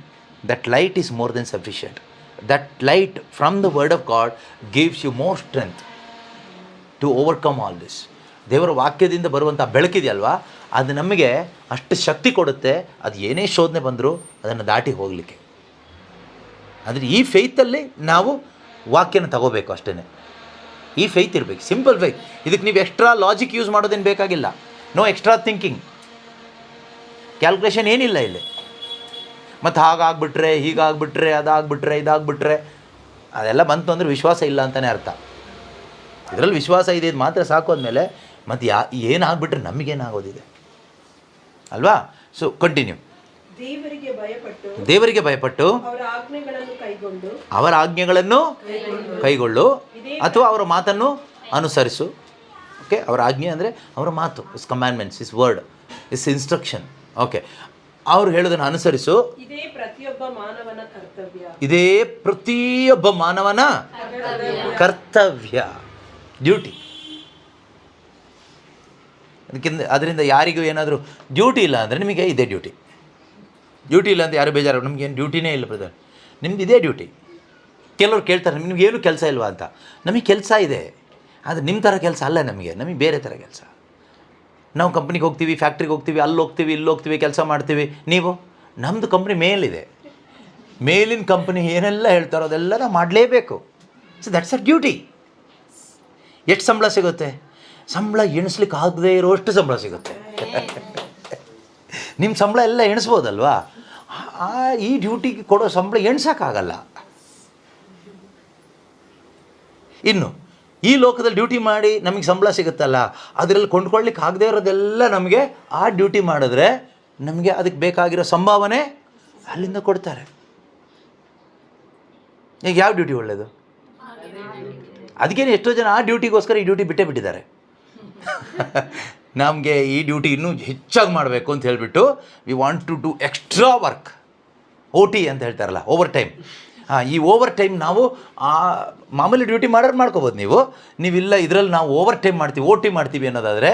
that light is more than sufficient. That light from the word of God gives you more strength to overcome all this. ದೇವರ ವಾಕ್ಯದಿಂದ ಬರುವಂಥ ಬೆಳಕಿದೆಯಲ್ವಾ, ಅದು ನಮಗೆ ಅಷ್ಟು ಶಕ್ತಿ ಕೊಡುತ್ತೆ. ಅದು ಏನೇ ಶೋಧನೆ ಬಂದರೂ ಅದನ್ನು ದಾಟಿ ಹೋಗಲಿಕ್ಕೆ. ಅಂದರೆ ಈ ಫೇತಲ್ಲಿ ನಾವು ವಾಕ್ಯನ ತಗೋಬೇಕು ಅಷ್ಟೇ. ಈ ಫೇತ್ ಇರಬೇಕು, ಸಿಂಪಲ್ ಫೇತ್. ಇದಕ್ಕೆ ನೀವು ಎಕ್ಸ್ಟ್ರಾ ಲಾಜಿಕ್ ಯೂಸ್ ಮಾಡೋದೇನು ಬೇಕಾಗಿಲ್ಲ. ನೋ ಎಕ್ಸ್ಟ್ರಾ ಥಿಂಕಿಂಗ್, ಕ್ಯಾಲ್ಕುಲೇಷನ್ ಏನಿಲ್ಲ ಇಲ್ಲಿ. ಮತ್ತು ಹಾಗಾಗ್ಬಿಟ್ರೆ, ಹೀಗಾಗ್ಬಿಟ್ರೆ, ಅದಾಗ್ಬಿಟ್ರೆ, ಇದಾಗ್ಬಿಟ್ರೆ ಅದೆಲ್ಲ ಬಂತು ಅಂದರೆ ವಿಶ್ವಾಸ ಇಲ್ಲ ಅಂತಲೇ ಅರ್ಥ. ಇದರಲ್ಲಿ ವಿಶ್ವಾಸ ಇದೆ, ಇದು ಮಾತ್ರ ಸಾಕು ಅಂದಮೇಲೆ ಮತ್ತು ಏನಾಗ್ಬಿಟ್ರೆ ನಮಗೇನಾಗೋದಿದೆ ಅಲ್ವಾ? So continue. ದೇವರಿಗೆ ಭಯಪಟ್ಟು ಅವರ ಆಜ್ಞೆಗಳನ್ನು ಕೈಗೊಳ್ಳು ಅಥವಾ ಅವರ ಮಾತನ್ನು ಅನುಸರಿಸು. ಓಕೆ, ಅವರ ಆಜ್ಞೆ ಅಂದರೆ ಅವರ ಮಾತು, is commandments, is word, is instruction. Okay, ಅವ್ರು ಹೇಳೋದನ್ನು ಅನುಸರಿಸು. ಇದೇ ಪ್ರತಿಯೊಬ್ಬ ಮಾನವನ ಕರ್ತವ್ಯ, ಡ್ಯೂಟಿ. ಅದರಿಂದ ಯಾರಿಗೂ ಏನಾದರೂ ಡ್ಯೂಟಿ ಇಲ್ಲ ಅಂದರೆ ನಿಮಗೆ ಇದೇ ಡ್ಯೂಟಿ. ಡ್ಯೂಟಿ ಇಲ್ಲ ಅಂತ ಯಾರು ಬೇಜಾರು, ನಮಗೇನು ಡ್ಯೂಟಿನೇ ಇಲ್ಲ ಬ್ರದರ್, ನಿಮ್ದು ಇದೇ ಡ್ಯೂಟಿ. ಕೆಲವ್ರು ಕೇಳ್ತಾರೆ ನಿಮಗೇನು ಕೆಲಸ ಇಲ್ವಾ ಅಂತ. ನಮಗೆ ಕೆಲಸ ಇದೆ, ಆದರೆ ನಿಮ್ಮ ಥರ ಕೆಲಸ ಅಲ್ಲ, ನಮಗೆ ಬೇರೆ ಥರ ಕೆಲಸ. ನಾವು ಕಂಪ್ನಿಗೆ ಹೋಗ್ತೀವಿ, ಫ್ಯಾಕ್ಟ್ರಿಗೆ ಹೋಗ್ತೀವಿ, ಅಲ್ಲಿ ಹೋಗ್ತೀವಿ, ಇಲ್ಲಿ ಹೋಗ್ತೀವಿ, ಕೆಲಸ ಮಾಡ್ತೀವಿ. ನೀವು ನಮ್ಮದು ಕಂಪ್ನಿ ಮೇಲಿದೆ, ಮೇಲಿನ ಕಂಪ್ನಿ ಏನೆಲ್ಲ ಹೇಳ್ತಾರೋ ಅದೆಲ್ಲ ನಾವು ಮಾಡಲೇಬೇಕು. So that's a duty. ಎಷ್ಟು ಸಂಬಳ ಸಿಗುತ್ತೆ? ಸಂಬಳ ಎಣಿಸ್ಲಿಕ್ಕೆ ಆಗದೇ ಇರೋಷ್ಟು ಸಂಬಳ ಸಿಗುತ್ತೆ. ನಿಮ್ಮ ಸಂಬಳ ಎಲ್ಲ ಎಣಿಸ್ಬೋದಲ್ವಾ? ಈ ಡ್ಯೂಟಿಗೆ ಕೊಡೋ ಸಂಬಳ ಎಣ್ಸೋಕ್ಕಾಗಲ್ಲ. ಇನ್ನು ಈ ಲೋಕದಲ್ಲಿ ಡ್ಯೂಟಿ ಮಾಡಿ ನಮಗೆ ಸಂಬಳ ಸಿಗುತ್ತಲ್ಲ, ಅದರಲ್ಲಿ ಕೊಂಡ್ಕೊಳ್ಳಿಕ್ಕೆ ಆಗದೇ ಇರೋದೆಲ್ಲ ನಮಗೆ ಆ ಡ್ಯೂಟಿ ಮಾಡಿದ್ರೆ ನಮಗೆ ಅದಕ್ಕೆ ಬೇಕಾಗಿರೋ ಸಂಭಾವನೆ ಅಲ್ಲಿಂದ ಕೊಡ್ತಾರೆ. ಈಗ ಯಾವ ಡ್ಯೂಟಿ ಒಳ್ಳೆಯದು? ಅದಕ್ಕೇನು ಎಷ್ಟೋ ಜನ ಆ ಡ್ಯೂಟಿಗೋಸ್ಕರ ಈ ಡ್ಯೂಟಿ ಬಿಟ್ಟೇ ಬಿಟ್ಟಿದ್ದಾರೆ. ನಮಗೆ ಈ ಡ್ಯೂಟಿ ಇನ್ನೂ ಹೆಚ್ಚಾಗಿ ಮಾಡಬೇಕು ಅಂತ ಹೇಳಿಬಿಟ್ಟು we want to do extra work, OT ಅಂತ ಹೇಳ್ತಾರಲ್ಲ, ಓವರ್ ಟೈಮ್. ಈ ಓವರ್ ಟೈಮ್ ನಾವು ಮಾಮೂಲಿ ಡ್ಯೂಟಿ ಮಾಡೋರು ಮಾಡ್ಕೋಬೋದು. ನೀವಿಲ್ಲ ಇದರಲ್ಲಿ ನಾವು ಓವರ್ ಟೈಮ್ ಮಾಡ್ತೀವಿ, OT ಮಾಡ್ತೀವಿ ಅನ್ನೋದಾದರೆ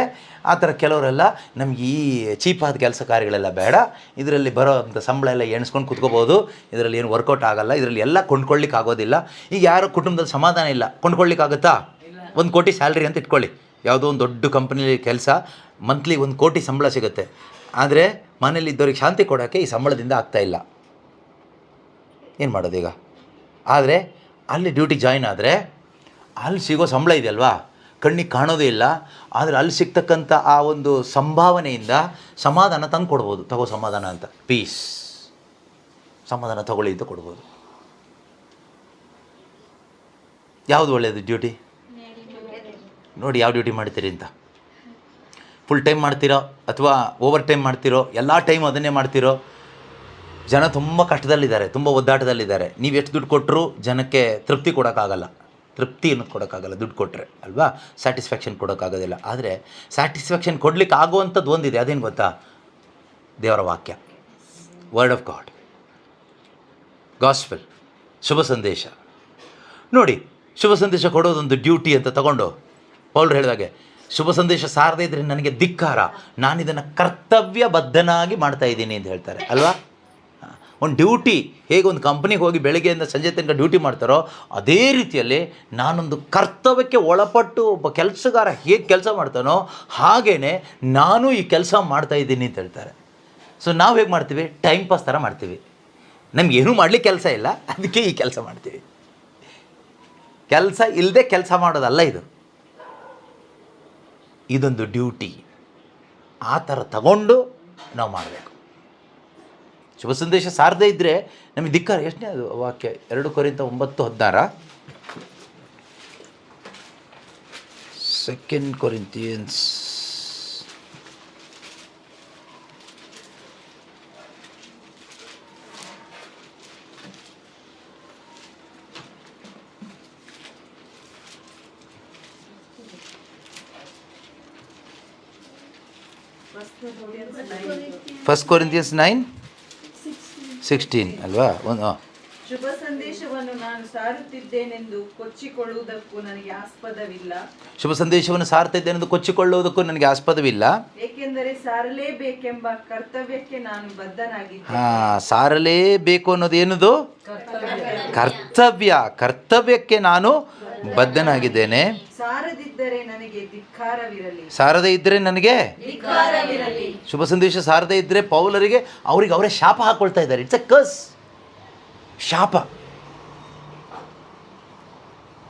ಆ ಥರ ಕೆಲವರೆಲ್ಲ ನಮ್ಗೆ ಈ ಚೀಪಾದ ಕೆಲಸ ಕಾರ್ಯಗಳೆಲ್ಲ ಬೇಡ, ಇದರಲ್ಲಿ ಬರೋ ಅಂಥ ಸಂಬಳ ಎಲ್ಲ ಎಣಿಸ್ಕೊಂಡು ಕೂತ್ಕೋಬೋದು, ಇದರಲ್ಲಿ ಏನು ವರ್ಕೌಟ್ ಆಗೋಲ್ಲ, ಇದರಲ್ಲಿ ಎಲ್ಲ ಕೊಂಡ್ಕೊಳ್ಳಿಕ್ಕೆ ಆಗೋದಿಲ್ಲ. ಈಗ ಯಾರೋ ಕುಟುಂಬದಲ್ಲಿ ಸಮಾಧಾನ ಇಲ್ಲ, ಕೊಂಡ್ಕೊಳ್ಳಿಕ್ಕಾಗುತ್ತಾ? 1 ಕೋಟಿ ಸ್ಯಾಲ್ರಿ ಅಂತ ಇಟ್ಕೊಳ್ಳಿ, ಯಾವುದೋ ಒಂದು ದೊಡ್ಡ ಕಂಪ್ನಿಲಿ ಕೆಲಸ, ಮಂತ್ಲಿ 1 ಕೋಟಿ ಸಂಬಳ ಸಿಗುತ್ತೆ. ಆದರೆ ಮನೇಲಿ ಇದ್ದವ್ರಿಗೆ ಶಾಂತಿ ಕೊಡೋಕ್ಕೆ ಈ ಸಂಬಳದಿಂದ ಆಗ್ತಾಯಿಲ್ಲ. ಏನು ಮಾಡೋದು ಈಗ? ಆದರೆ ಅಲ್ಲಿ ಡ್ಯೂಟಿ ಜಾಯ್ನ್ ಆದರೆ ಅಲ್ಲಿ ಸಿಗೋ ಸಂಬಳ ಇದೆಯಲ್ವಾ, ಕಣ್ಣಿಗೆ ಕಾಣೋದೇ ಇಲ್ಲ. ಆದರೆ ಅಲ್ಲಿ ಸಿಗ್ತಕ್ಕಂಥ ಆ ಒಂದು ಸಂಭಾವನೆಯಿಂದ ಸಮಾಧಾನ ತಂದು ಕೊಡ್ಬೋದು. ತಗೋ ಸಮಾಧಾನ ಅಂತ, ಪೀಸ್, ಸಮಾಧಾನ ತಗೊಳ್ಳಿ ಅಂತ ಕೊಡ್ಬೋದು. ಯಾವುದು ಒಳ್ಳೆಯದು ಡ್ಯೂಟಿ? ನೋಡಿ ಯಾವ ಡ್ಯೂಟಿ ಮಾಡ್ತೀರಿ ಅಂತ. ಫುಲ್ ಟೈಮ್ ಮಾಡ್ತೀರೋ ಅಥವಾ ಓವರ್ ಟೈಮ್ ಮಾಡ್ತೀರೋ, ಎಲ್ಲ ಟೈಮ್ ಅದನ್ನೇ ಮಾಡ್ತೀರೋ? ಜನ ತುಂಬ ಕಷ್ಟದಲ್ಲಿದ್ದಾರೆ, ತುಂಬ ಒದ್ದಾಟದಲ್ಲಿದ್ದಾರೆ. ನೀವು ಎಷ್ಟು ದುಡ್ಡು ಕೊಟ್ಟರು ಜನಕ್ಕೆ ತೃಪ್ತಿ ಕೊಡೋಕ್ಕಾಗಲ್ಲ, ತೃಪ್ತಿ ಅನ್ನೋದು ಕೊಡೋಕ್ಕಾಗಲ್ಲ ದುಡ್ಡು ಕೊಟ್ಟರೆ, ಅಲ್ವಾ? ಸ್ಯಾಟಿಸ್ಫ್ಯಾಕ್ಷನ್ ಕೊಡೋಕ್ಕಾಗೋದಿಲ್ಲ. ಆದರೆ ಸ್ಯಾಟಿಸ್ಫ್ಯಾಕ್ಷನ್ ಕೊಡ್ಲಿಕ್ಕೆ ಆಗುವಂಥದ್ದು ಒಂದಿದೆ, ಅದೇನು ಗೊತ್ತಾ? ದೇವರ ವಾಕ್ಯ, ವರ್ಡ್ ಆಫ್ ಗಾಡ್, ಗಾಸ್ಪೆಲ್, ಶುಭ ಸಂದೇಶ. ನೋಡಿ, ಶುಭ ಸಂದೇಶ ಕೊಡೋದೊಂದು ಡ್ಯೂಟಿ ಅಂತ ತಗೊಂಡು ಪೌಲ್ರು ಹೇಳಿದಾಗೆ, ಶುಭ ಸಂದೇಶ ಸಾರದೇ ಇದ್ದರೆ ನನಗೆ ಧಿಕ್ಕಾರ, ನಾನಿದನ್ನು ಕರ್ತವ್ಯಬದ್ಧನಾಗಿ ಮಾಡ್ತಾಯಿದ್ದೀನಿ ಅಂತ ಹೇಳ್ತಾರೆ, ಅಲ್ವಾ? ಒಂದು ಡ್ಯೂಟಿ ಹೇಗೆ ಒಂದು ಕಂಪ್ನಿಗೆ ಹೋಗಿ ಬೆಳಗ್ಗೆಯಿಂದ ಸಂಜೆ ತನಕ ಡ್ಯೂಟಿ ಮಾಡ್ತಾರೋ, ಅದೇ ರೀತಿಯಲ್ಲಿ ನಾನೊಂದು ಕರ್ತವ್ಯಕ್ಕೆ ಒಳಪಟ್ಟು ಒಬ್ಬ ಕೆಲಸಗಾರ ಹೇಗೆ ಕೆಲಸ ಮಾಡ್ತಾನೋ ಹಾಗೇ ನಾನು ಈ ಕೆಲಸ ಮಾಡ್ತಾಯಿದ್ದೀನಿ ಅಂತ ಹೇಳ್ತಾರೆ. ಸೊ ನಾವು ಹೇಗೆ ಮಾಡ್ತೀವಿ? ಟೈಮ್ ಪಾಸ್ ಥರ ಮಾಡ್ತೀವಿ. ನಮಗೇನೂ ಮಾಡಲಿಕ್ಕೆ ಕೆಲಸ ಇಲ್ಲ, ಅದಕ್ಕೆ ಈ ಕೆಲಸ ಮಾಡ್ತೀವಿ. ಕೆಲಸ ಇಲ್ಲದೆ ಕೆಲಸ ಮಾಡೋದಲ್ಲ ಇದು, ಇದೊಂದು ಡ್ಯೂಟಿ. ಆ ಥರ ತಗೊಂಡು ನಾವು ಮಾಡಬೇಕು. ಶುಭ ಸಂದೇಶ ಸಾರದೇ ಇದ್ದರೆ ನಮಗೆ ಧಿಕ್ಕಾರ. ಎಷ್ಟನೇ ಅದು ವಾಕ್ಯ? 2 ಕೊರಿಂಥ 9:16. 2 ಕೊರಿಂಥಿಯನ್ಸ್ 1 Corinthians 9:16 ಅಲ್ವಾ? ಶುಭ ಸಂದೇಶವನ್ನು ನಾನು ಸಾರುತ್ತಿದ್ದೇನೆಂದು ಕೊಚ್ಚಿಕೊಳ್ಳುವುದಕ್ಕೂ ನನಗೆ ಆಸ್ಪದವಿಲ್ಲ. ಶುಭ ಸಂದೇಶವನ್ನು ಸಾರುತ್ತಿದ್ದೇನೆಂದು ಕೊಚ್ಚಿಕೊಳ್ಳುವುದಕ್ಕೂ ನನಗೆ ಆಸ್ಪದವಿಲ್ಲ, ಏಕೆಂದರೆ ಸಾರಲೇಬೇಕೆಂಬ ಕರ್ತವ್ಯಕ್ಕೆ ನಾನು ಬದ್ಧನಾಗಿದ್ದೇನೆ. ಸಾರಲೇಬೇಕು ಅನ್ನೋದು ಏನದು? ಕರ್ತವ್ಯ. ಕರ್ತವ್ಯಕ್ಕೆ ನಾನು ಬದ್ಧನಾಗಿದ್ದೇನೆ. ಸಾರದಿದ್ದರೆ ನನಗೆ ಧಿಕ್ಕಾರವಿರಲಿ. ಸಾರದೇ ಇದ್ದರೆ ನನಗೆ ಧಿಕ್ಕಾರವಿರಲಿ. ಶುಭ ಸಂದೇಶ ಸಾರದೇ ಇದ್ದರೆ ಪೌಲರಿಗೆ ಅವ್ರಿಗೆ ಅವರೇ ಶಾಪ ಹಾಕೊಳ್ತಾ ಇದ್ದಾರೆ. ಇಟ್ಸ್ ಎ ಕರ್ಸ್, ಶಾಪ.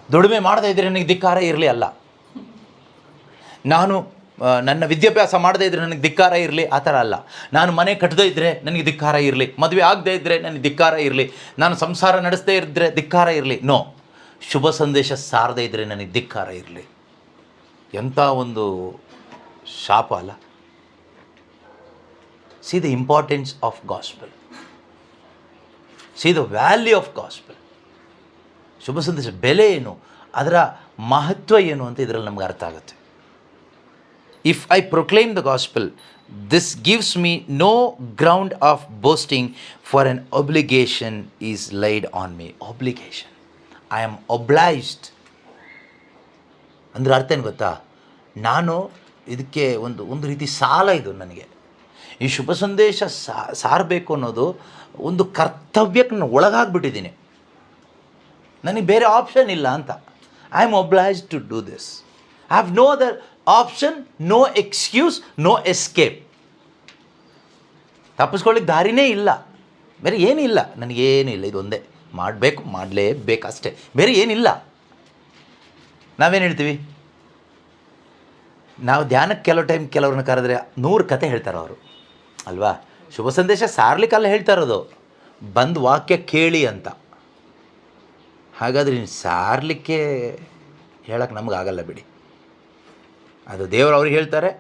ದುಡಿಮೆ ಮಾಡದೇ ಇದ್ದರೆ ನನಗೆ ಧಿಕ್ಕಾರ ಇರಲಿ ಅಲ್ಲ, ನಾನು ನನ್ನ ವಿದ್ಯಾಭ್ಯಾಸ ಮಾಡದೇ ಇದ್ದರೆ ನನಗೆ ಧಿಕ್ಕಾರ ಇರಲಿ ಆ ಥರ ಅಲ್ಲ, ನಾನು ಮನೆ ಕಟ್ಟದೇ ಇದ್ದರೆ ನನಗೆ ಧಿಕ್ಕಾರ ಇರಲಿ, ಮದುವೆ ಆಗದೇ ಇದ್ದರೆ ನನಗೆ ಧಿಕ್ಕಾರ ಇರಲಿ, ನಾನು ಸಂಸಾರ ನಡೆಸದೇ ಇದ್ದರೆ ಧಿಕ್ಕಾರ ಇರಲಿ. ನೋ, ಶುಭ ಸಂದೇಶ ಸಾರದೇ ಇದ್ದರೆ ನನಗೆ ಧಿಕ್ಕಾರ ಇರಲಿ. ಎಂಥ ಒಂದು ಶಾಪ ಅಲ್ಲ. See the importance of gospel, see the value of gospel. ಶುಭ ಸಂದೇಶ ಬೆಲೆ ಏನು, ಅದರ ಮಹತ್ವ ಏನು ಅಂತ ಇದರಲ್ಲಿ ನಮ್ಗೆ ಅರ್ಥ ಆಗುತ್ತೆ. If I proclaim the gospel, this gives me no ground of boasting, for an obligation is laid on me. Obligation. I am obliged. ಅಂದರೆ ಅರ್ಥ ಏನು ಗೊತ್ತಾ, ನಾನು ಇದಕ್ಕೆ ಒಂದು ರೀತಿ ಸಾಲ ಇದು ನನಗೆ. ಈ ಶುಭ ಸಂದೇಶ ಸಾರಬೇಕು ಅನ್ನೋದು ಒಂದು ಕರ್ತವ್ಯಕ್ಕೆ ನಾನು ಒಳಗಾಗ್ಬಿಟ್ಟಿದ್ದೀನಿ, ನನಗೆ ಬೇರೆ ಆಪ್ಷನ್ ಇಲ್ಲ ಅಂತ. I am obliged to do this. I have no other option, no excuse, no escape. ತಪ್ಪಿಸ್ಕೊಳ್ಳಿಕ್ಕೆ ದಾರಿನೇ ಇಲ್ಲ, ಬೇರೆ ಏನಿಲ್ಲ, ನನಗೇನು ಇಲ್ಲ, ಇದೊಂದೇ ಮಾಡಲೇಬೇಕು ಅಷ್ಟೇ, ಬೇರೆ ಏನಿಲ್ಲ. ನಾವೇನು ಹೇಳ್ತೀವಿ, ನಾವು ಧ್ಯಾನಕ್ಕೆ ಕೆಲವು ಟೈಮ್ ಕೆಲವ್ರನ್ನ ಕರೆದ್ರೆ 100 ಕತೆ ಹೇಳ್ತಾರೆ ಅವರು ಅಲ್ವಾ. ಶುಭ ಸಂದೇಶ ಸಾರ್ಲಿಕ್ಕಲ್ಲ ಹೇಳ್ತಾ ಇರೋದು, ಬಂದು ವಾಕ್ಯ ಕೇಳಿ ಅಂತ. ಹಾಗಾದರೆ ನೀನು ಸಾರಲಿಕ್ಕೆ ಹೇಳಕ್ಕೆ ನಮಗಾಗಲ್ಲ ಬಿಡಿ. ಅದು ದೇವರು ಅವ್ರಿಗೆ ಹೇಳ್ತಾರೆ,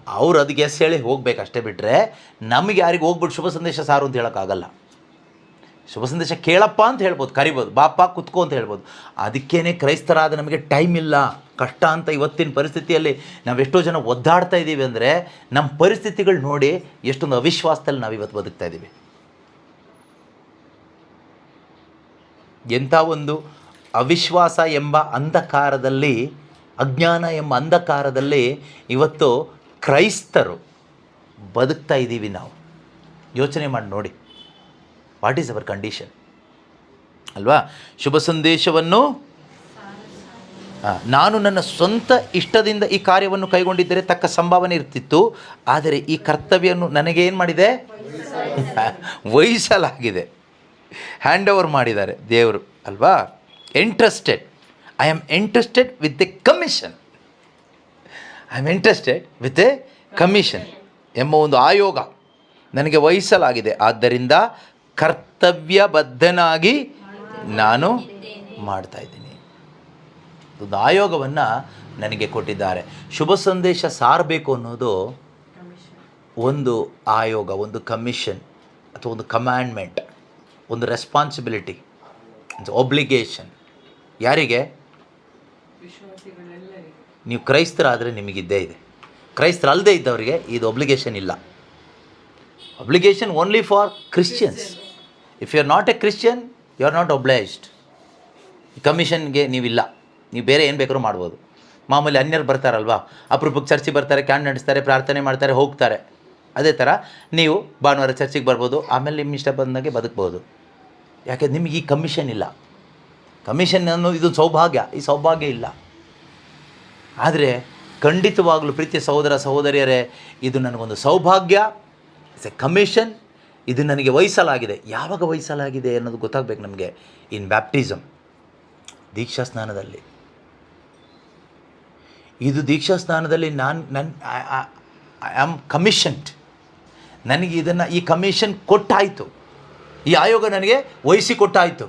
ಅವ್ರು ಅದಕ್ಕೆ ಎಸ್ ಹೇಳಿ ಹೋಗ್ಬೇಕು ಅಷ್ಟೇ, ಬಿಟ್ಟರೆ ನಮಗೆ ಯಾರಿಗೆ ಹೋಗ್ಬಿಟ್ಟು ಶುಭ ಸಂದೇಶ ಸಾರು ಅಂತ ಹೇಳೋಕ್ಕಾಗಲ್ಲ. ಶುಭ ಸಂದೇಶ ಕೇಳಪ್ಪ ಅಂತ ಹೇಳ್ಬೋದು, ಕರಿಬೋದು, ಬಾಪ ಕುತ್ಕೋ ಅಂತ ಹೇಳ್ಬೋದು. ಅದಕ್ಕೇ ಕ್ರೈಸ್ತರಾದ ನಮಗೆ ಟೈಮ್ ಇಲ್ಲ, ಕಷ್ಟ ಅಂತ ಇವತ್ತಿನ ಪರಿಸ್ಥಿತಿಯಲ್ಲಿ ನಾವೆಷ್ಟೋ ಜನ ಒದ್ದಾಡ್ತಾ ಇದ್ದೀವಿ. ಅಂದರೆ ನಮ್ಮ ಪರಿಸ್ಥಿತಿಗಳು ನೋಡಿ ಎಷ್ಟೊಂದು ಅವಿಶ್ವಾಸದಲ್ಲಿ ನಾವು ಇವತ್ತು ಬದುಕ್ತಾ ಇದ್ದೀವಿ. ಎಂಥ ಒಂದು ಅವಿಶ್ವಾಸ ಎಂಬ ಅಂಧಕಾರದಲ್ಲಿ, ಅಜ್ಞಾನ ಎಂಬ ಅಂಧಕಾರದಲ್ಲಿ ಇವತ್ತು ಕ್ರೈಸ್ತರು ಬದುಕ್ತಾ ಇದ್ದೀವಿ ನಾವು. ಯೋಚನೆ ಮಾಡಿ ನೋಡಿ, ವಾಟ್ ಈಸ್ ಅವರ್ ಕಂಡೀಷನ್ ಅಲ್ವಾ. ಶುಭ ಸಂದೇಶವನ್ನು ನಾನು ನನ್ನ ಸ್ವಂತ ಇಷ್ಟದಿಂದ ಈ ಕಾರ್ಯವನ್ನು ಕೈಗೊಂಡಿದ್ದರೆ ತಕ್ಕ ಸಂಭಾವನೆ ಇರ್ತಿತ್ತು, ಆದರೆ ಈ ಕರ್ತವ್ಯವನ್ನು ನನಗೇನು ಮಾಡಿದೆ, ವಹಿಸಲಾಗಿದೆ, ಹ್ಯಾಂಡ್ ಓವರ್ ಮಾಡಿದ್ದಾರೆ ದೇವರು ಅಲ್ವಾ. Entrusted, I am entrusted with A commission. I am entrusted with A commission ಎಂಬ ಒಂದು ಆಯೋಗ ನನಗೆ ವಹಿಸಲಾಗಿದೆ. ಆದ್ದರಿಂದ ಕರ್ತವ್ಯಬದ್ಧನಾಗಿ ನಾನು ಮಾಡ್ತಾಯಿದ್ದೀನಿ. ಒಂದು ಆಯೋಗವನ್ನು ನನಗೆ ಕೊಟ್ಟಿದ್ದಾರೆ. ಶುಭ ಸಂದೇಶ ಸಾರಬೇಕು ಅನ್ನೋದು ಒಂದು ಆಯೋಗ, ಒಂದು ಕಮಿಷನ್ ಅಥವಾ ಒಂದು ಕಮ್ಯಾಂಡ್ಮೆಂಟ್, ಒಂದು ರೆಸ್ಪಾನ್ಸಿಬಿಲಿಟಿ, ಒಂದು ಒಬ್ಲಿಗೇಷನ್. ಯಾರಿಗೆ? ನೀವು ಕ್ರೈಸ್ತರಾದರೆ ನಿಮಗಿದ್ದೇ ಇದೆ. ಕ್ರೈಸ್ತರಲ್ಲದೆ ಇದ್ದವರಿಗೆ ಇದು ಒಬ್ಲಿಗೇಷನ್ ಇಲ್ಲ. Obligation only for Christians. If you are not a Christian, you are not obliged. ಕಮಿಷನ್ಗೆ ನೀವಿಲ್ಲ, ನೀವು ಬೇರೆ ಏನು ಬೇಕಾದ್ರೂ ಮಾಡ್ಬೋದು. ಮಾಮೂಲಿ ಅನ್ಯರು ಬರ್ತಾರಲ್ವಾ, ಅಪರೂಪಕ್ಕೆ ಚರ್ಚಿಗೆ ಬರ್ತಾರೆ, ಕ್ಯಾಂಡ್ ನಡೆಸ್ತಾರೆ, ಪ್ರಾರ್ಥನೆ ಮಾಡ್ತಾರೆ, ಹೋಗ್ತಾರೆ. ಅದೇ ಥರ ನೀವು ಭಾನುವಾರ ಚರ್ಚಿಗೆ ಬರ್ಬೋದು, ಆಮೇಲೆ ನಿಮ್ಮ ಇಷ್ಟ ಬಂದಾಗೆ ಬದುಕ್ಬೋದು. ಯಾಕೆ? ನಿಮಗೆ ಈ ಕಮಿಷನ್ ಇಲ್ಲ. ಕಮಿಷನ್ ಅನ್ನೋದು ಇದು ಸೌಭಾಗ್ಯ, ಈ ಸೌಭಾಗ್ಯ ಇಲ್ಲ. ಆದರೆ ಖಂಡಿತವಾಗಲೂ ಪ್ರೀತಿಯ ಸಹೋದರ ಸಹೋದರಿಯರೇ, ಇದು ನನಗೊಂದು ಸೌಭಾಗ್ಯ, ಇಟ್ಸ್ ಎ ಕಮಿಷನ್. ಇದು ನನಗೆ ವಹಿಸಲಾಗಿದೆ. ಯಾವಾಗ ವಹಿಸಲಾಗಿದೆ ಅನ್ನೋದು ಗೊತ್ತಾಗಬೇಕು ನಮಗೆ. ಇನ್ ಬ್ಯಾಪ್ಟಿಸಮ್, ದೀಕ್ಷಾ ಸ್ನಾನದಲ್ಲಿ. ಇದು ದೀಕ್ಷಾ ಸ್ನಾನದಲ್ಲಿ ಐ ಆಮ್ ಕಮಿಷನ್ಡ್. ನನಗೆ ಇದನ್ನು, ಈ ಕಮಿಷನ್ ಕೊಟ್ಟಾಯಿತು, ಈ ಆಯೋಗ ನನಗೆ ವಹಿಸಿ ಕೊಟ್ಟಾಯಿತು.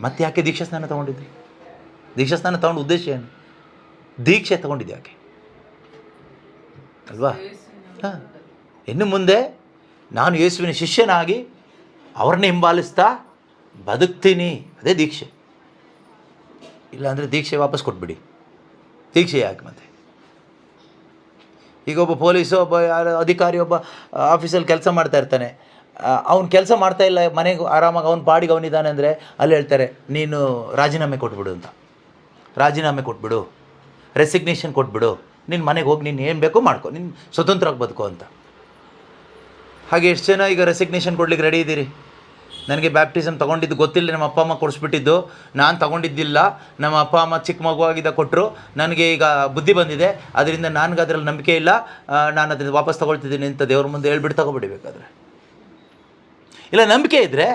ಮತ್ತೆ ಯಾಕೆ ದೀಕ್ಷಾ ಸ್ನಾನ ತೊಗೊಂಡಿದ್ದೆ? ದೀಕ್ಷಾ ಸ್ನಾನ ತೊಗೊಂಡು ಉದ್ದೇಶ ಏನು? ದೀಕ್ಷೆ ತೊಗೊಂಡಿದ್ದೆ ಯಾಕೆ ಅಲ್ವಾ? ಹಾಂ, ಇನ್ನು ಮುಂದೆ ನಾನು ಯೇಸುವಿನ ಶಿಷ್ಯನಾಗಿ ಅವ್ರನ್ನ ಹಿಂಬಾಲಿಸ್ತಾ ಬದುಕ್ತೀನಿ, ಅದೇ ದೀಕ್ಷೆ. ಇಲ್ಲಾಂದರೆ ದೀಕ್ಷೆ ವಾಪಸ್ ಕೊಟ್ಬಿಡಿ. ದೀಕ್ಷೆ ಯಾಕೆ ಮತ್ತೆ? ಈಗ ಒಬ್ಬ ಪೊಲೀಸು, ಒಬ್ಬ ಯಾರು ಅಧಿಕಾರಿ, ಒಬ್ಬ ಆಫೀಸಲ್ಲಿ ಕೆಲಸ ಮಾಡ್ತಾ ಇರ್ತಾನೆ. ಅವ್ನು ಕೆಲಸ ಮಾಡ್ತಾಯಿಲ್ಲ, ಮನೆಗೆ ಆರಾಮಾಗಿ ಅವ್ನ ಪಾಡಿಗೆ ಅವನಿದ್ದಾನೆ ಅಂದರೆ ಅಲ್ಲಿ ಹೇಳ್ತಾರೆ, ನೀನು ರಾಜೀನಾಮೆ ಕೊಟ್ಬಿಡು ಅಂತ. ರಾಜೀನಾಮೆ ಕೊಟ್ಬಿಡು, ರೆಸಿಗ್ನೇಷನ್ ಕೊಟ್ಬಿಡು, ನಿನ್ನ ಮನೆಗೆ ಹೋಗಿ ನೀನು ಏನು ಬೇಕೋ ಮಾಡ್ಕೊ, ನೀನು ಸ್ವತಂತ್ರವಾಗಿ ಬದುಕೋ ಅಂತ. ಹಾಗೆ ಎಷ್ಟು ಜನ ಈಗ ರೆಸಿಗ್ನೇಷನ್ ಕೊಡ್ಲಿಕ್ಕೆ ರೆಡಿ ಇದ್ದೀರಿ? ನನಗೆ ಬ್ಯಾಪ್ಟಿಸಮ್ ತೊಗೊಂಡಿದ್ದು ಗೊತ್ತಿಲ್ಲ, ನಮ್ಮ ಅಪ್ಪ ಅಮ್ಮ ಕೊಡಿಸ್ಬಿಟ್ಟಿದ್ದು, ನಾನು ತೊಗೊಂಡಿದ್ದಿಲ್ಲ. ನಮ್ಮ ಅಪ್ಪ ಅಮ್ಮ ಚಿಕ್ಕ ಮಗುವಾಗಿದ್ದ ಕೊಟ್ಟರು, ನನಗೆ ಈಗ ಬುದ್ಧಿ ಬಂದಿದೆ, ಅದರಿಂದ ನನಗೆ ಅದರಲ್ಲಿ ನಂಬಿಕೆ ಇಲ್ಲ, ನಾನು ಅದರಿಂದ ವಾಪಸ್ ತೊಗೊಳ್ತಿದ್ದೀನಿ ಅಂತ ದೇವ್ರ ಮುಂದೆ ಹೇಳ್ಬಿಟ್ಟು ತೊಗೊಬಿಡಬೇಕಾದ್ರೆ. ಇಲ್ಲ, ನಂಬಿಕೆ ಇದ್ದರೆ,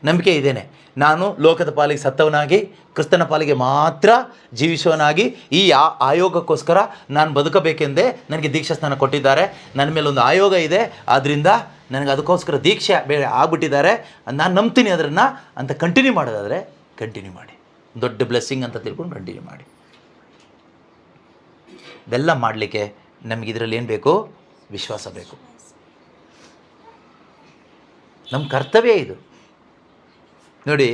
ನಂಬಿಕೆ ಇದ್ದೇನೆ, ನಾನು ಲೋಕದ ಪಾಲಿಗೆ ಸತ್ತವನಾಗಿ ಕ್ರಿಸ್ತನ ಪಾಲಿಗೆ ಮಾತ್ರ ಜೀವಿಸುವನಾಗಿ ಈ ಆಯೋಗಕ್ಕೋಸ್ಕರ ನಾನು ಬದುಕಬೇಕೆಂದೇ ನನಗೆ ದೀಕ್ಷಾ ಸ್ನಾನ ಕೊಟ್ಟಿದ್ದಾರೆ. ನನ್ನ ಮೇಲೆ ಒಂದು ಆಯೋಗ ಇದೆ, ಆದ್ದರಿಂದ ನನಗೆ ಅದಕ್ಕೋಸ್ಕರ ದೀಕ್ಷೆ ಬೇರೆ ಆಗ್ಬಿಟ್ಟಿದ್ದಾರೆ. ನಾನು ನಂಬ್ತೀನಿ ಅದನ್ನು ಅಂತ ಕಂಟಿನ್ಯೂ ಮಾಡೋದಾದರೆ ಕಂಟಿನ್ಯೂ ಮಾಡಿ. ದೊಡ್ಡ ಬ್ಲೆಸ್ಸಿಂಗ್ ಅಂತ ತಿಳ್ಕೊಂಡು ಕಂಟಿನ್ಯೂ ಮಾಡಿ. ಇದೆಲ್ಲ ಮಾಡಲಿಕ್ಕೆ ನಮಗೆ ಇದರಲ್ಲಿ ಏನು ಬೇಕು? ವಿಶ್ವಾಸ ಬೇಕು. ನಮ್ಮ ಕರ್ತವ್ಯ ಇದು ನೋಡಿ.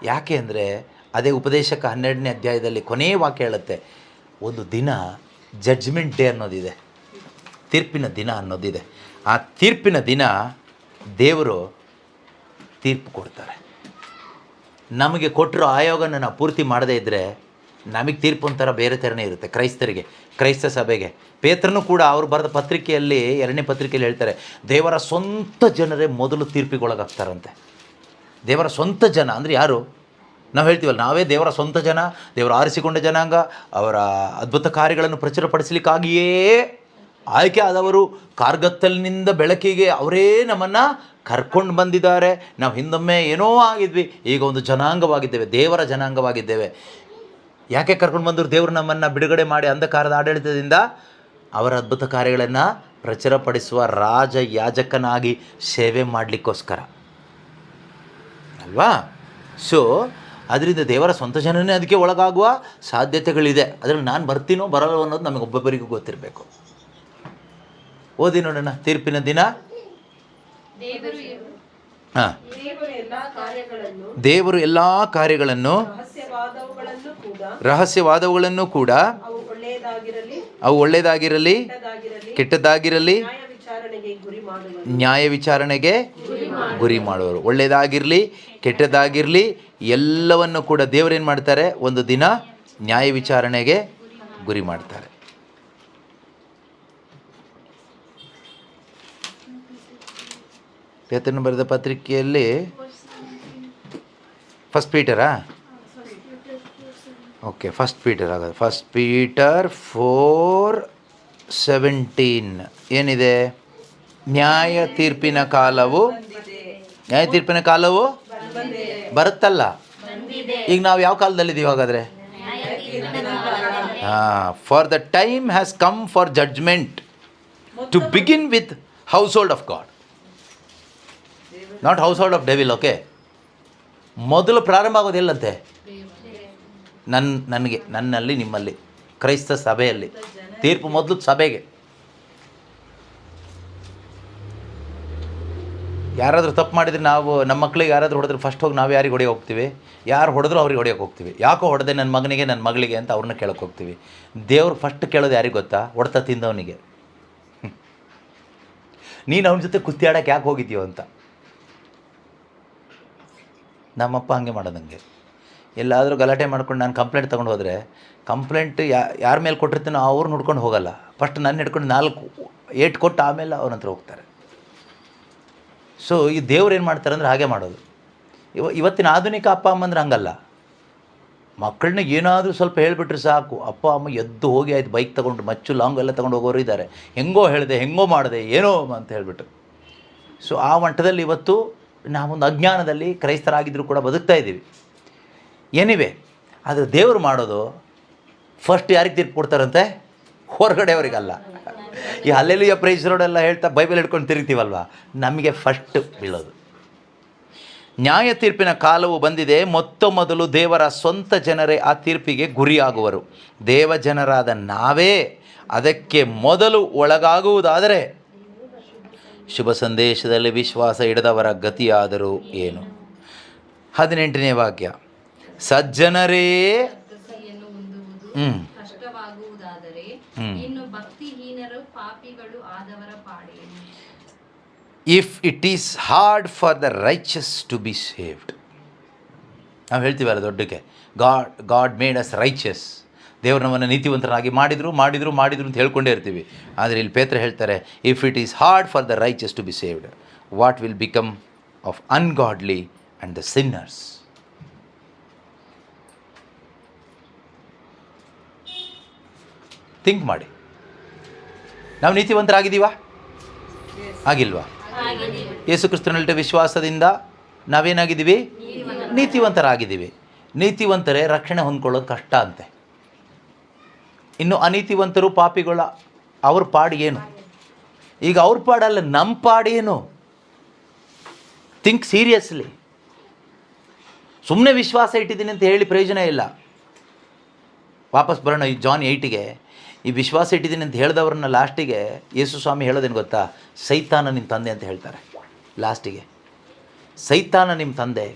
ಯಾಕೆ ಅಂದರೆ ಅದೇ ಉಪದೇಶಕ 12ನೇ ಅಧ್ಯಾಯದಲ್ಲಿ ಕೊನೆಯ ವಾಕ್ಯ ಹೇಳುತ್ತೆ, ಒಂದು ದಿನ ಜಡ್ಜ್ಮೆಂಟ್ ಡೇ ಅನ್ನೋದಿದೆ, ತೀರ್ಪಿನ ದಿನ ಅನ್ನೋದಿದೆ. ಆ ತೀರ್ಪಿನ ದಿನ ದೇವರು ತೀರ್ಪು ಕೊಡ್ತಾರೆ. ನಮಗೆ ಕೊಟ್ಟಿರೋ ಆಯೋಗನ ನಾವು ಪೂರ್ತಿ ಮಾಡದೇ ಇದ್ದರೆ ನಮಗೆ ತೀರ್ಪು ಒಂಥರ ಬೇರೆ ಥರನೇ ಇರುತ್ತೆ. ಕ್ರೈಸ್ತರಿಗೆ, ಕ್ರೈಸ್ತ ಸಭೆಗೆ. ಪೇತ್ರನೂ ಕೂಡ ಅವರು ಬರೆದ ಪತ್ರಿಕೆಯಲ್ಲಿ, 2ನೇ ಪತ್ರಿಕೆಯಲ್ಲಿ ಹೇಳ್ತಾರೆ, ದೇವರ ಸ್ವಂತ ಜನರೇ ಮೊದಲು ತೀರ್ಪಿಗೊಳಗಾಗ್ತಾರಂತೆ. ದೇವರ ಸ್ವಂತ ಜನ ಅಂದರೆ ಯಾರು? ನಾವು ಹೇಳ್ತೀವಲ್ಲ, ನಾವೇ ದೇವರ ಸ್ವಂತ ಜನ, ದೇವರ ಆರಿಸಿಕೊಂಡ ಜನಾಂಗ, ಅವರ ಅದ್ಭುತ ಕಾರ್ಯಗಳನ್ನು ಪ್ರಚುರಪಡಿಸಲಿಕ್ಕಾಗಿಯೇ ಆಯ್ಕೆ ಆದವರು, ಕಾರ್ಗತ್ತಲಿನಿಂದ ಬೆಳಕಿಗೆ ಅವರೇ ನಮ್ಮನ್ನು ಕರ್ಕೊಂಡು ಬಂದಿದ್ದಾರೆ. ನಾವು ಹಿಂದೊಮ್ಮೆ ಏನೋ ಆಗಿದ್ವಿ, ಈಗ ಒಂದು ಜನಾಂಗವಾಗಿದ್ದೇವೆ, ದೇವರ ಜನಾಂಗವಾಗಿದ್ದೇವೆ. ಯಾಕೆ ಕರ್ಕೊಂಡು ಬಂದರು? ದೇವರು ನಮ್ಮನ್ನು ಬಿಡುಗಡೆ ಮಾಡಿ ಅಂಧಕಾರದ ಆಡಳಿತದಿಂದ ಅವರ ಅದ್ಭುತ ಕಾರ್ಯಗಳನ್ನು ಪ್ರಚುರಪಡಿಸುವ ರಾಜ ಯಾಜಕನಾಗಿ ಸೇವೆ ಮಾಡಲಿಕ್ಕೋಸ್ಕರ ಅಲ್ವಾ? ಸೊ ಅದರಿಂದ ದೇವರ ಸ್ವಂತ ಜನನೇ ಅದಕ್ಕೆ ಒಳಗಾಗುವ ಸಾಧ್ಯತೆಗಳಿದೆ. ಅದರಲ್ಲಿ ನಾನು ಬರ್ತೀನೋ ಬರಲ್ಲ ಅನ್ನೋದು ನಮಗೆ ಒಬ್ಬೊಬ್ಬರಿಗೂ ಗೊತ್ತಿರಬೇಕು. ಓದಿ ನೋಡೋಣ. ತೀರ್ಪಿನ ದಿನ. ಹಾಂ, ದೇವರು ಎಲ್ಲ ಕಾರ್ಯಗಳನ್ನು ರಹಸ್ಯವಾದವುಗಳನ್ನು ಕೂಡ ಅವು ಒಳ್ಳೆಯದಾಗಿರಲಿ ಕೆಟ್ಟದ್ದಾಗಿರಲಿ ನ್ಯಾಯ ವಿಚಾರಣೆಗೆ ಗುರಿ ಮಾಡುವರು. ಒಳ್ಳೆಯದಾಗಿರಲಿ ಕೆಟ್ಟದ್ದಾಗಿರಲಿ ಎಲ್ಲವನ್ನು ಕೂಡ ದೇವರೇನು ಮಾಡ್ತಾರೆ? ಒಂದು ದಿನ ನ್ಯಾಯ ವಿಚಾರಣೆಗೆ ಗುರಿ ಮಾಡ್ತಾರೆ. ಪೇತ್ರನು ಬರೆದ ಪತ್ರಿಕೆಯಲ್ಲಿ ಫಸ್ಟ್ ಪೀಟರಾ? ಓಕೆ, ಫಸ್ಟ್ ಪೀಟರ್ ಆಗೋದು. ಫಸ್ಟ್ ಪೀಟರ್ 4:17 ಏನಿದೆ? ನ್ಯಾಯ ತೀರ್ಪಿನ ಕಾಲವು ಬರುತ್ತಲ್ಲ. ಈಗ ನಾವು ಯಾವ ಕಾಲದಲ್ಲಿದ್ದೀವಿ ಹಾಗಾದರೆ? For the time has come for judgment to begin with household of God, not household of devil. Okay, ಮೊದಲು ಪ್ರಾರಂಭ ಆಗೋದಿಲ್ಲಂತೆ ನನ್ನಲ್ಲಿ, ನಿಮ್ಮಲ್ಲಿ, ಕ್ರೈಸ್ತ ಸಭೆಯಲ್ಲಿ. ತೀರ್ಪು ಮೊದಲು ಸಭೆಗೆ. ಯಾರಾದರೂ ತಪ್ಪು ಮಾಡಿದರೆ ನಾವು, ನಮ್ಮ ಮಕ್ಕಳಿಗೆ ಯಾರಾದರೂ ಹೊಡೆದ್ರೆ ಫಸ್ಟ್ ಹೋಗಿ ನಾವು ಯಾರಿಗೆ ಹೊಡೆಯೋಕೆ ಹೋಗ್ತೀವಿ? ಯಾರು ಹೊಡೆದ್ರು ಅವ್ರಿಗೆ ಹೊಡೆಯೋಕೆ ಹೋಗ್ತೀವಿ. ಯಾಕೋ ಹೊಡೆದೆ ನನ್ನ ಮಗನಿಗೆ, ನನ್ನ ಮಗಳಿಗೆ ಅಂತ ಅವ್ರನ್ನ ಕೇಳೋಕೆ ಹೋಗ್ತೀವಿ. ದೇವ್ರು ಫಸ್ಟ್ ಕೇಳೋದು ಯಾರಿಗೆ ಗೊತ್ತಾ? ಹೊಡೆತ ತಿಂದವನಿಗೆ. ನೀನು ಅವನ ಜೊತೆ ಕುಸ್ತಿ ಆಡೋಕ್ಕೆ ಯಾಕೆ ಹೋಗಿದ್ದೀಯೋ ಅಂತ. ನಮ್ಮಪ್ಪ ಹಾಗೆ ಮಾಡೋದಂಗೆ. ಎಲ್ಲಾದರೂ ಗಲಾಟೆ ಮಾಡ್ಕೊಂಡು ನಾನು ಕಂಪ್ಲೇಂಟ್ ತೊಗೊಂಡು ಹೋದರೆ, ಕಂಪ್ಲೇಂಟ್ ಯಾರ ಮೇಲೆ ಕೊಟ್ಟಿರ್ತೀನೋ ಅವ್ರನ್ನ ಹುಡ್ಕೊಂಡು ಹೋಗಲ್ಲ. ಫಸ್ಟ್ ನನ್ನ ಹಿಡ್ಕೊಂಡು 4 ಏಟು ಕೊಟ್ಟು ಆಮೇಲೆ ಅವ್ರ ಹತ್ರ ಹೋಗ್ತಾರೆ. ಸೊ ಈ ದೇವ್ರು ಏನು ಮಾಡ್ತಾರೆ ಅಂದರೆ ಹಾಗೆ ಮಾಡೋದು. ಇವತ್ತಿನ ಆಧುನಿಕ ಅಪ್ಪ ಅಮ್ಮಂದ್ರೆ ಹಂಗಲ್ಲ. ಮಕ್ಕಳನ್ನ ಏನಾದರೂ ಸ್ವಲ್ಪ ಹೇಳಿಬಿಟ್ರೆ ಸಾಕು, ಅಪ್ಪ ಅಮ್ಮ ಎದ್ದು ಹೋಗಿ ಆಯ್ತು ಬೈಕ್ ತೊಗೊಂಡು ಮಚ್ಚು ಲಾಂಗ್ ಎಲ್ಲ ತೊಗೊಂಡು ಹೋಗೋರು ಇದ್ದಾರೆ. ಹೆಂಗೋ ಹೇಳಿದೆ, ಹೆಂಗೋ ಮಾಡಿದೆ, ಏನೋ ಅಂತ ಹೇಳಿಬಿಟ್ಟು. ಸೊ ಆ ಮಟ್ಟದಲ್ಲಿ ಇವತ್ತು ನಾವೊಂದು ಅಜ್ಞಾನದಲ್ಲಿ ಕ್ರೈಸ್ತರಾಗಿದ್ದರೂ ಕೂಡ ಬದುಕ್ತಾ ಇದ್ದೀವಿ. ಎನಿವೆ, ಆದರೆ ದೇವರು ಮಾಡೋದು ಫಸ್ಟ್ ಯಾರಿಗೆ ತೀರ್ಪು ಕೊಡ್ತಾರಂತೆ? ಹೊರಗಡೆಯವರಿಗಲ್ಲ. ಈ ಹಲ್ಲೆಲೂಯಾ ಪ್ರೈಸ್ ರೋಡೆಲ್ಲ ಹೇಳ್ತಾ ಬೈಬಲ್ ಹಿಡ್ಕೊಂಡು ತಿರುಗ್ತೀವಲ್ವ, ನಮಗೆ ಫಸ್ಟ್ ಬೀಳೋದು. ನ್ಯಾಯ ತೀರ್ಪಿನ ಕಾಲವು ಬಂದಿದೆ. ಮೊದಲು ದೇವರ ಸ್ವಂತ ಜನರೇ ಆ ತೀರ್ಪಿಗೆ ಗುರಿಯಾಗುವರು. ದೇವ ಜನರಾದ ನಾವೇ ಅದಕ್ಕೆ ಮೊದಲು ಒಳಗಾಗುವುದಾದರೆ ಶುಭ ಸಂದೇಶದಲ್ಲಿ ವಿಶ್ವಾಸ ಇಡದವರ ಗತಿಯಾದರೂ ಏನು? 18ನೇ ವಾಕ್ಯ. ಸಜ್ಜನರೇ if it is hard for the righteous to be saved. ನಾವು ಹೇಳ್ತೀವಲ್ಲ ದೊಡ್ಡಕ್ಕೆ, ಗಾಡ್ ಮೇಡ್ ಅಸ್ ರೈಚಸ್. ದೇವರು ನಮ್ಮನ್ನು ನೀತಿವಂತರಾಗಿ ಮಾಡಿದರು ಅಂತ ಹೇಳ್ಕೊಂಡೇ ಇರ್ತೀವಿ. ಆದರೆ ಇಲ್ಲಿ ಪೇತ್ರ ಹೇಳ್ತಾರೆ, if it is hard for the righteous to be saved, what will become of ungodly and the sinners. Think ಮಾಡಿ. ನಾವು ನೀತಿವಂತರಾಗಿದ್ದೀವಾ? ಆಗಿಲ್ವಾ? ಯೇಸು ಕ್ರಿಸ್ತನಲ್ಲಿ ವಿಶ್ವಾಸದಿಂದ ನಾವೇನಾಗಿದ್ದೀವಿ? ನೀತಿವಂತರಾಗಿದ್ದೀವಿ. ನೀತಿವಂತರೇ ರಕ್ಷಣೆ ಹೊಂದ್ಕೊಳ್ಳೋದು ಕಷ್ಟ ಅಂತೆ. ಇನ್ನು ಅನೀತಿವಂತರು, ಪಾಪಿಗಳ ಅವ್ರ ಪಾಡು ಏನು? ಈಗ ಅವ್ರ ಪಾಡಲ್ಲ, ನಮ್ಮ ಪಾಡು ಏನು? Think seriously. ಸುಮ್ಮನೆ ವಿಶ್ವಾಸ ಇಟ್ಟಿದ್ದೀನಿ ಅಂತ ಹೇಳಿ ಪ್ರಯೋಜನ ಇಲ್ಲ. ವಾಪಸ್ ಬರೋಣ ಈ ಜಾನ್ 8ಗೆ. ಈ ವಿಶ್ವಾಸ ಇಟ್ಟಿದ್ದೀನಿ ಅಂತ ಹೇಳಿದವ್ರನ್ನ ಲಾಸ್ಟಿಗೆ ಯೇಸು ಸ್ವಾಮಿ ಹೇಳೋದೇನು ಗೊತ್ತಾ? ಸೈತಾನ ನಿಮ್ಮ ತಂದೆ ಅಂತ ಹೇಳ್ತಾರೆ ಲಾಸ್ಟಿಗೆ. ಸೈತಾನ ನಿಮ್ಮ ತಂದೆ,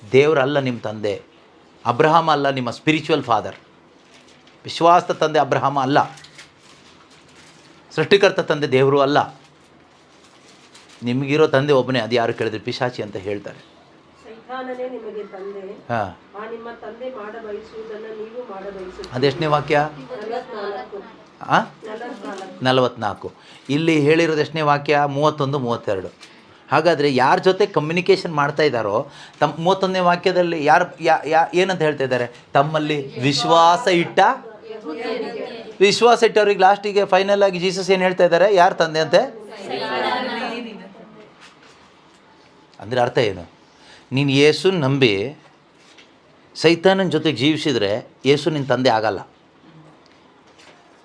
ದೇವರಲ್ಲ ನಿಮ್ಮ ತಂದೆ. ಅಬ್ರಹಾಮ ಅಲ್ಲ ನಿಮ್ಮ ಸ್ಪಿರಿಚುವಲ್ ಫಾದರ್. ವಿಶ್ವಾಸದ ತಂದೆ ಅಬ್ರಹಾಮ ಅಲ್ಲ. ಸೃಷ್ಟಿಕರ್ತ ತಂದೆ ದೇವರು ಅಲ್ಲ. ನಿಮಗಿರೋ ತಂದೆ ಒಬ್ಬನೇ, ಅದು ಯಾರು ಕೇಳಿದ್ರೆ ಪಿಶಾಚಿ ಅಂತ ಹೇಳ್ತಾರೆ. ಸೈತಾನನೇ ನಿಮಗೆ ತಂದೆ, ಹಾಂ, ಆ ನಿಮ್ಮ ತಂದೆ ಮಾಡಬಯಸುವುದನ್ನು ನೀವು ಮಾಡಬಯಸುತ್ತೀರಿ. ಅದೆಷ್ಟನೇ ವಾಕ್ಯ? 44. ಹಾಂ, 44. ಇಲ್ಲಿ ಹೇಳಿರೋದು ಎಷ್ಟನೇ ವಾಕ್ಯ? 31, 32. ಹಾಗಾದರೆ ಯಾರ ಜೊತೆ ಕಮ್ಯುನಿಕೇಷನ್ ಮಾಡ್ತಾ ಇದ್ದಾರೋ ತಮ್ಮ 31ನೇ ವಾಕ್ಯದಲ್ಲಿ ಯಾರು ಏನಂತ ಹೇಳ್ತಾ ಇದ್ದಾರೆ? ತಮ್ಮಲ್ಲಿ ವಿಶ್ವಾಸ ಇಟ್ಟವ್ರಿಗೆ ಲಾಸ್ಟಿಗೆ ಫೈನಲ್ ಆಗಿ ಜೀಸಸ್ ಏನು ಹೇಳ್ತಾ ಇದ್ದಾರೆ? ಯಾರು ತಂದೆ ಅಂತೆ? ಅಂದರೆ ಅರ್ಥ ಏನು? ನೀನು ಯೇಸು ನಂಬಿ ಸೈತಾನನ ಜೊತೆಗೆ ಜೀವಿಸಿದರೆ ಯೇಸು ನಿನ್ನ ತಂದೆ ಆಗಲ್ಲ.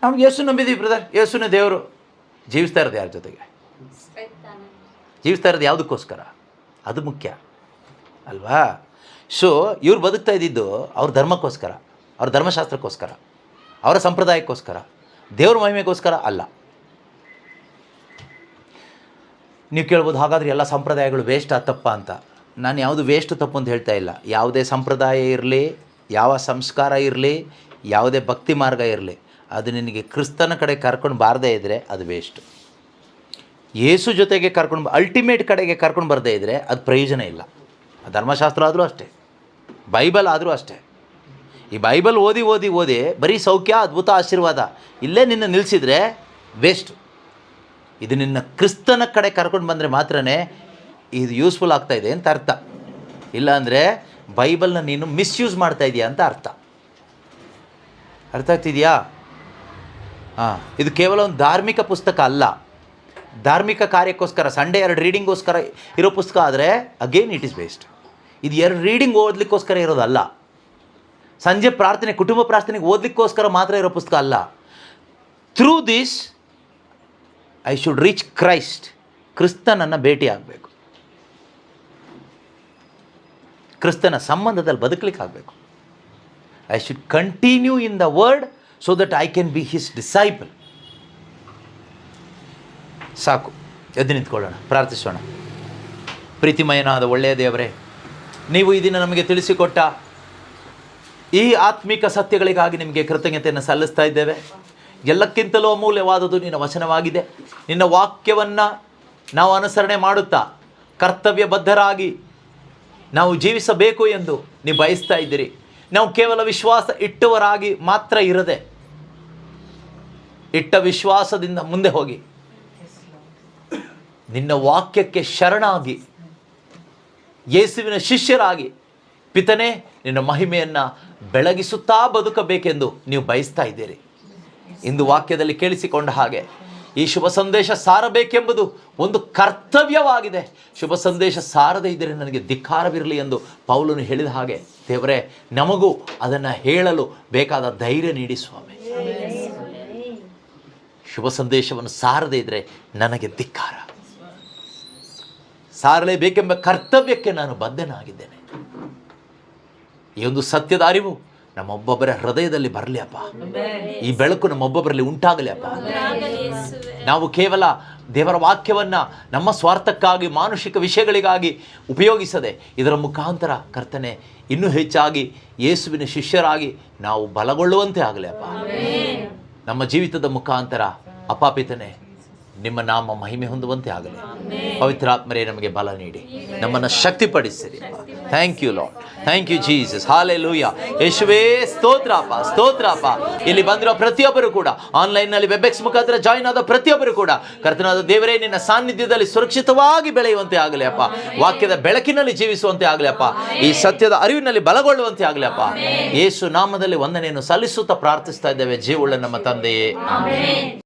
ನಾವು ಯೇಸು ನಂಬಿದ್ದೀವಿ ಬ್ರದರ್, ಯೇಸುನೇ ದೇವರು. ಜೀವಿಸ್ತಾ ಇರೋದು ಯಾರ ಜೊತೆಗೆ? ಜೀವಿಸ್ತಾ ಇರೋದು ಯಾವುದಕ್ಕೋಸ್ಕರ? ಅದು ಮುಖ್ಯ ಅಲ್ವಾ? ಸೊ ಇವ್ರು ಬದುಕ್ತಾ ಇದ್ದಿದ್ದು ಅವ್ರ ಧರ್ಮಕ್ಕೋಸ್ಕರ, ಅವ್ರ ಧರ್ಮಶಾಸ್ತ್ರಕ್ಕೋಸ್ಕರ, ಅವರ ಸಂಪ್ರದಾಯಕ್ಕೋಸ್ಕರ, ದೇವ್ರ ಮಹಿಮೆಗೋಸ್ಕರ ಅಲ್ಲ. ನೀವು ಕೇಳ್ಬೋದು, ಹಾಗಾದರೆ ಎಲ್ಲ ಸಂಪ್ರದಾಯಗಳು ವೇಸ್ಟ್ ತಪ್ಪ ಅಂತ. ನಾನು ಯಾವುದು ವೇಸ್ಟು ತಪ್ಪು ಅಂತ ಹೇಳ್ತಾ ಇಲ್ಲ. ಯಾವುದೇ ಸಂಪ್ರದಾಯ ಇರಲಿ, ಯಾವ ಸಂಸ್ಕಾರ ಇರಲಿ, ಯಾವುದೇ ಭಕ್ತಿ ಮಾರ್ಗ ಇರಲಿ, ಅದು ನಿನಗೆ ಕ್ರಿಸ್ತನ ಕಡೆ ಕರ್ಕೊಂಡು ಬಾರದೇ ಇದ್ದರೆ ಅದು ವೇಸ್ಟು. ಯೇಸು ಜೊತೆಗೆ ಕರ್ಕೊಂಡು ಅಲ್ಟಿಮೇಟ್ ಕಡೆಗೆ ಕರ್ಕೊಂಡು ಬರದೇ ಇದ್ದರೆ ಅದು ಪ್ರಯೋಜನ ಇಲ್ಲ. ಧರ್ಮಶಾಸ್ತ್ರ ಆದರೂ ಅಷ್ಟೇ, ಬೈಬಲ್ ಆದರೂ ಅಷ್ಟೇ. ಈ ಬೈಬಲ್ ಓದಿ ಬರೀ ಸೌಖ್ಯ, ಅದ್ಭುತ, ಆಶೀರ್ವಾದ ಇಲ್ಲೇ ನಿನ್ನ ನಿಲ್ಲಿಸಿದರೆ ವೇಸ್ಟು. ಇದು ನಿನ್ನ ಕ್ರಿಸ್ತನ ಕಡೆ ಕರ್ಕೊಂಡು ಬಂದರೆ ಮಾತ್ರ ಇದು ಯೂಸ್ಫುಲ್ ಆಗ್ತಾಯಿದೆ ಅಂತ ಅರ್ಥ. ಇಲ್ಲಾಂದರೆ ಬೈಬಲ್ನ ನೀನು ಮಿಸ್ಯೂಸ್ ಮಾಡ್ತಾ ಇದೆಯಾ ಅಂತ ಅರ್ಥ. ಅರ್ಥ ಆಗ್ತಿದೆಯಾ? ಹಾಂ, ಇದು ಕೇವಲ ಒಂದು ಧಾರ್ಮಿಕ ಪುಸ್ತಕ ಅಲ್ಲ. ಧಾರ್ಮಿಕ ಕಾರ್ಯಕ್ಕೋಸ್ಕರ ಸಂಡೇ 2 ರೀಡಿಂಗೋಸ್ಕರ ಇರೋ ಪುಸ್ತಕ ಆದರೆ ಅಗೇನ್ ಇಟ್ ಈಸ್ ವೇಸ್ಟ್. ಇದು 2 ರೀಡಿಂಗ್ ಓದಲಿಕ್ಕೋಸ್ಕರ ಇರೋದಲ್ಲ. ಸಂಜೆ ಪ್ರಾರ್ಥನೆ, ಕುಟುಂಬ ಪ್ರಾರ್ಥನೆಗೆ ಓದಲಿಕ್ಕೋಸ್ಕರ ಮಾತ್ರ ಇರೋ ಪುಸ್ತಕ ಅಲ್ಲ. Through this I should reach Christ. ಕ್ರಿಸ್ತನನ್ನು ಭೇಟಿ ಆಗಬೇಕು, ಕ್ರಿಸ್ತನ ಸಂಬಂಧದಲ್ಲಿ ಬದುಕಲಿಕ್ಕೆ ಆಗಬೇಕು. I should continue in the word so that I can be his disciple. ಸಾಕು, ಎದ್ದು ನಿಂತ್ಕೊಳ್ಳೋಣ, ಪ್ರಾರ್ಥಿಸೋಣ. ಪ್ರೀತಿಮಯನಾದ ಒಳ್ಳೆಯ ದೇವರೇ, ನೀವು ಈ ದಿನ ನಮಗೆ ತಿಳಿಸಿಕೊಟ್ಟ ಈ ಆತ್ಮಿಕ ಸತ್ಯಗಳಿಗಾಗಿ ನಿಮಗೆ ಕೃತಜ್ಞತೆಯನ್ನು ಸಲ್ಲಿಸ್ತಾ ಇದ್ದೇವೆ. ಎಲ್ಲಕ್ಕಿಂತಲೂ ಅಮೂಲ್ಯವಾದದ್ದು ನಿನ್ನ ವಚನವಾಗಿದೆ. ನಿನ್ನ ವಾಕ್ಯವನ್ನು ನಾವು ಅನುಸರಣೆ ಮಾಡುತ್ತಾ ಕರ್ತವ್ಯಬದ್ಧರಾಗಿ ನಾವು ಜೀವಿಸಬೇಕು ಎಂದು ನೀವು ಬಯಸ್ತಾ ಇದ್ದೀರಿ. ನಾವು ಕೇವಲ ವಿಶ್ವಾಸ ಇಟ್ಟವರಾಗಿ ಮಾತ್ರ ಇರದೆ, ಇಟ್ಟ ವಿಶ್ವಾಸದಿಂದ ಮುಂದೆ ಹೋಗಿ ನಿನ್ನ ವಾಕ್ಯಕ್ಕೆ ಶರಣಾಗಿ ಯೇಸುವಿನ ಶಿಷ್ಯರಾಗಿ ಪಿತನೇ ನಿನ್ನ ಮಹಿಮೆಯನ್ನು ಬೆಳಗಿಸುತ್ತಾ ಬದುಕಬೇಕೆಂದು ನೀವು ಬಯಸ್ತಾ ಇದ್ದೀರಿ. ಇಂದು ವಾಕ್ಯದಲ್ಲಿ ಕೇಳಿಸಿಕೊಂಡ ಹಾಗೆ ಈ ಶುಭ ಸಂದೇಶ ಸಾರಬೇಕೆಂಬುದು ಒಂದು ಕರ್ತವ್ಯವಾಗಿದೆ. ಶುಭ ಸಂದೇಶ ಸಾರದೇ ಇದ್ದರೆ ನನಗೆ ಧಿಕ್ಕಾರವಿರಲಿ ಎಂದು ಪೌಲನು ಹೇಳಿದ ಹಾಗೆ ದೇವರೇ, ನಮಗೂ ಅದನ್ನು ಹೇಳಲು ಬೇಕಾದ ಧೈರ್ಯ ನೀಡಿ ಸ್ವಾಮಿ. ಶುಭ ಸಂದೇಶವನ್ನು ಸಾರದೇ ಇದ್ದರೆ ನನಗೆ ಧಿಕ್ಕಾರ. ಸಾರಲೇಬೇಕೆಂಬ ಕರ್ತವ್ಯಕ್ಕೆ ನಾನು ಬದ್ಧನಾಗಿದ್ದೇನೆ. ಈ ಒಂದು ಸತ್ಯದ ಅರಿವು ನಮ್ಮೊಬ್ಬೊಬ್ಬರ ಹೃದಯದಲ್ಲಿ ಬರಲಿ ಅಪ್ಪ. ಈ ಬೆಳಕು ನಮ್ಮೊಬ್ಬೊಬ್ಬರಲ್ಲಿ ಉಂಟಾಗಲಿ ಅಪ್ಪ. ನಾವು ಕೇವಲ ದೇವರ ವಾಕ್ಯವನ್ನು ನಮ್ಮ ಸ್ವಾರ್ಥಕ್ಕಾಗಿ, ಮಾನುಷಿಕ ವಿಷಯಗಳಿಗಾಗಿ ಉಪಯೋಗಿಸದೆ ಇದರ ಮುಖಾಂತರ ಕರ್ತನೆ ಇನ್ನೂ ಹೆಚ್ಚಾಗಿ ಯೇಸುವಿನ ಶಿಷ್ಯರಾಗಿ ನಾವು ಬಲಗೊಳ್ಳುವಂತೆ ಆಗಲಿ ಅಪ್ಪ. ನಮ್ಮ ಜೀವಿತದ ಮುಖಾಂತರ ಅಪಾಪಿತನೆ ನಿಮ್ಮ ನಾಮ ಮಹಿಮೆ ಹೊಂದುವಂತೆ ಆಗಲಿ. ಪವಿತ್ರಾತ್ಮರೇ ನಮಗೆ ಬಲ ನೀಡಿ ನಮ್ಮನ್ನು ಶಕ್ತಿಪಡಿಸಿರಿ. Thank you Lord, thank you Jesus. Hallelujah. ಯೇಸುವೇ ಸ್ತೋತ್ರಪ್ಪ, ಸ್ತೋತ್ರಪ್ಪ. ಇಲ್ಲಿ ಬಂದಿರೋ ಪ್ರತಿಯೊಬ್ಬರು ಕೂಡ, ಆನ್ಲೈನ್ನಲ್ಲಿ ವೆಬ್ಎಕ್ಸ್ ಮುಖಾಂತರ ಜಾಯಿನ್ ಆದ ಪ್ರತಿಯೊಬ್ಬರು ಕೂಡ ಕರ್ತನಾದ ದೇವರೇ ನಿನ್ನ ಸಾನ್ನಿಧ್ಯದಲ್ಲಿ ಸುರಕ್ಷಿತವಾಗಿ ಬೆಳೆಯುವಂತೆ ಆಗಲಿ ಅಪ್ಪ. ವಾಕ್ಯದ ಬೆಳಕಿನಲ್ಲಿ ಜೀವಿಸುವಂತೆ ಆಗಲಿ ಅಪ್ಪ. ಈ ಸತ್ಯದ ಅರಿವಿನಲ್ಲಿ ಬಲಗೊಳ್ಳುವಂತೆ ಆಗಲಿ ಅಪ್ಪ. ಯೇಸು ನಾಮದಲ್ಲಿ ವಂದನೆಯನ್ನು ಸಲ್ಲಿಸುತ್ತಾ ಪ್ರಾರ್ಥಿಸ್ತಾ ಇದ್ದೇವೆ ಜೀವವುಳ್ಳ ನಮ್ಮ ತಂದೆಯೇ.